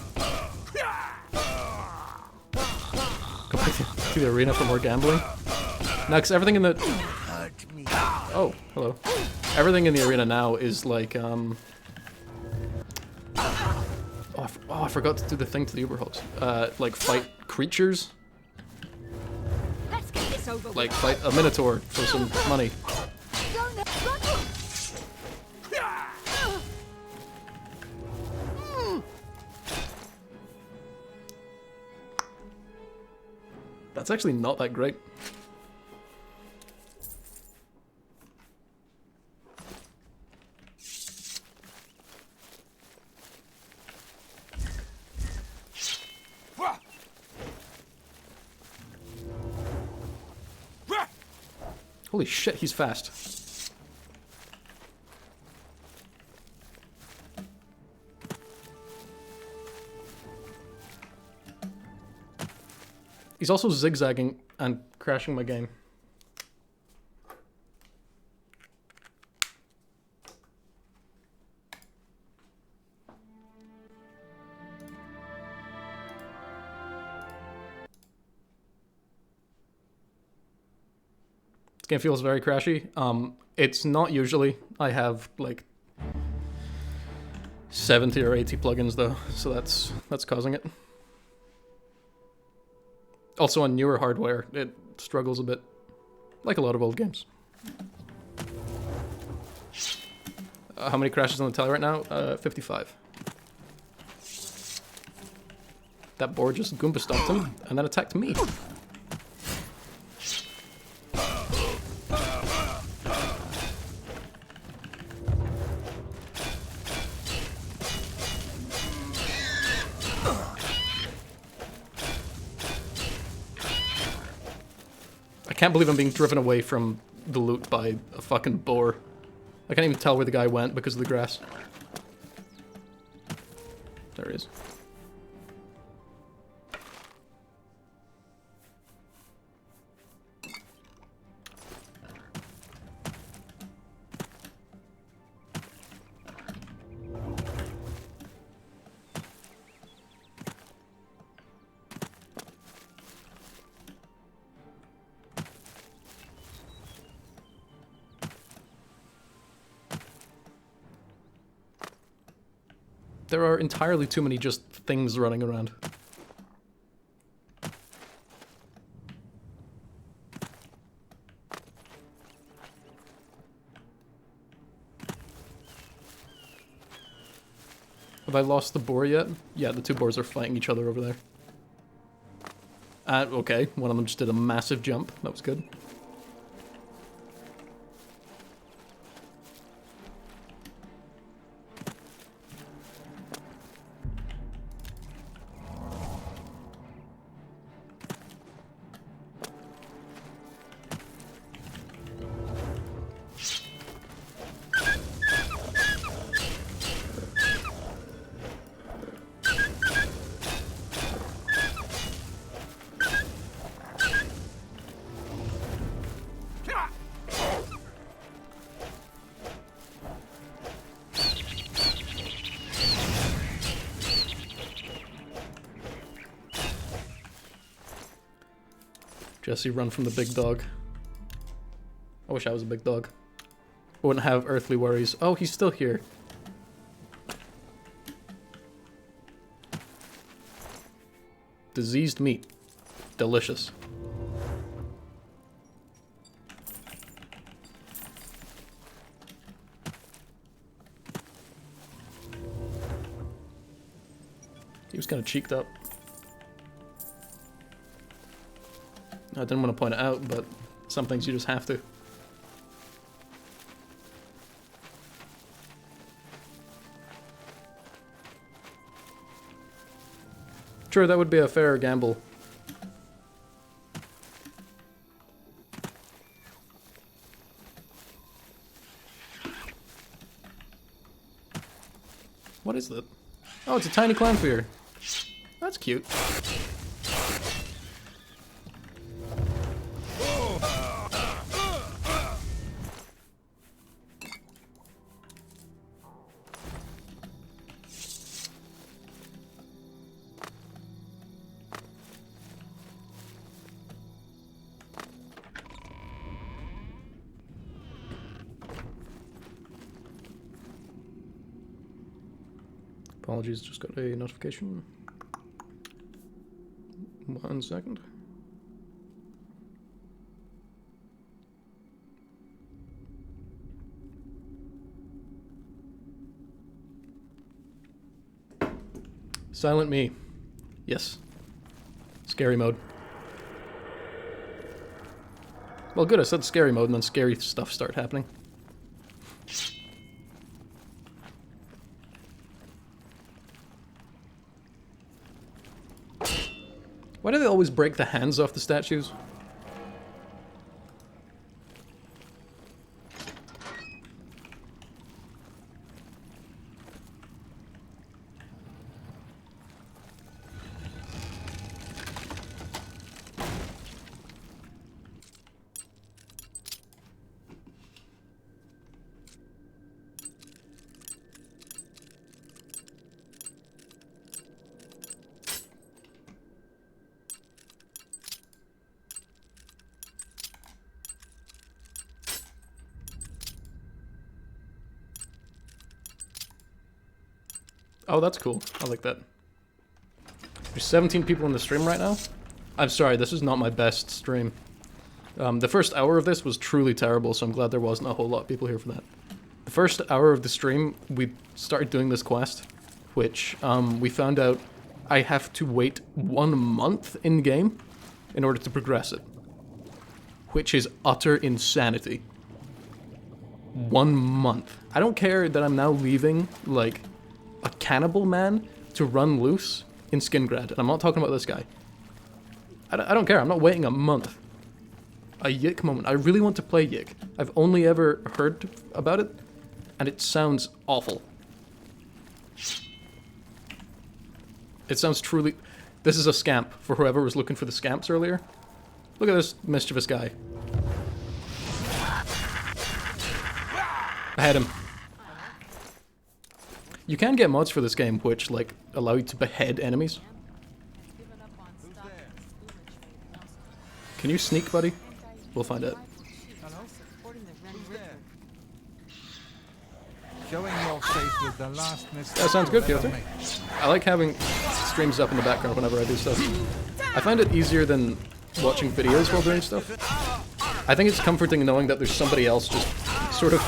Go back to the arena for more gambling. No, because everything in the... Oh, hello. Everything in the arena now is like, Oh, I forgot to do the thing to the Uberhulks. Like, fight creatures. Let's get this over Like, fight a Minotaur for some money. That's actually not that great. Holy shit, he's fast. He's also zigzagging and crashing my game. This game feels very crashy. It's not usually. I have like 70 or 80 plugins though, so that's causing it. Also on newer hardware, it struggles a bit, like a lot of old games. How many crashes on the tally right now? 55. That board just Goomba stomped him, and then attacked me. I can't believe I'm being driven away from the loot by a fucking boar. I can't even tell where the guy went because of the grass. There he is. There are entirely too many just things running around. Have I lost the boar yet? Yeah, the two boars are fighting each other over there. Okay, one of them just did a massive jump. That was good. Jesse, run from the big dog. I wish I was a big dog. I wouldn't have earthly worries. Oh, he's still here. Diseased meat. Delicious. He was kind of cheeked up. I didn't want to point it out, but some things you just have to. Sure, that would be a fair gamble. What is that? Oh, it's a tiny clownfear. That's cute. Apologies, just got a notification. 1 second. Silent me. Yes. Scary mode. Well, good, I said scary mode and then scary stuff start happening. Why do they always break the hands off the statues? Oh, that's cool. I like that. There's 17 people in the stream right now. I'm sorry, this is not my best stream. The first hour of this was truly terrible, so I'm glad there wasn't a whole lot of people here for that. The first hour of the stream, we started doing this quest, which we found out I have to wait 1 month in-game in order to progress it. Which is utter insanity. 1 month. I don't care that I'm now leaving, like, a cannibal man to run loose in Skingrad, and I'm not talking about this guy. I don't care, I'm not waiting a month. A Yik moment. I really want to play Yik. I've only ever heard about it, and it sounds awful. It sounds truly... This is a scamp, for whoever was looking for the scamps earlier. Look at this mischievous guy. I had him. You can get mods for this game which, like, allow you to behead enemies. Can you sneak, buddy? We'll find out. Showing your face with the last mistake. That sounds good, Piotr. I like having streams up in the background whenever I do stuff. I find it easier than watching videos while doing stuff. I think it's comforting knowing that there's somebody else just sort of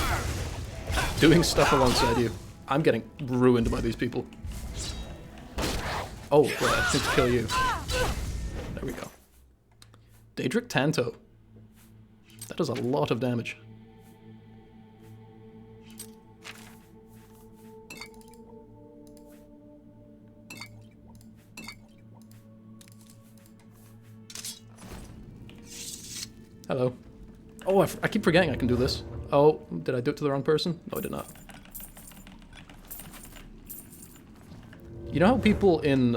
doing stuff alongside you. I'm getting ruined by these people. Oh, wait, I need to kill you. There we go. Daedric Tanto. That does a lot of damage. Hello. Oh, I keep forgetting I can do this. Oh, did I do it to the wrong person? No, I did not. You know how people in,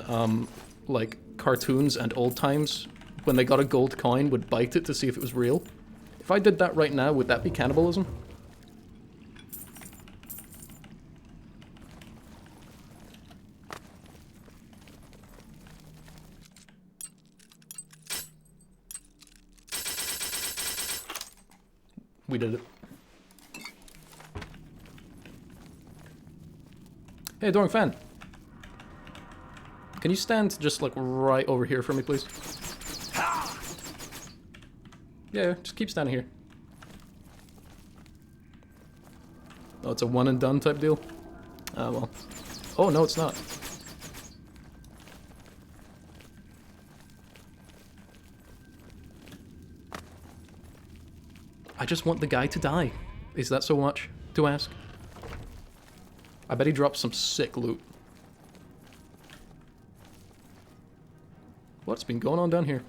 like, cartoons and old times, when they got a gold coin, would bite it to see if it was real? If I did that right now, would that be cannibalism? We did it. Hey, Doring Fan. Can you stand just, like, right over here for me, please? Yeah, just keep standing here. Oh, it's a one and done type deal? Well. Oh, no, it's not. I just want the guy to die. Is that so much to ask? I bet he dropped some sick loot. What's been going on down here?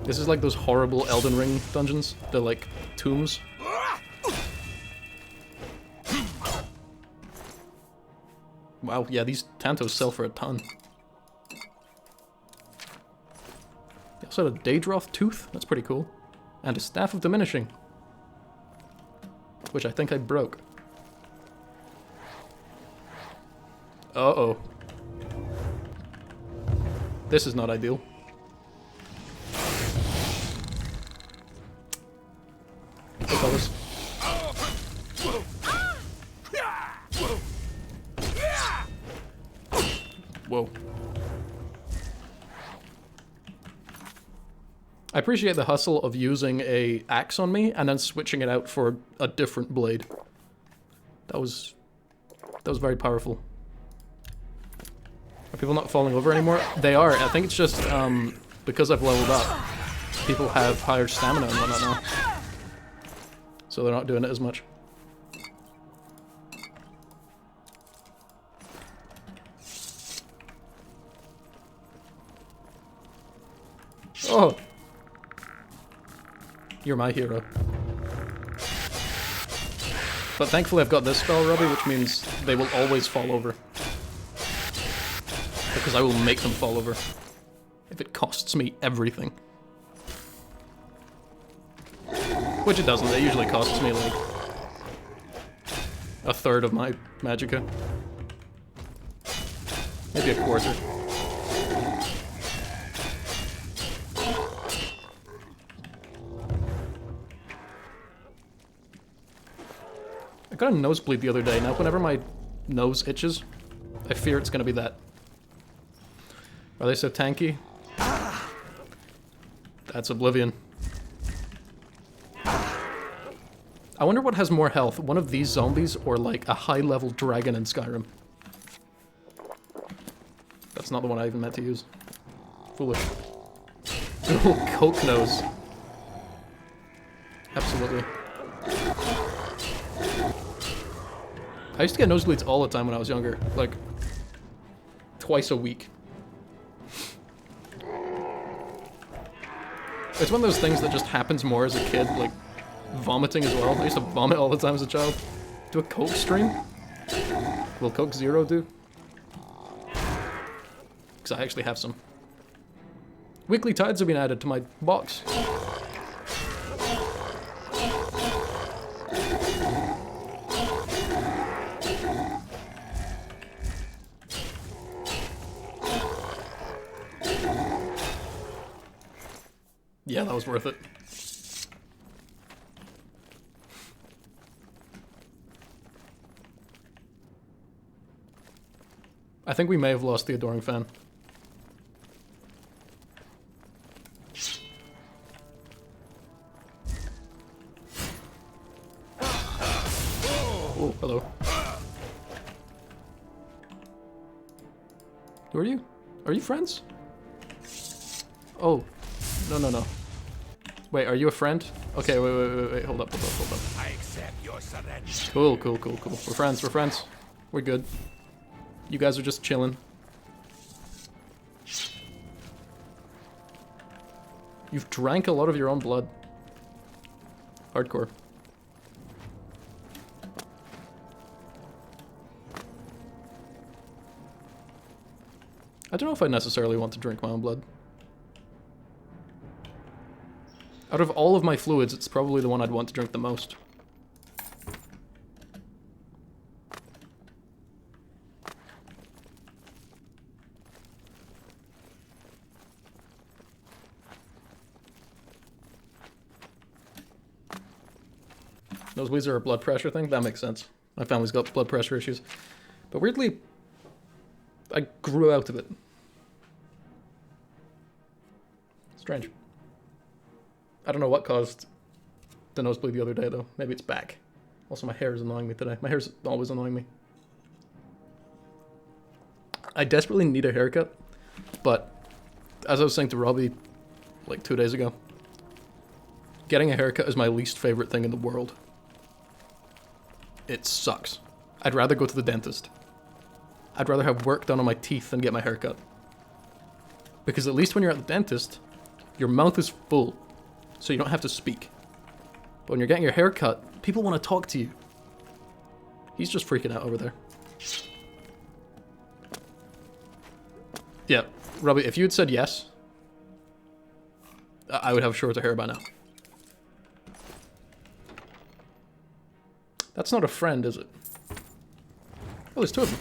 This is like those horrible Elden Ring dungeons. They're like tombs. Wow, yeah, these Tantos sell for a ton. They also had a Daedroth tooth. That's pretty cool. And a Staff of Diminishing. Which I think I broke. Uh-oh. This is not ideal. Hey, fellas. Whoa. I appreciate the hustle of using a axe on me and then switching it out for a different blade. That was very powerful. Are people not falling over anymore? They are. I think it's just because I've leveled up. People have higher stamina and whatnot now. So they're not doing it as much. Oh! You're my hero. But thankfully I've got this spell, Robbie, which means they will always fall over. Because I will make them fall over. If it costs me everything. Which it doesn't, it usually costs me like a third of my magicka. Maybe a quarter. I got a nosebleed the other day. Now whenever my nose itches, I fear it's gonna be that. Are they so tanky? That's Oblivion. I wonder what has more health, one of these zombies or like a high-level dragon in Skyrim. That's not the one I even meant to use. Foolish. Oh, Coke nose. Absolutely. I used to get nosebleeds all the time when I was younger, like twice a week. It's one of those things that just happens more as a kid, like vomiting as well. I used to vomit all the time as a child. Do a Coke stream? Will Coke Zero do? Because I actually have some. Weekly tides have been added to my box. Yeah, that was worth it. I think we may have lost the Adoring Fan. Oh, hello. Who are you? Are you friends? Oh. No. Wait, are you a friend? Okay, wait, hold up. I accept your surrender. Cool. We're friends. We're good. You guys are just chilling. You've drank a lot of your own blood. Hardcore. I don't know if I necessarily want to drink my own blood. Out of all of my fluids, it's probably the one I'd want to drink the most. Nosebleeds are a blood pressure thing? That makes sense. My family's got blood pressure issues. But weirdly, I grew out of it. Strange. I don't know what caused the nosebleed the other day, though. Maybe it's back. Also, my hair is annoying me today. My hair's always annoying me. I desperately need a haircut, but as I was saying to Robbie like 2 days ago, getting a haircut is my least favorite thing in the world. It sucks. I'd rather go to the dentist. I'd rather have work done on my teeth than get my haircut. Because at least when you're at the dentist, your mouth is full, so you don't have to speak. But when you're getting your hair cut, people want to talk to you. He's just freaking out over there. Yeah, Robbie, if you had said yes, I would have shorter hair by now. That's not a friend, is it? Oh, there's two of them.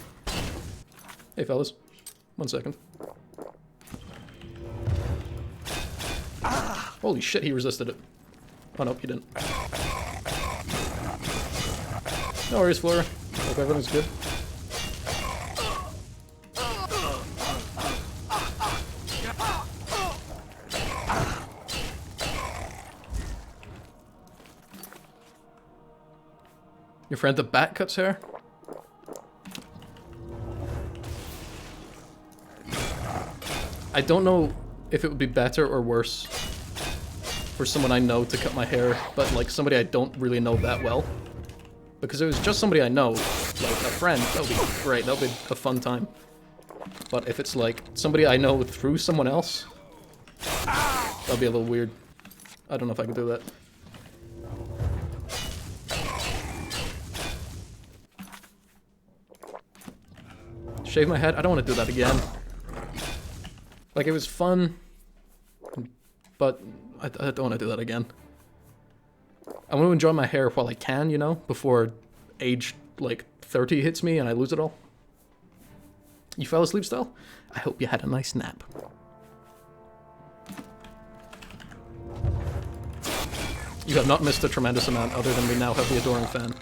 Hey, fellas. 1 second. Holy shit, he resisted it. Oh, nope, he didn't. No worries, Flora. Hope everything's good. Your friend the bat cuts hair? I don't know if it would be better or worse for someone I know to cut my hair, but like somebody I don't really know that well. Because if it was just somebody I know, like a friend, that would be great, that would be a fun time. But if it's like somebody I know through someone else, that'd be a little weird. I don't know if I can do that. Shave my head? I don't want to do that again. Like, it was fun, but I don't want to do that again. I want to enjoy my hair while I can, you know, before age, like, 30 hits me and I lose it all. You fell asleep still? I hope you had a nice nap. You have not missed a tremendous amount other than we now have the Adoring Fan.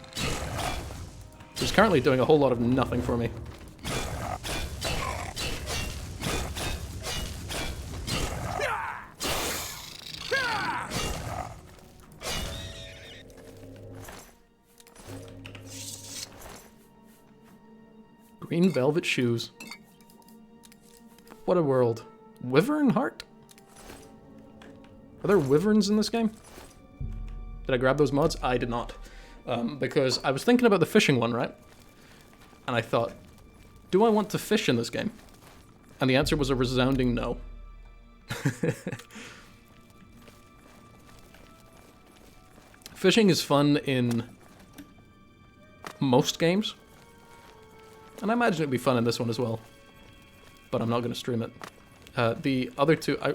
which is currently doing a whole lot of nothing for me. Green velvet shoes. What a world. Wyvern heart? Are there wyverns in this game? Did I grab those mods? I did not. Because I was thinking about the fishing one, right? And I thought, do I want to fish in this game? And the answer was a resounding no. Fishing is fun in most games. And I imagine it'd be fun in this one as well. But I'm not going to stream it. The other two, I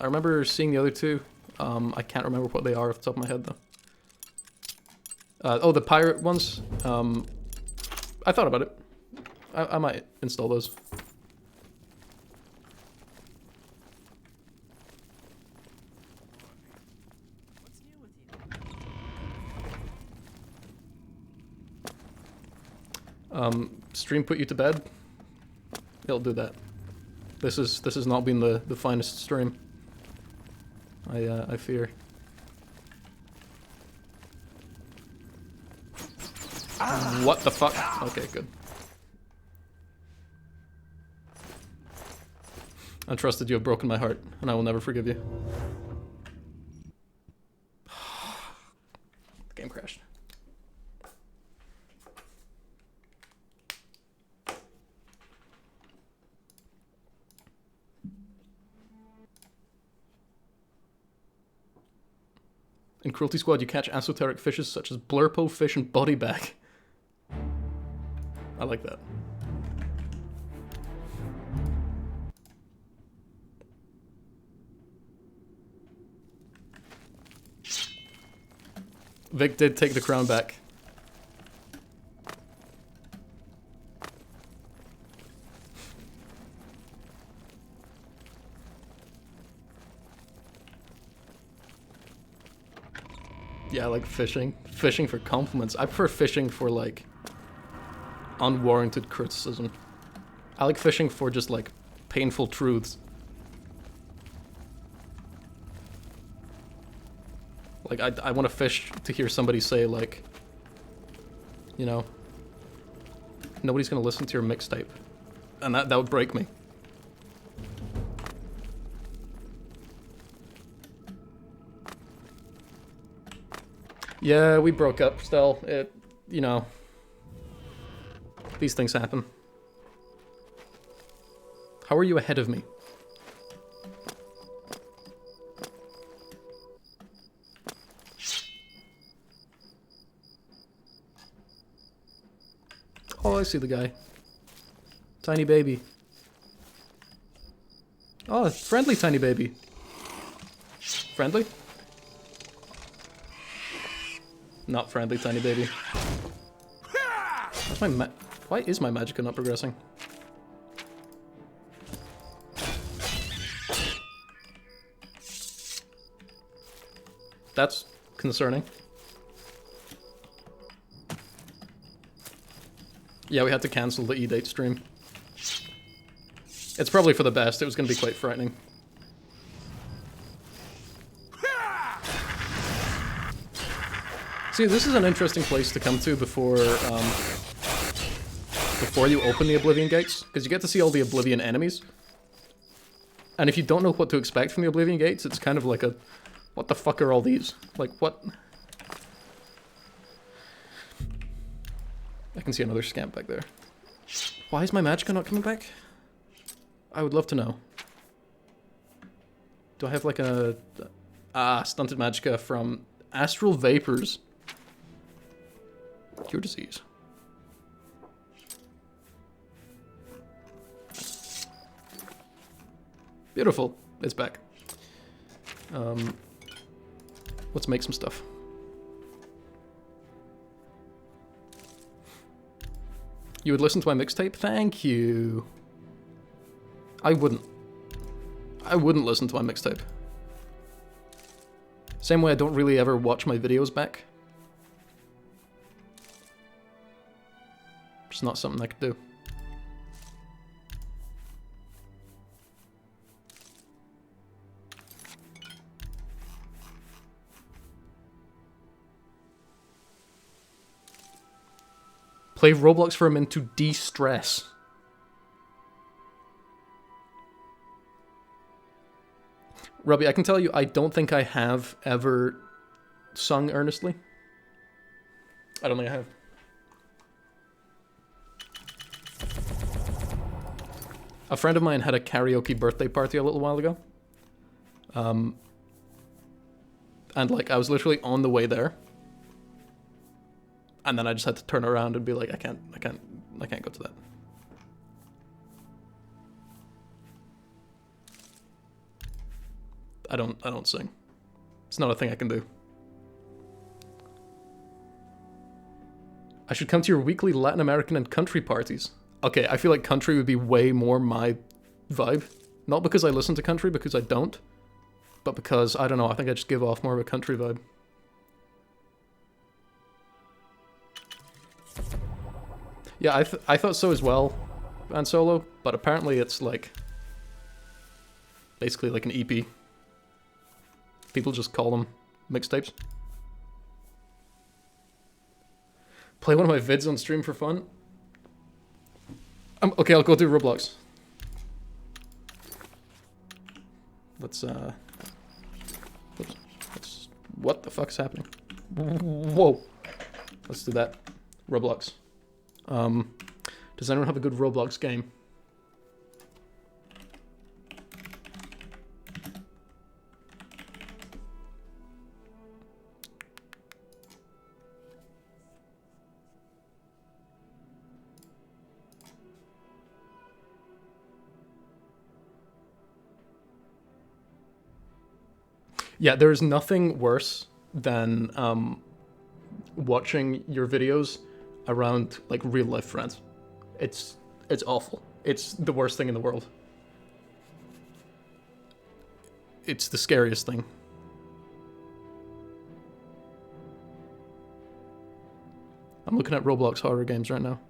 remember seeing the other two. I can't remember what they are off the top of my head, though. Oh, the pirate ones. I thought about it. I might install those. Stream put you to bed? It'll do that. This has not been the finest stream. I fear. What the fuck? Okay, good. I trusted you have broken my heart, and I will never forgive you. The game crashed. In Cruelty Squad, you catch esoteric fishes such as blurpo fish and bodybag. I like that. Vic did take the crown back. Yeah, I like fishing. Fishing for compliments. I prefer fishing for, like, unwarranted criticism. I like fishing for just, like, painful truths. Like, I want to fish to hear somebody say, like, you know, nobody's gonna listen to your mixtape. And that would break me. Yeah, we broke up still. It, you know, these things happen. How are you ahead of me? Oh, I see the guy. Tiny baby. Oh, friendly tiny baby. Friendly? Not friendly, tiny baby. What's my why is my magicka not progressing? That's concerning. Yeah, we had to cancel the E-Date stream. It's probably for the best. It was going to be quite frightening. See, this is an interesting place to come to before you open the Oblivion gates, because you get to see all the Oblivion enemies. And if you don't know what to expect from the Oblivion gates, it's kind of like a, what the fuck are all these? Like, what? I can see another scamp back there. Why is my magicka not coming back? I would love to know. Do I have like a... stunted magicka from Astral Vapors. Cure disease. Beautiful. It's back. Let's make some stuff. You would listen to my mixtape? Thank you. I wouldn't. I wouldn't listen to my mixtape. Same way I don't really ever watch my videos back. It's not something I could do. Play Roblox for a minute to de-stress. Robbie, I can tell you, I don't think I have ever sung earnestly. I don't think I have. A friend of mine had a karaoke birthday party a little while ago. And like, I was literally on the way there. And then I just had to turn around and be like, I can't go to that. I don't sing. It's not a thing I can do. I should come to your weekly Latin American and country parties. Okay, I feel like country would be way more my vibe. Not because I listen to country, because I don't. But because, I don't know, I think I just give off more of a country vibe. Yeah, I thought so as well, and Solo, but apparently it's like, basically like an EP. People just call them mixtapes. Play one of my vids on stream for fun. Okay, I'll go do Roblox. Let's what the fuck's happening? Whoa. Let's do that. Roblox. Does anyone have a good Roblox game? Yeah, there's nothing worse than watching your videos around like real life friends. It's awful. It's the worst thing in the world. It's the scariest thing. I'm looking at Roblox horror games right now.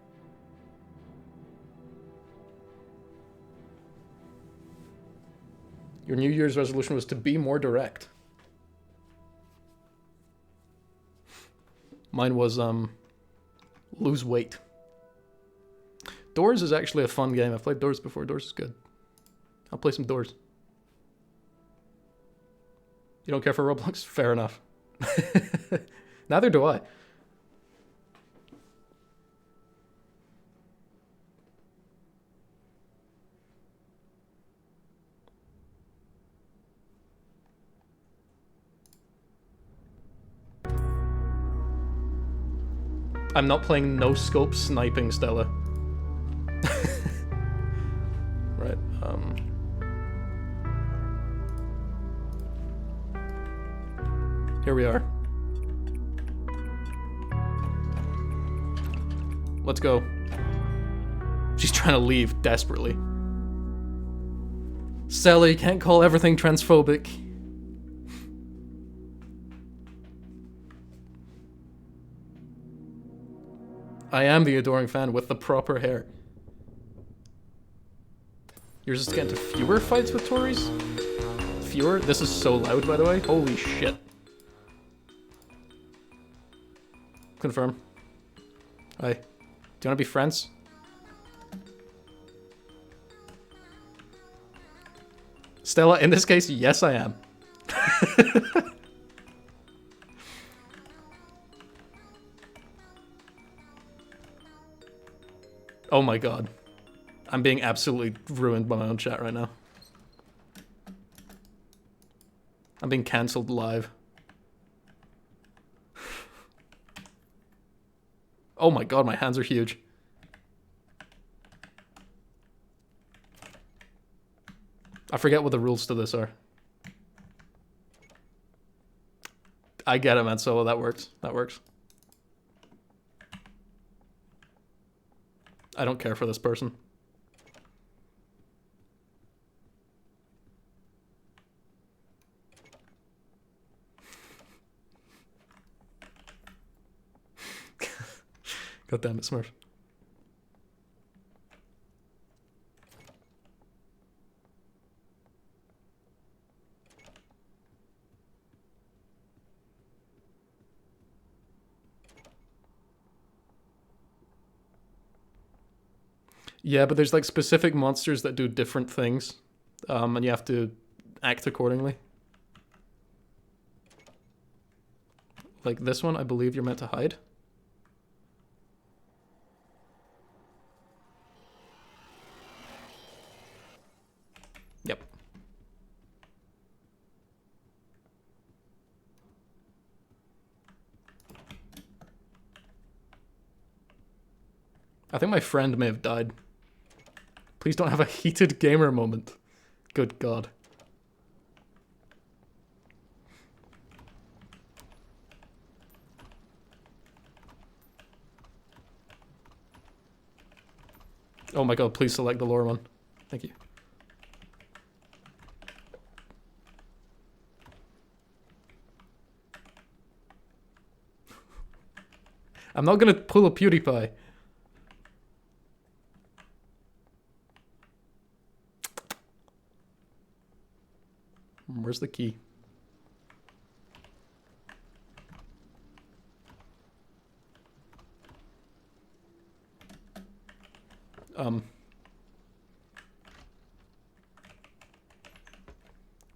Your New Year's resolution was to be more direct. Mine was lose weight. Doors is actually a fun game. I've played Doors before. Doors is good. I'll play some Doors. You don't care for Roblox? Fair enough. Neither do I. I'm not playing no-scope sniping, Stella. Right, here we are. Let's go. She's trying to leave desperately. Stella, you can't call everything transphobic. I am the adoring fan with the proper hair. You're just getting to fewer fights with Tories? Fewer? This is so loud, by the way. Holy shit. Confirm. Hi. Do you want to be friends? Stella, in this case, yes I am. Oh my god. I'm being absolutely ruined by my own chat right now. I'm being cancelled live. Oh my god, my hands are huge. I forget what the rules to this are. I get it, man, Solo. That works. That works. I don't care for this person. God damn it, Smurf. Yeah, but there's like specific monsters that do different things, and you have to act accordingly. Like this one, I believe you're meant to hide. Yep. I think my friend may have died. Please don't have a heated gamer moment. Good God. Oh my God, please select the lower one. Thank you. I'm not gonna pull a PewDiePie. Where's the key?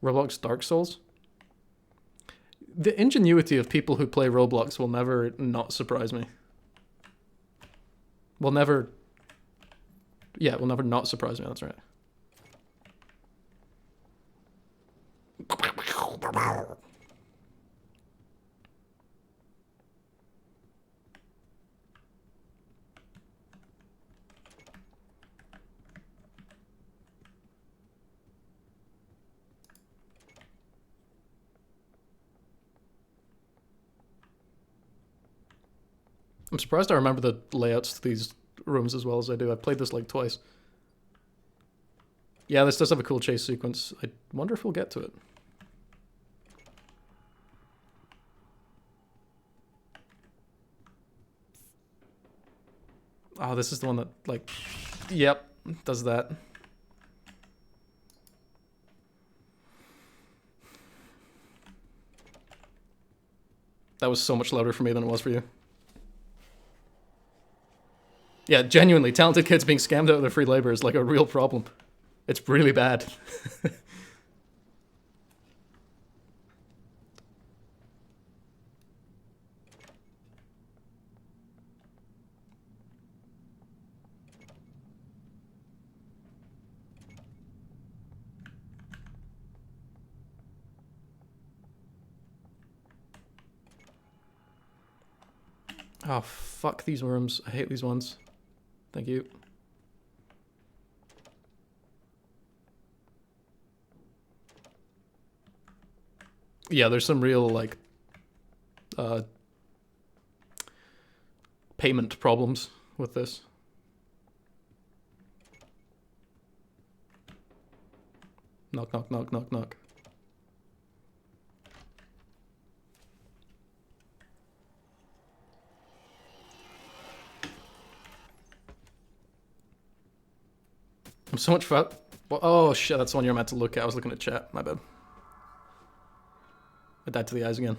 Roblox Dark Souls? The ingenuity of people who play Roblox will never not surprise me. Will never... Yeah, will never not surprise me, that's right. I'm surprised I remember the layouts to these rooms as well as I do. I've played this like twice. Yeah, this does have a cool chase sequence. I wonder if we'll get to it. Oh, this is the one that, like... Yep, does that. That was so much louder for me than it was for you. Yeah, genuinely, talented kids being scammed out of their free labor is like a real problem. It's really bad. Oh, fuck these worms. I hate these ones. Thank you. Yeah, there's some real, like, payment problems with this. Knock, knock, knock, knock, knock. I'm so much fat. Oh shit, that's the one you're meant to look at. I was looking at chat. My bad. I died to the eyes again.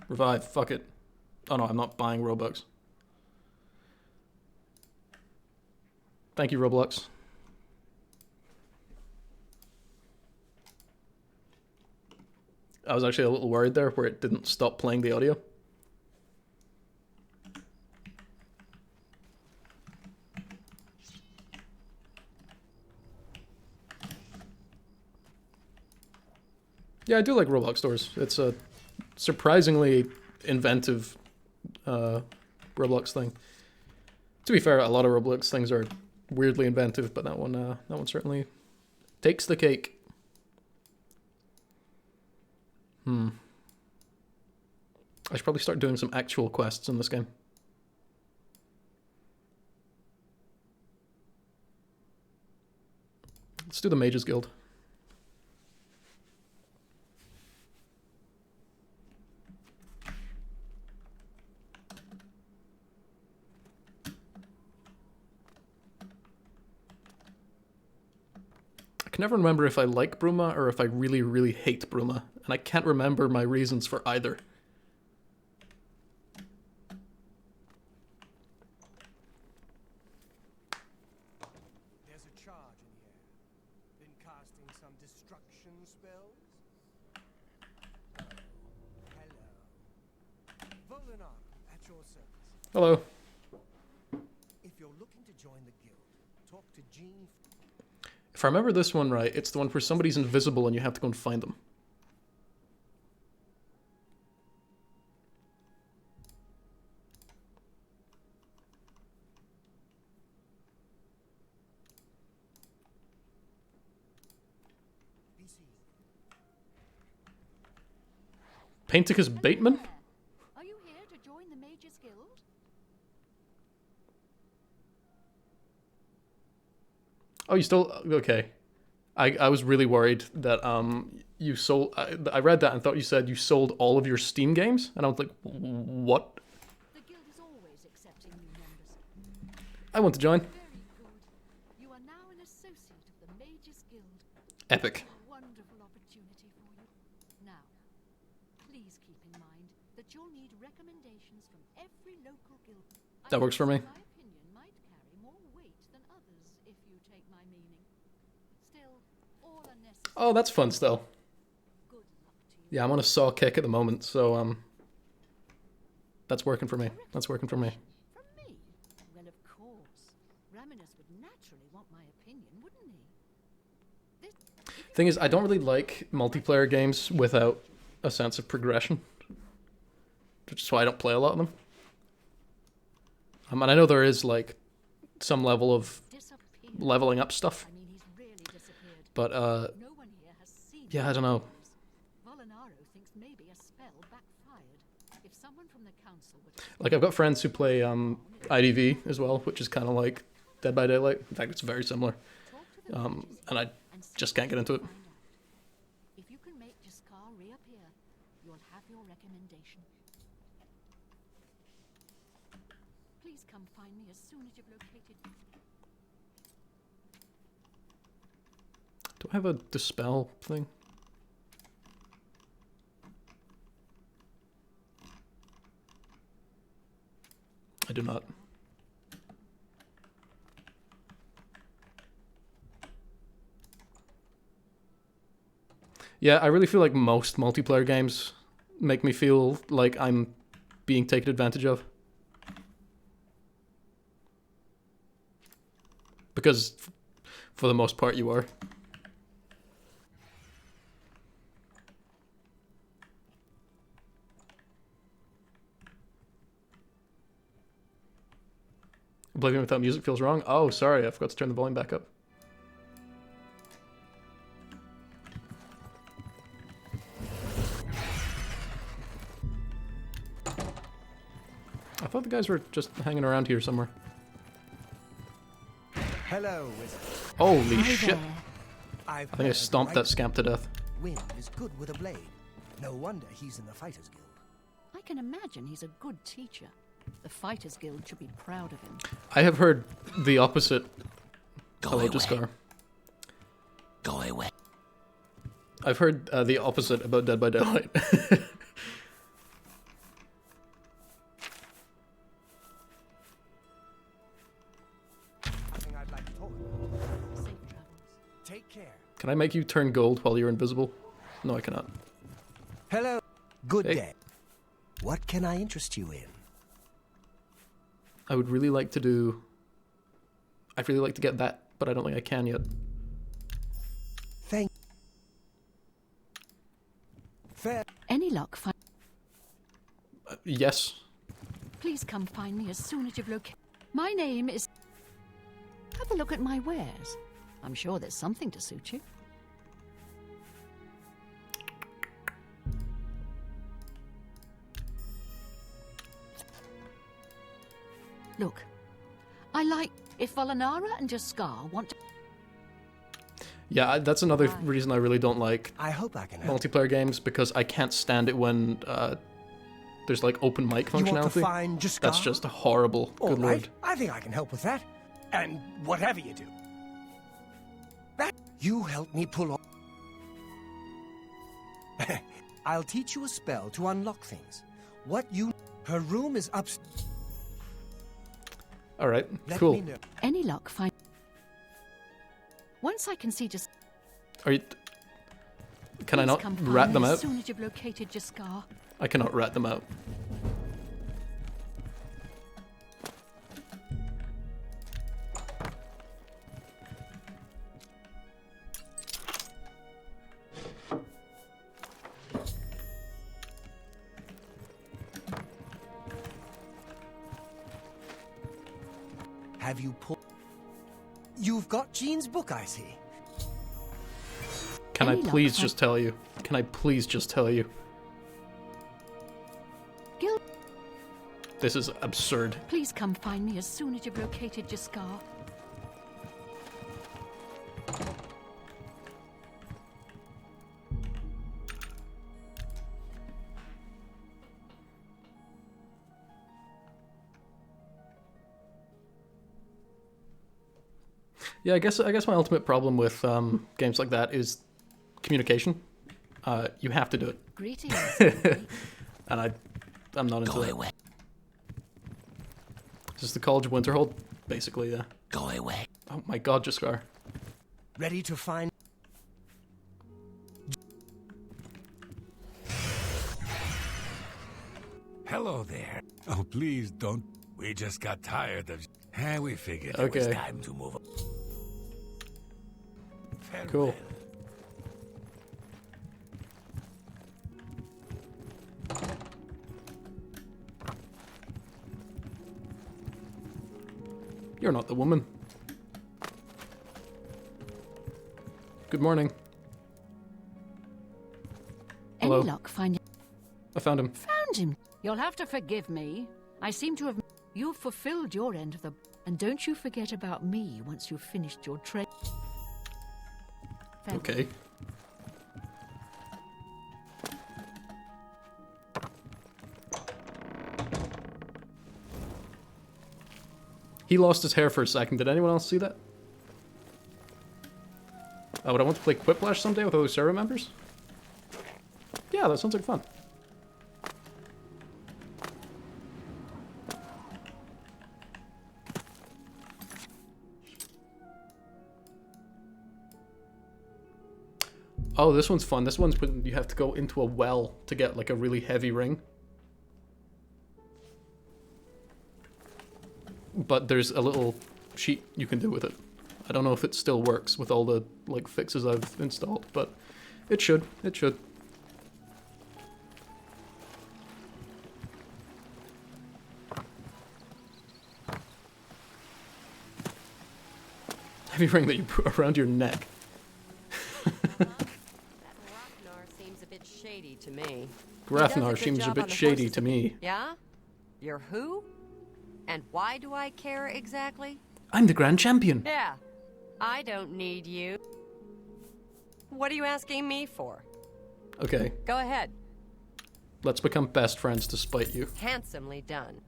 Revive. Fuck it. Oh no, I'm not buying Robux. Thank you, Roblox. I was actually a little worried there where it didn't stop playing the audio. Yeah, I do like Roblox stores. It's a surprisingly inventive Roblox thing. To be fair, a lot of Roblox things are weirdly inventive, but that one certainly takes the cake. I should probably start doing some actual quests in this game. Let's do the Mages Guild. I can never remember if I like Bruma or if I really, really hate Bruma. and I can't remember my reasons for either. There's a charge in the air. Been casting some destruction spells? Oh, hello. Volinar, at your service. Hello. If you're looking to join the guild, talk to Jean. If I remember this one right, it's the one where somebody's invisible and you have to go and find them. Painticus Bateman? Are you here to join the Mages Guild? Oh, you still... Okay. I was really worried that you sold... I read that and thought you said you sold all of your Steam games, and I was like, what? The guild is always accepting new members. I want to join. Very good. You are now an associate of the Mages Guild. Epic. A wonderful opportunity for you. Now, please keep in mind that you'll need recommendations from every local guild. That works for me. My opinion might carry more weight than others, if you take my meaning. Still, all are necessary. Oh, that's fun still. Good luck to you. Yeah, I'm on a saw kick at the moment, so that's working for me. That's working for me. From me? Well, of course. Raminus would naturally want my opinion, wouldn't he? Thing is, I don't really like multiplayer games without a sense of progression, which is why I don't play a lot of them. And I know there is like some level of leveling up stuff, I mean, he's really disappeared. but No one here has seen yeah, I don't know. Volinaro thinks maybe a spell backfired. If someone from the council would Like I've got friends who play IDV as well, which is kind of like Dead by Daylight. In fact, it's very similar, and I just can't get into it. If you can make Jaskar reappear, you'll have your recommendation. Please come find me as soon as you've located me. Do I have a dispel thing? I do not. Yeah, I really feel like most multiplayer games make me feel like I'm being taken advantage of. Because, for the most part, you are. Oblivion without music feels wrong? Oh, sorry, I forgot to turn the volume back up. I thought the guys were just hanging around here somewhere. Hello, wizard. Holy shit. I I think I stomped that scamp to death. Wind is good with a blade. No wonder he's in the Fighters Guild. I can imagine he's a good teacher. The Fighters Guild should be proud of him. I have heard the opposite. Go Hello, away. Jaskar. Go away. I've heard the opposite about Dead by Daylight. I'd like to talk. Safe travels. Take care. Can I make you turn gold while you're invisible? No, I cannot. Hello. Good Hey. day. What can I interest you in? I would really like to do... I'd really like to get that, but I don't think I can yet. Thank. Fair. Any luck? Yes. Please come find me as soon as you've located. My name is... Have a look at my wares. I'm sure there's something to suit you. Look, I like... If Volinara and Jaskar want to... Yeah, that's another reason I really don't like I hope I can help. multiplayer games, because I can't stand it when there's like open mic You want to functionality. find Jaskar? That's just horrible. All Good right. lord. I think I can help with that. And whatever you do. That you help me pull off. I'll teach you a spell to unlock things. Her room is upstairs. All right, Let cool. me know. Any luck, fine. Once I can see just... Are you... Can I Please not come find rat me them as out? soon as you've located Jaskar. I cannot rat them out. Have you pulled... You've got Jean's book, I see. Can I Any luck, please fine. just tell you? Can I please just tell you? Gil, This is absurd. please come find me as soon as you've located Jaskar. Yeah, I guess my ultimate problem with games like that is communication. You have to do it, Greetings. and I'm not into it. Is this the College of Winterhold? Basically, yeah. Go away. Oh my God, Jaskar. Ready to find... Hello there. Oh, please don't. We just got tired of... we figured it was Okay. time to move on. Cool. You're not the woman. Good morning. Hello. Any luck, find... I found him. Found him. You'll have to forgive me. I seem to have... You've fulfilled your end of the... And don't you forget about me once you've finished your trade. Okay. He lost his hair for a second. Did anyone else see that? Would I want to play Quiplash someday with other server members? Yeah, that sounds like fun. Oh, this one's fun. This one's when you have to go into a well to get like a really heavy ring. But there's a little sheet you can do with it. I don't know if it still works with all the like fixes I've installed, but it should. It should. Heavy ring that you put around your neck. Seems a bit shady to me. Grafnar seems a bit shady to me. Yeah? You're who? And why do I care exactly? I'm the Grand Champion. Yeah. I don't need you. What are you asking me for? Okay, Go ahead. let's become best friends to spite you. Handsomely done.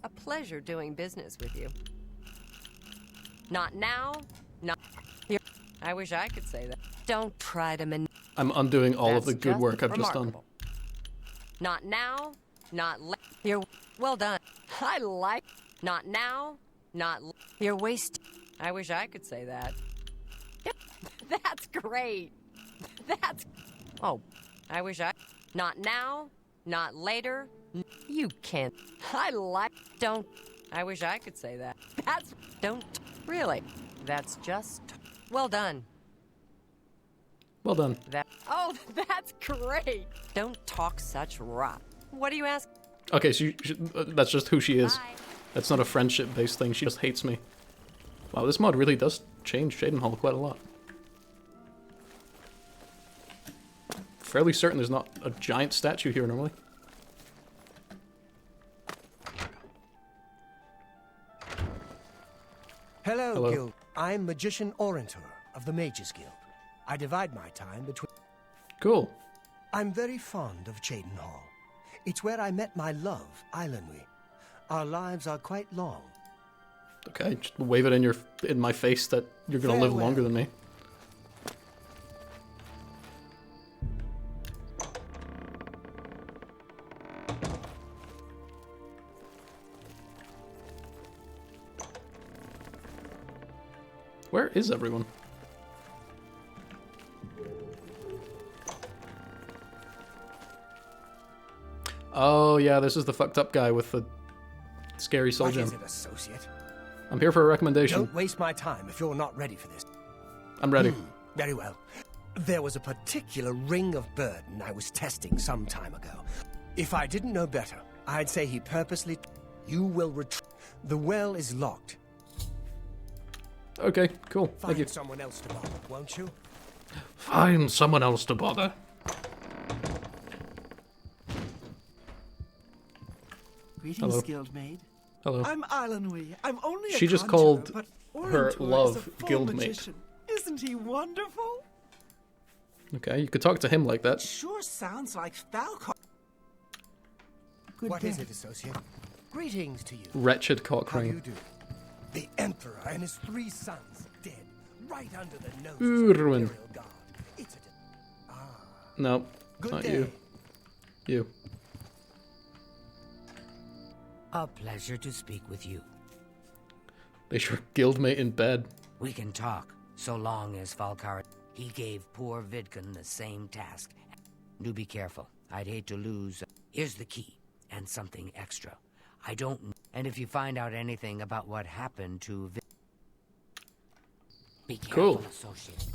A pleasure doing business with you. Not now, not here. I wish I could say that. Don't try to I'm undoing all of the That's good just work I've just done. remarkable. Not now, not you're well done. I like not now, not you're wasting. I wish I could say that. That's great. That's oh, I wish I not now, not later. You can't. I like don't. I wish I could say that. That's don't really. That's just well done. Well done. That oh, that's great. Don't talk such rot. What do you ask? Okay, so that's just who she is. Bye. That's not a friendship-based thing. She just hates me. Wow, this mod really does change Shadenhall quite a lot. Fairly certain there's not a giant statue here normally. Hello, Guild. I'm Magician Orantor of the Mages Guild. I divide my time between... Cool. I'm very fond of Shadenhall. It's where I met my love, Islandwy. Our lives are quite long. Okay, just wave it in my face that you're gonna live Farewell. longer than me. Where is everyone? Oh yeah, this is the fucked up guy with the scary soul What gem. is it, associate? I'm here for a recommendation. Don't waste my time if you're not ready for this. I'm ready. Very well. There was a particular ring of burden I was testing some time ago. If I didn't know better, I'd say he purposely... You will the well is locked. Okay, cool. Thank you. Find someone else to bother, won't you? Find someone else to bother. Greetings, Hello. Guildmaid. Hello. I'm Islanwy. I'm only a She just conjurer, called but her Orintor love is a full Guildmate. magician. Isn't he wonderful? Okay, you could talk to him like that. Sure sounds like Falcon. What is it, associate? Greetings to you. Wretched cock How do you ring. do? The Emperor and his 3 sons dead, right under the nose Ooh, of the ruin. Imperial Guard. It's a... No, Good not day. you. You. A pleasure to speak with you. They sure guildmate in bed. We can talk, so long as Falcar... He gave poor Vidkun the same task. Do be careful. I'd hate to lose... Here's the key, and something extra. I don't... And if you find out anything about what happened to be careful, Cool. associate.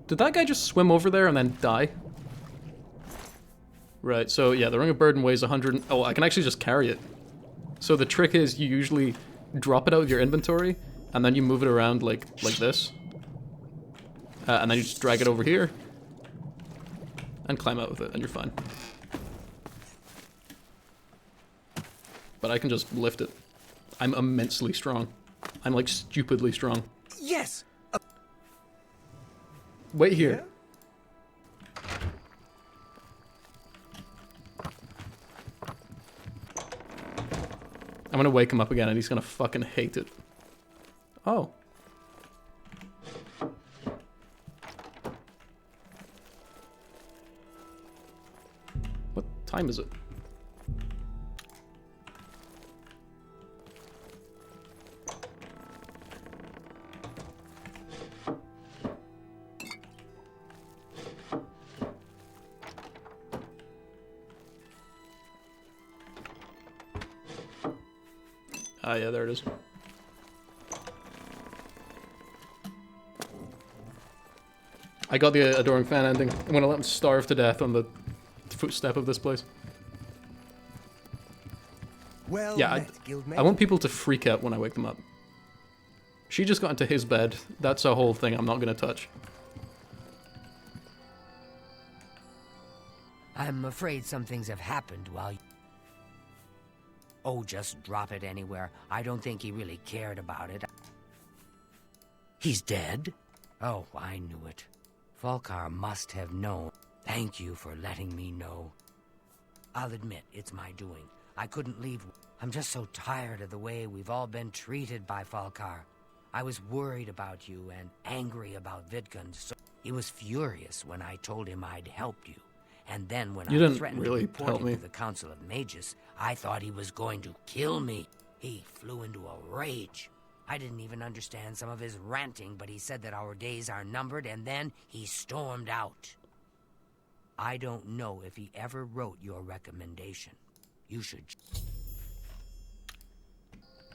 Did that guy just swim over there and then die? Right, so yeah, the Ring of Burden weighs 100... Oh, I can actually just carry it. So the trick is you usually drop it out of your inventory, and then you move it around like this. And then you just drag it over here, and climb out with it, and you're fine. But I can just lift it. I'm immensely strong. I'm like stupidly strong. Yes! Wait here. I'm gonna wake him up again and he's gonna fucking hate it. Oh. What time is it? Ah, yeah, there it is. I got the Adoring Fan ending. I'm gonna let him starve to death on the footstep of this place. Well Yeah, met, Guildmate. I want people to freak out when I wake them up. She just got into his bed. That's a whole thing I'm not gonna touch. I'm afraid some things have happened while you... Oh, just drop it anywhere. I don't think he really cared about it. He's dead? Oh, I knew it. Falcar must have known. Thank you for letting me know. I'll admit, it's my doing. I couldn't leave. I'm just so tired of the way we've all been treated by Falcar. I was worried about you and angry about Vidkun, so he was furious when I told him I'd help you. And then when You I didn't threatened really to report help him me. to the Council of Mages, I thought he was going to kill me. He flew into a rage. I didn't even understand some of his ranting, but he said that our days are numbered, and then he stormed out. I don't know if he ever wrote your recommendation. You should...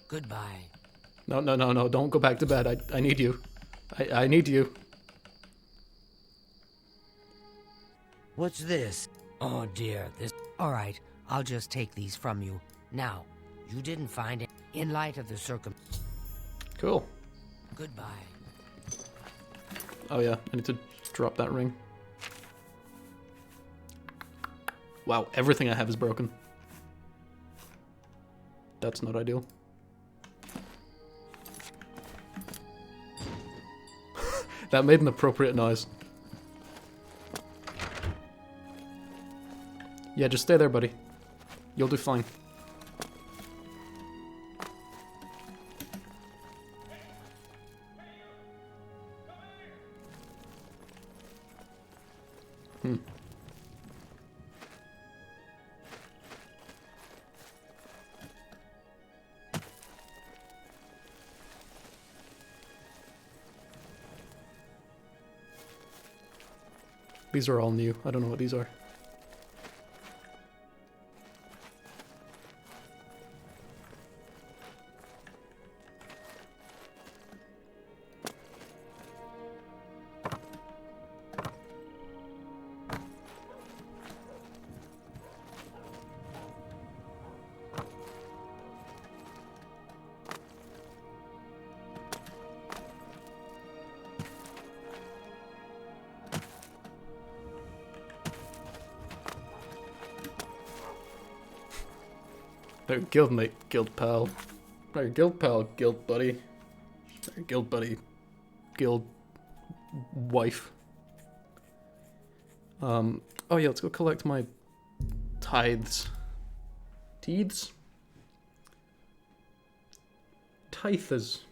Goodbye. No, no, no, no, don't go back to bed. I need you. I need you. What's this? Oh dear, this... Alright, I'll just take these from you. Now, you didn't find it in light of the Cool. Goodbye. Oh yeah, I need to drop that ring. Wow, everything I have is broken. That's not ideal. That made an appropriate noise. Yeah, just stay there, buddy. You'll do fine. Hmm. These are all new. I don't know what these are. Their guildmate, guild pal. Their guild pal, guild buddy. Their guild buddy, guild wife. Oh yeah, let's go collect my tithes. Teeths? Tithers.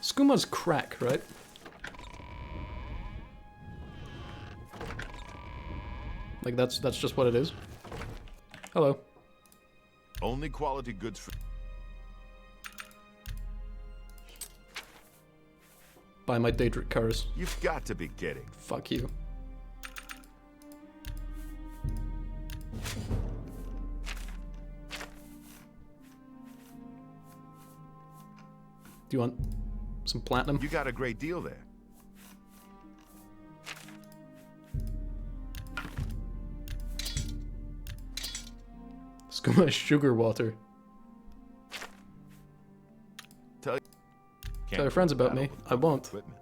Skoom's crack, right? Like that's just what it is. Hello. Only quality goods for... Buy my Daedric cars. You've got to be kidding. Fuck you. Do you want some platinum? You got a great deal there. Skooma sugar water. Tell your friends about me. I won't. Equipment.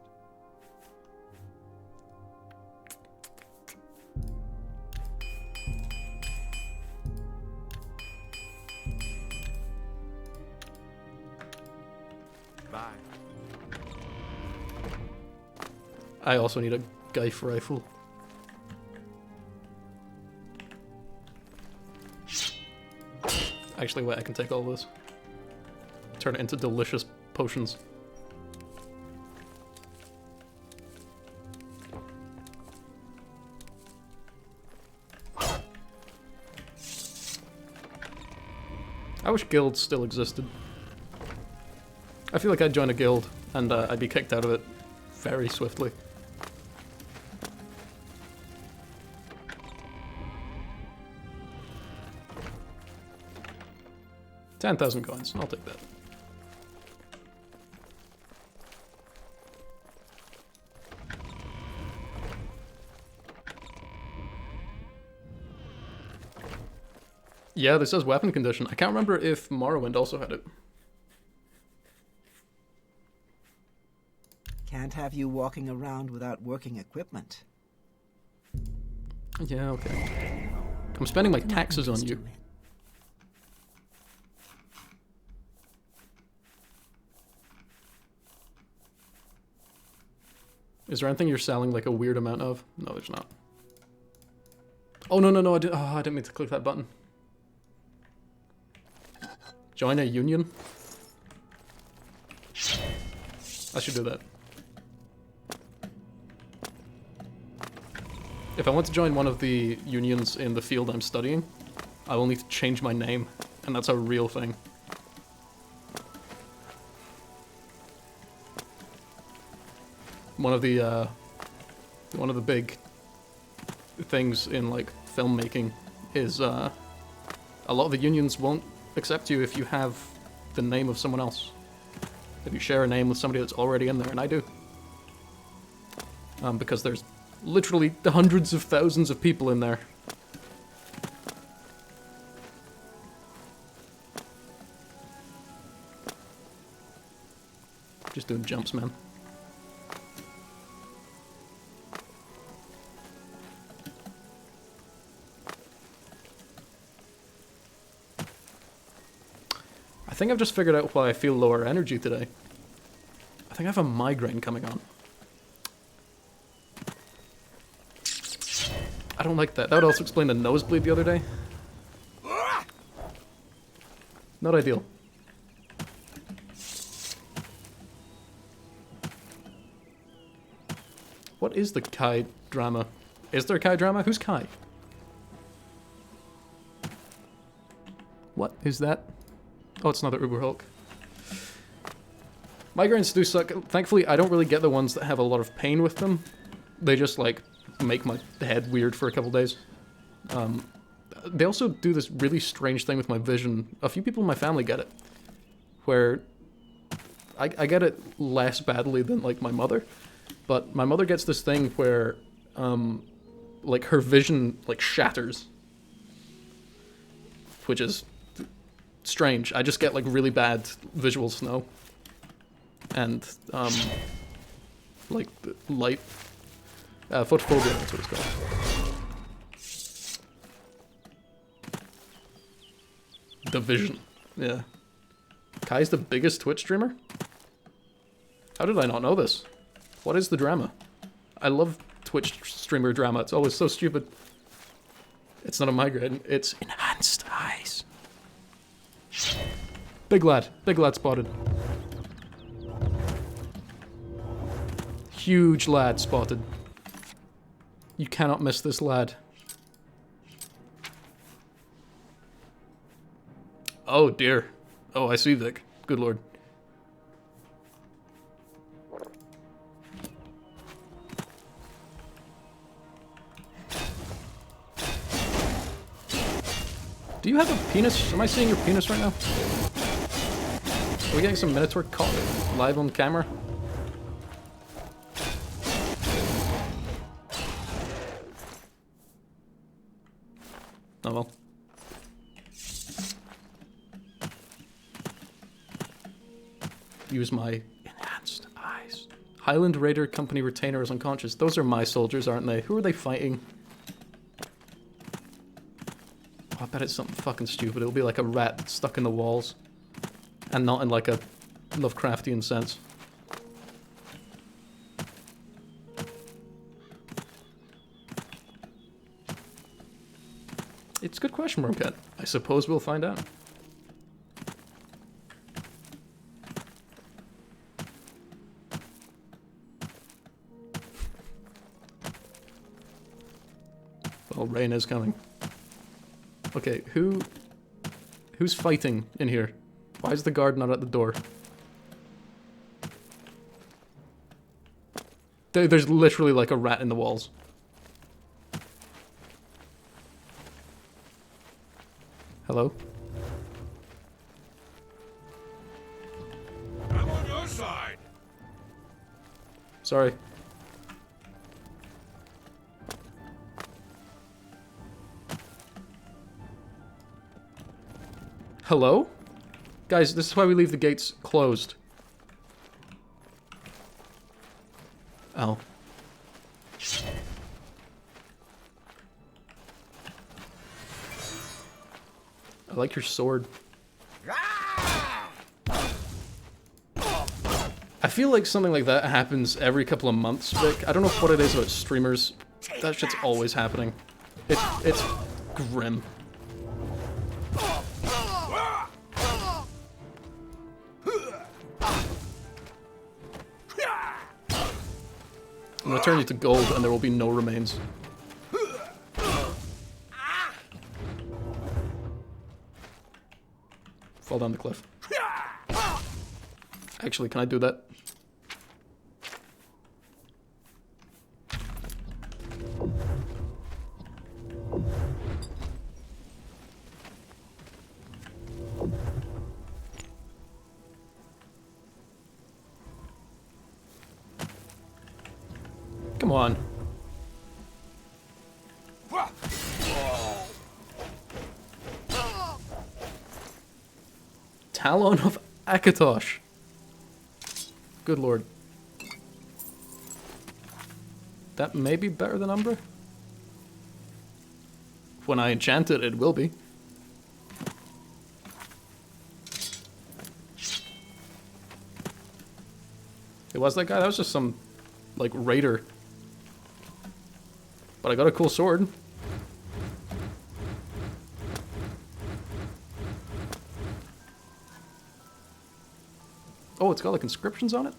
Bye. I also need a Geif rifle. Actually, wait, I can take all this. Turn it into delicious potions. I wish guilds still existed. I feel like I'd join a guild and I'd be kicked out of it very swiftly. $10,000 coins. I'll take that. Yeah, this says weapon condition. I can't remember if Morrowind also had it. Can't have you walking around without working equipment. Yeah, okay. I'm spending my taxes on you. Is there anything you're selling like a weird amount of? No, there's not. Oh, no, I didn't mean to click that button. Join a union? I should do that. If I want to join one of the unions in the field I'm studying, I will need to change my name, and that's a real thing. One of the big things in like filmmaking is a lot of the unions won't accept you if you have the name of someone else. If you share a name with somebody that's already in there, and I do. Because there's literally hundreds of thousands of people in there. Just doing jumps, man. I think I've just figured out why I feel lower energy today. I think I have a migraine coming on. I don't like that. That would also explain the nosebleed the other day. Not ideal. What is the Kai drama? Is there Kai drama? Who's Kai? What is that? Oh, it's another Uber Hulk. Migraines do suck. Thankfully, I don't really get the ones that have a lot of pain with them. They just, like, make my head weird for a couple days. They also do this really strange thing with my vision. A few people in my family get it. Where I get it less badly than, like, my mother. But my mother gets this thing where, like, her vision, like, shatters. Which is strange. I just get, like, really bad visuals now. And, like, light... photophobia, that's what it's called. The Vision. Yeah. Kai's the biggest Twitch streamer? How did I not know this? What is the drama? I love Twitch streamer drama. It's always so stupid. It's not a migraine. It's enhanced eyes. Big lad. Big lad spotted. Huge lad spotted. You cannot miss this lad. Oh dear. Oh, I see Vic. Good lord. Do you have a penis? Am I seeing your penis right now? Are we getting some Minotaur caught live on camera? Oh well. Use my enhanced eyes. Highland Raider Company retainer is unconscious. Those are my soldiers, aren't they? Who are they fighting? Oh, I bet it's something fucking stupid. It'll be like a rat stuck in the walls. And not in like a Lovecraftian sense. It's a good question, Wormcat. I suppose we'll find out. Well, rain is coming. Okay, who's fighting in here? Why is the guard not at the door? There's literally like a rat in the walls. Hello? I'm on your side. Sorry. Hello? Guys, this is why we leave the gates closed. Oh. I like your sword. I feel like something like that happens every couple of months, Vic. I don't know what it is about streamers. That shit's always happening. It's grim. I'm gonna turn you to gold and there will be no remains. Fall down the cliff. Actually, can I do that? Come on. Talon of Akatosh. Good lord. That may be better than Umbra? When I enchant it, it will be. It was that guy? That was just some, like, raider. But I got a cool sword. Oh, it's got, like, inscriptions on it?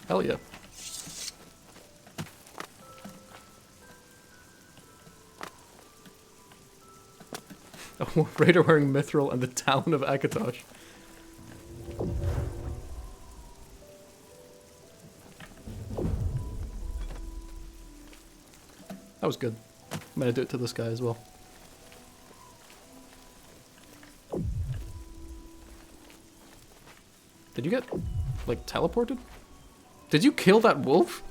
Hell yeah. Oh, raider wearing mithril and the talon of Akatosh. That was good. I'm gonna do it to this guy as well. Did you get, like, teleported? Did you kill that wolf?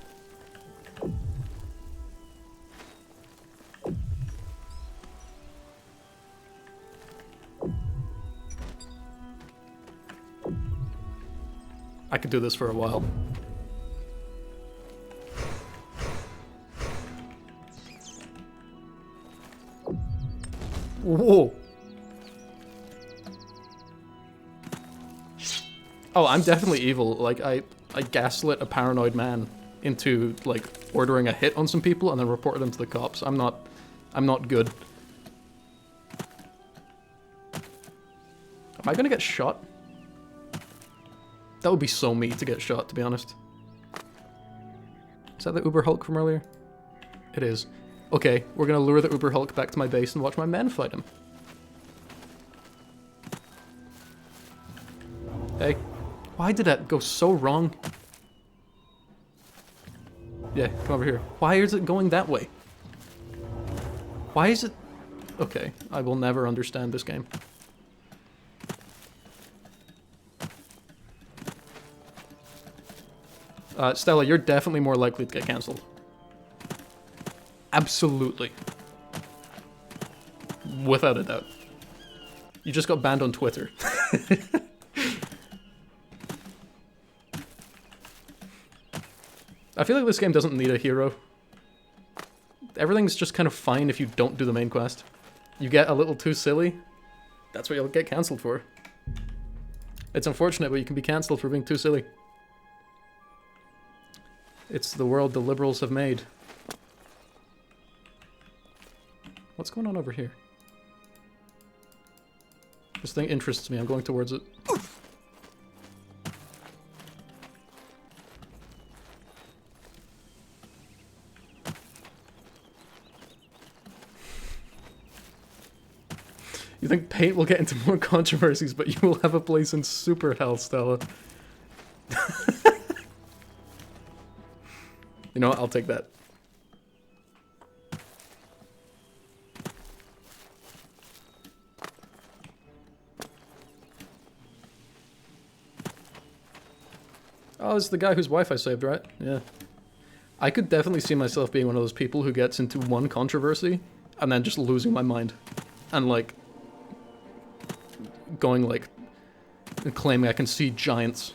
I could do this for a while. Whoa. Oh, I'm definitely evil. Like, I gaslit a paranoid man into, like, ordering a hit on some people and then reported them to the cops. I'm not good. Am I gonna get shot? That would be so me to get shot, to be honest. Is that the Uber Hulk from earlier? It is. Okay, we're gonna lure the Uber Hulk back to my base and watch my men fight him. Hey, why did that go so wrong? Yeah, come over here. Why is it going that way? Why is it... Okay, I will never understand this game. Stella, you're definitely more likely to get cancelled. Absolutely. Without a doubt. You just got banned on Twitter. I feel like this game doesn't need a hero. Everything's just kind of fine if you don't do the main quest. You get a little too silly, that's what you'll get cancelled for. It's unfortunate, but you can be cancelled for being too silly. It's the world the liberals have made. What's going on over here? This thing interests me, I'm going towards it. You think paint will get into more controversies, but you will have a place in super hell, Stella. You know what? I'll take that. Oh, this is the guy whose wife I saved, right? Yeah. I could definitely see myself being one of those people who gets into one controversy and then just losing my mind. And, like, going, like, and claiming I can see giants.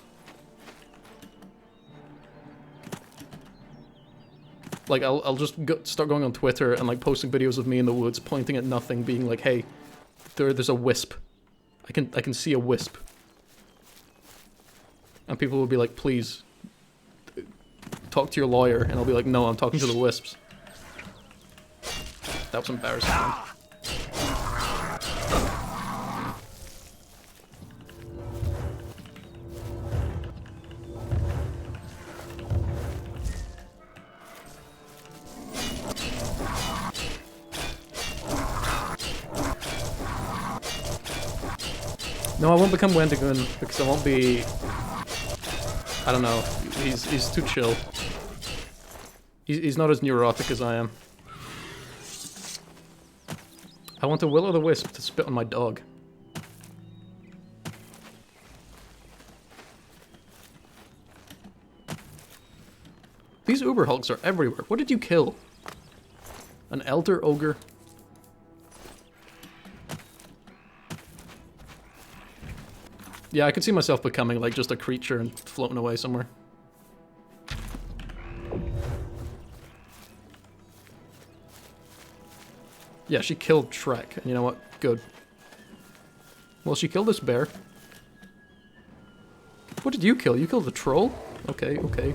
Like, I'll just start going on Twitter and, like, posting videos of me in the woods, pointing at nothing, being like, hey, there's a wisp. I can see a wisp. And people will be like, please, talk to your lawyer. And I'll be like, no, I'm talking to the wisps. That was embarrassing. Man. No, I won't become Wendigoon because I won't be... I don't know. He's too chill. He's not as neurotic as I am. I want a will-o'-the-wisp to spit on my dog. These Uber Hulks are everywhere. What did you kill? An Elder Ogre? Yeah, I could see myself becoming, like, just a creature and floating away somewhere. Yeah, she killed Shrek, and you know what? Good. Well, she killed this bear. What did you kill? You killed the troll? Okay, okay.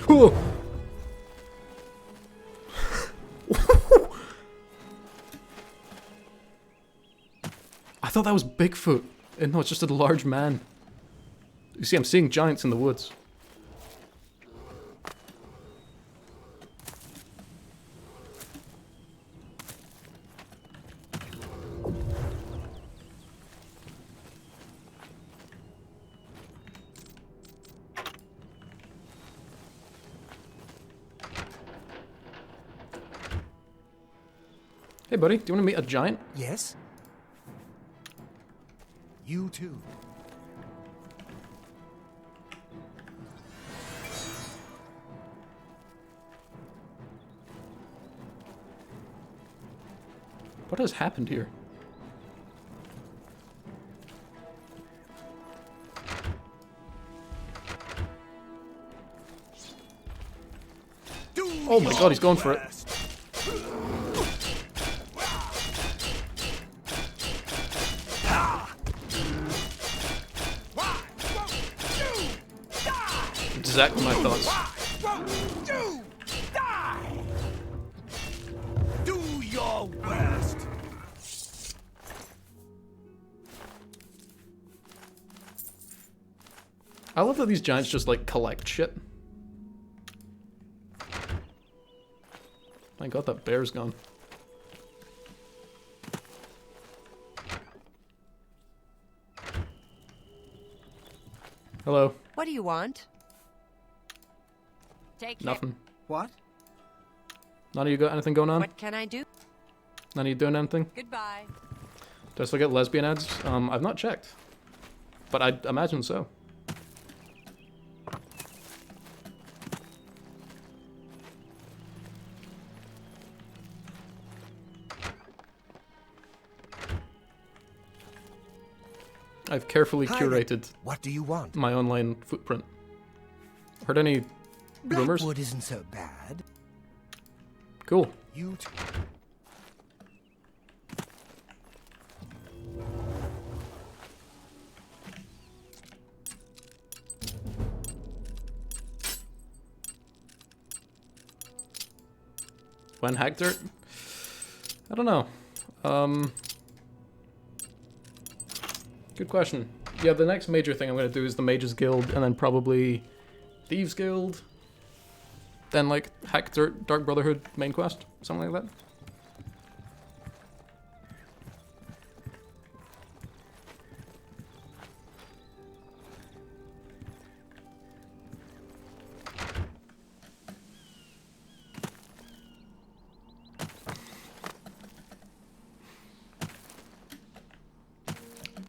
Whoa. I thought that was Bigfoot. No, it's just a large man. You see, I'm seeing giants in the woods. Hey buddy, do you want to meet a giant? Yes? You too. What has happened here? Oh my god, he's going for it. Exactly my thoughts. Do your worst. I love that these giants just like collect shit. My god, that bear's gone. Hello. What do you want? Take care. Nothing. What? None of you got anything going on? What can I do? None of you doing anything? Goodbye. Do I still get lesbian ads? I've not checked. But I imagine so. I've carefully curated What do you want? my online footprint. Heard any rumors? Blackwood isn't so bad. Cool. You When hacked dirt? I don't know. Good question. Yeah, the next major thing I'm going to do is the Mages Guild, and then probably Thieves Guild. Then, like, Hack Dirt, Dark Brotherhood main quest. Something like that.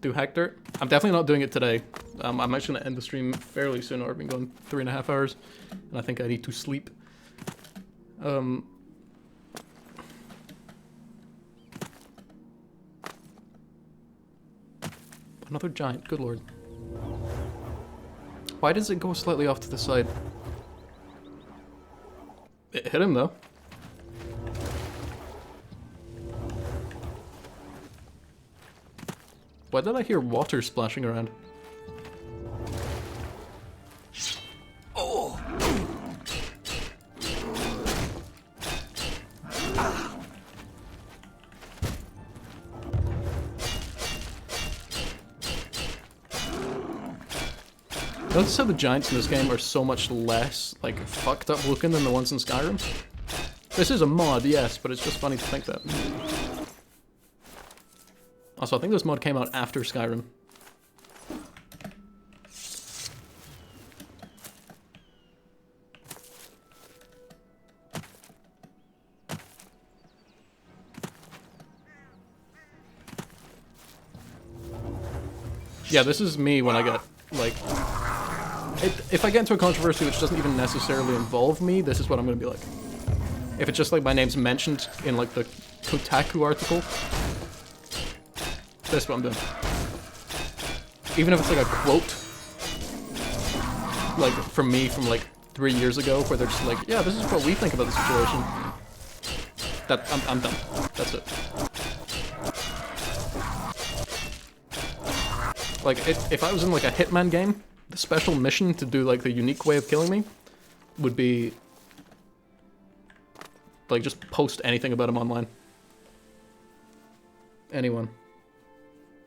Do Hack Dirt. I'm definitely not doing it today. I'm actually going to end the stream fairly soon. I've been going 3.5 hours, and I think I need to sleep. Another giant, good lord. Why does it go slightly off to the side? It hit him though. Why did I hear water splashing around? Oh. Notice how the giants in this game are so much less, like, fucked up looking than the ones in Skyrim? This is a mod, yes, but it's just funny to think that. Also, I think this mod came out after Skyrim. Yeah, this is me when I get, like... if I get into a controversy which doesn't even necessarily involve me, this is what I'm gonna be like. If it's just like my name's mentioned in like the Kotaku article, that's what I'm doing. Even if it's like a quote, like from me from like 3 years ago, where they're just like, yeah, this is what we think about the situation. I'm done. That's it. Like, if I was in like a Hitman game, the special mission to do like the unique way of killing me, would be like just post anything about him online. Anyone.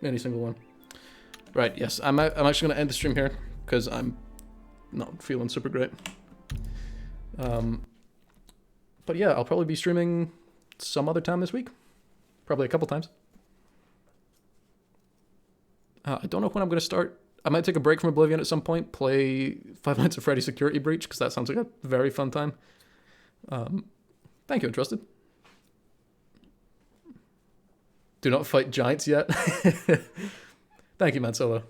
Any single one. Right, yes. I'm actually going to end the stream here because I'm not feeling super great. But yeah, I'll probably be streaming some other time this week. Probably a couple times. I don't know when I'm going to start. I might take a break from Oblivion at some point, play Five Nights at Freddy's Security Breach, because that sounds like a very fun time. Thank you, Entrusted. Do not fight giants yet. Thank you, Man Solo.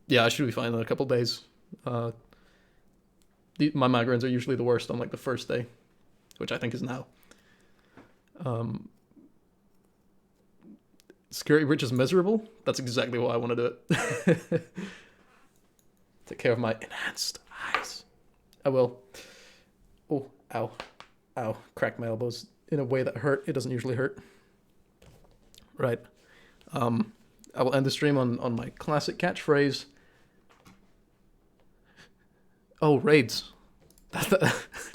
Yeah, I should be fine in a couple days. My migraines are usually the worst on like the first day, which I think is now. Security breach is miserable? That's exactly why I want to do it. Take care of my enhanced eyes. I will. Oh, ow. Ow. Cracked my elbows in a way that hurt. It doesn't usually hurt. Right. I will end the stream on my classic catchphrase. Oh, raids.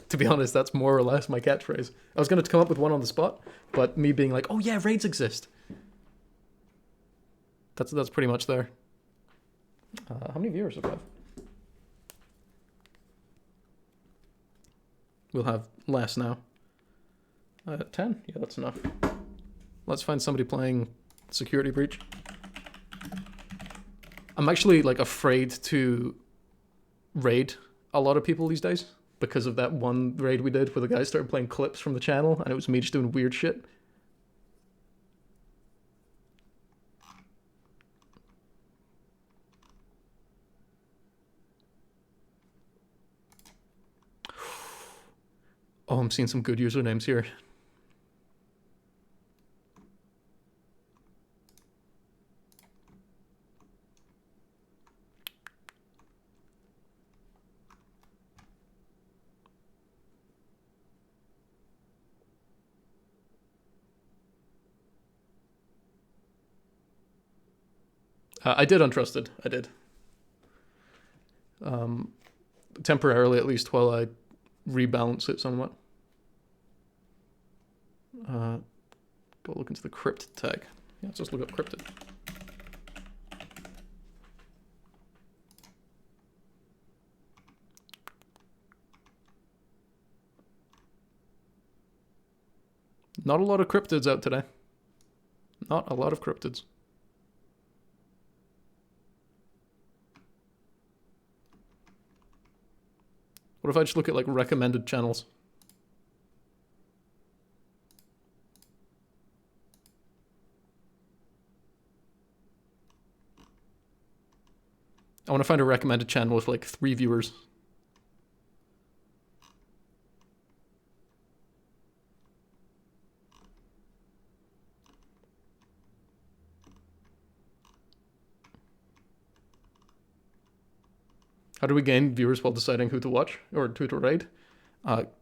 To be honest, that's more or less my catchphrase. I was going to come up with one on the spot, but me being like, oh yeah, raids exist. That's pretty much there. How many viewers do we have? We'll have less now. 10? Yeah, that's enough. Let's find somebody playing Security Breach. I'm actually like afraid to raid a lot of people these days because of that one raid we did where the guys started playing clips from the channel and it was me just doing weird shit. Oh, I'm seeing some good usernames here. I did Untrusted. I did. Temporarily, at least, while I rebalance it somewhat. Go look into the crypt tag. Yeah, let's just look up cryptid. Not a lot of cryptids out today. Not a lot of cryptids. What if I just look at like recommended channels? I want to find a recommended channel with like 3 viewers. How do we gain viewers while deciding who to watch or who to raid?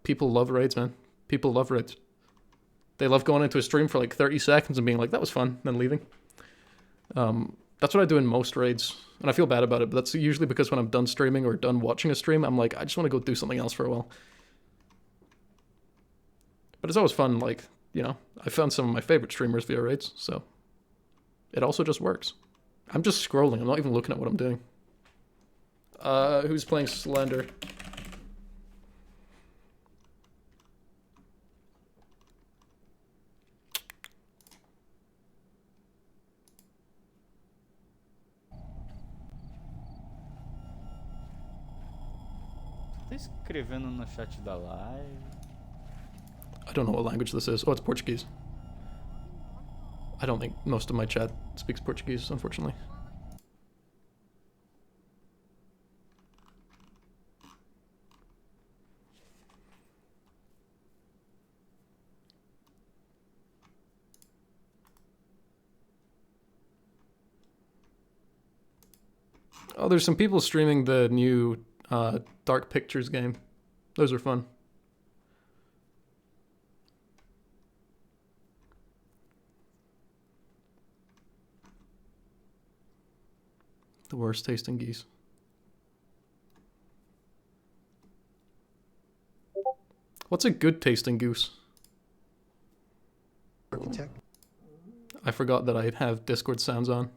People love raids, man. People love raids. They love going into a stream for like 30 seconds and being like, that was fun, then leaving. That's what I do in most raids. And I feel bad about it, but that's usually because when I'm done streaming or done watching a stream, I'm like, I just want to go do something else for a while. But it's always fun, like, you know, I found some of my favorite streamers via raids, so it also just works. I'm just scrolling, I'm not even looking at what I'm doing. Who's playing Slender? Tá escrevendo no chat da live. I don't know what language this is. Oh, it's Portuguese. I don't think most of my chat speaks Portuguese, unfortunately. Oh, there's some people streaming the new Dark Pictures game. Those are fun. The worst tasting geese. What's a good tasting goose? Architect. I forgot that I have Discord sounds on.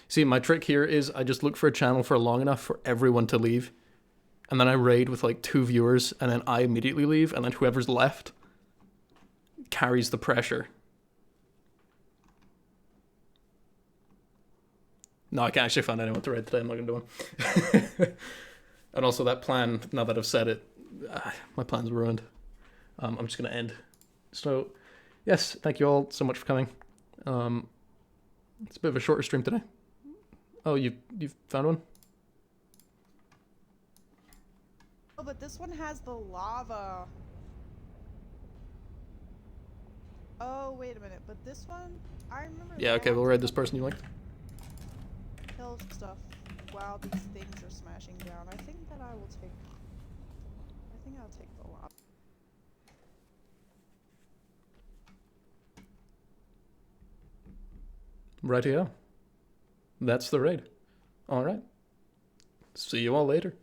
See, my trick here is I just look for a channel for long enough for everyone to leave. And then I raid with like 2 viewers, and then I immediately leave, and then whoever's left carries the pressure. No, I can't actually find anyone to raid today. I'm not going to do one. And also that plan, now that I've said it, my plan's ruined. I'm just going to end. So, yes, thank you all so much for coming. It's a bit of a shorter stream today. Oh, you've found one? Oh, but this one has the lava. Oh, wait a minute. But this one, I remember. Yeah, okay, we'll raid this person you liked. Hill stuff while these things are smashing down. I think that I will take. I think I'll take the lava. Rightio. That's the raid. Alright. See you all later.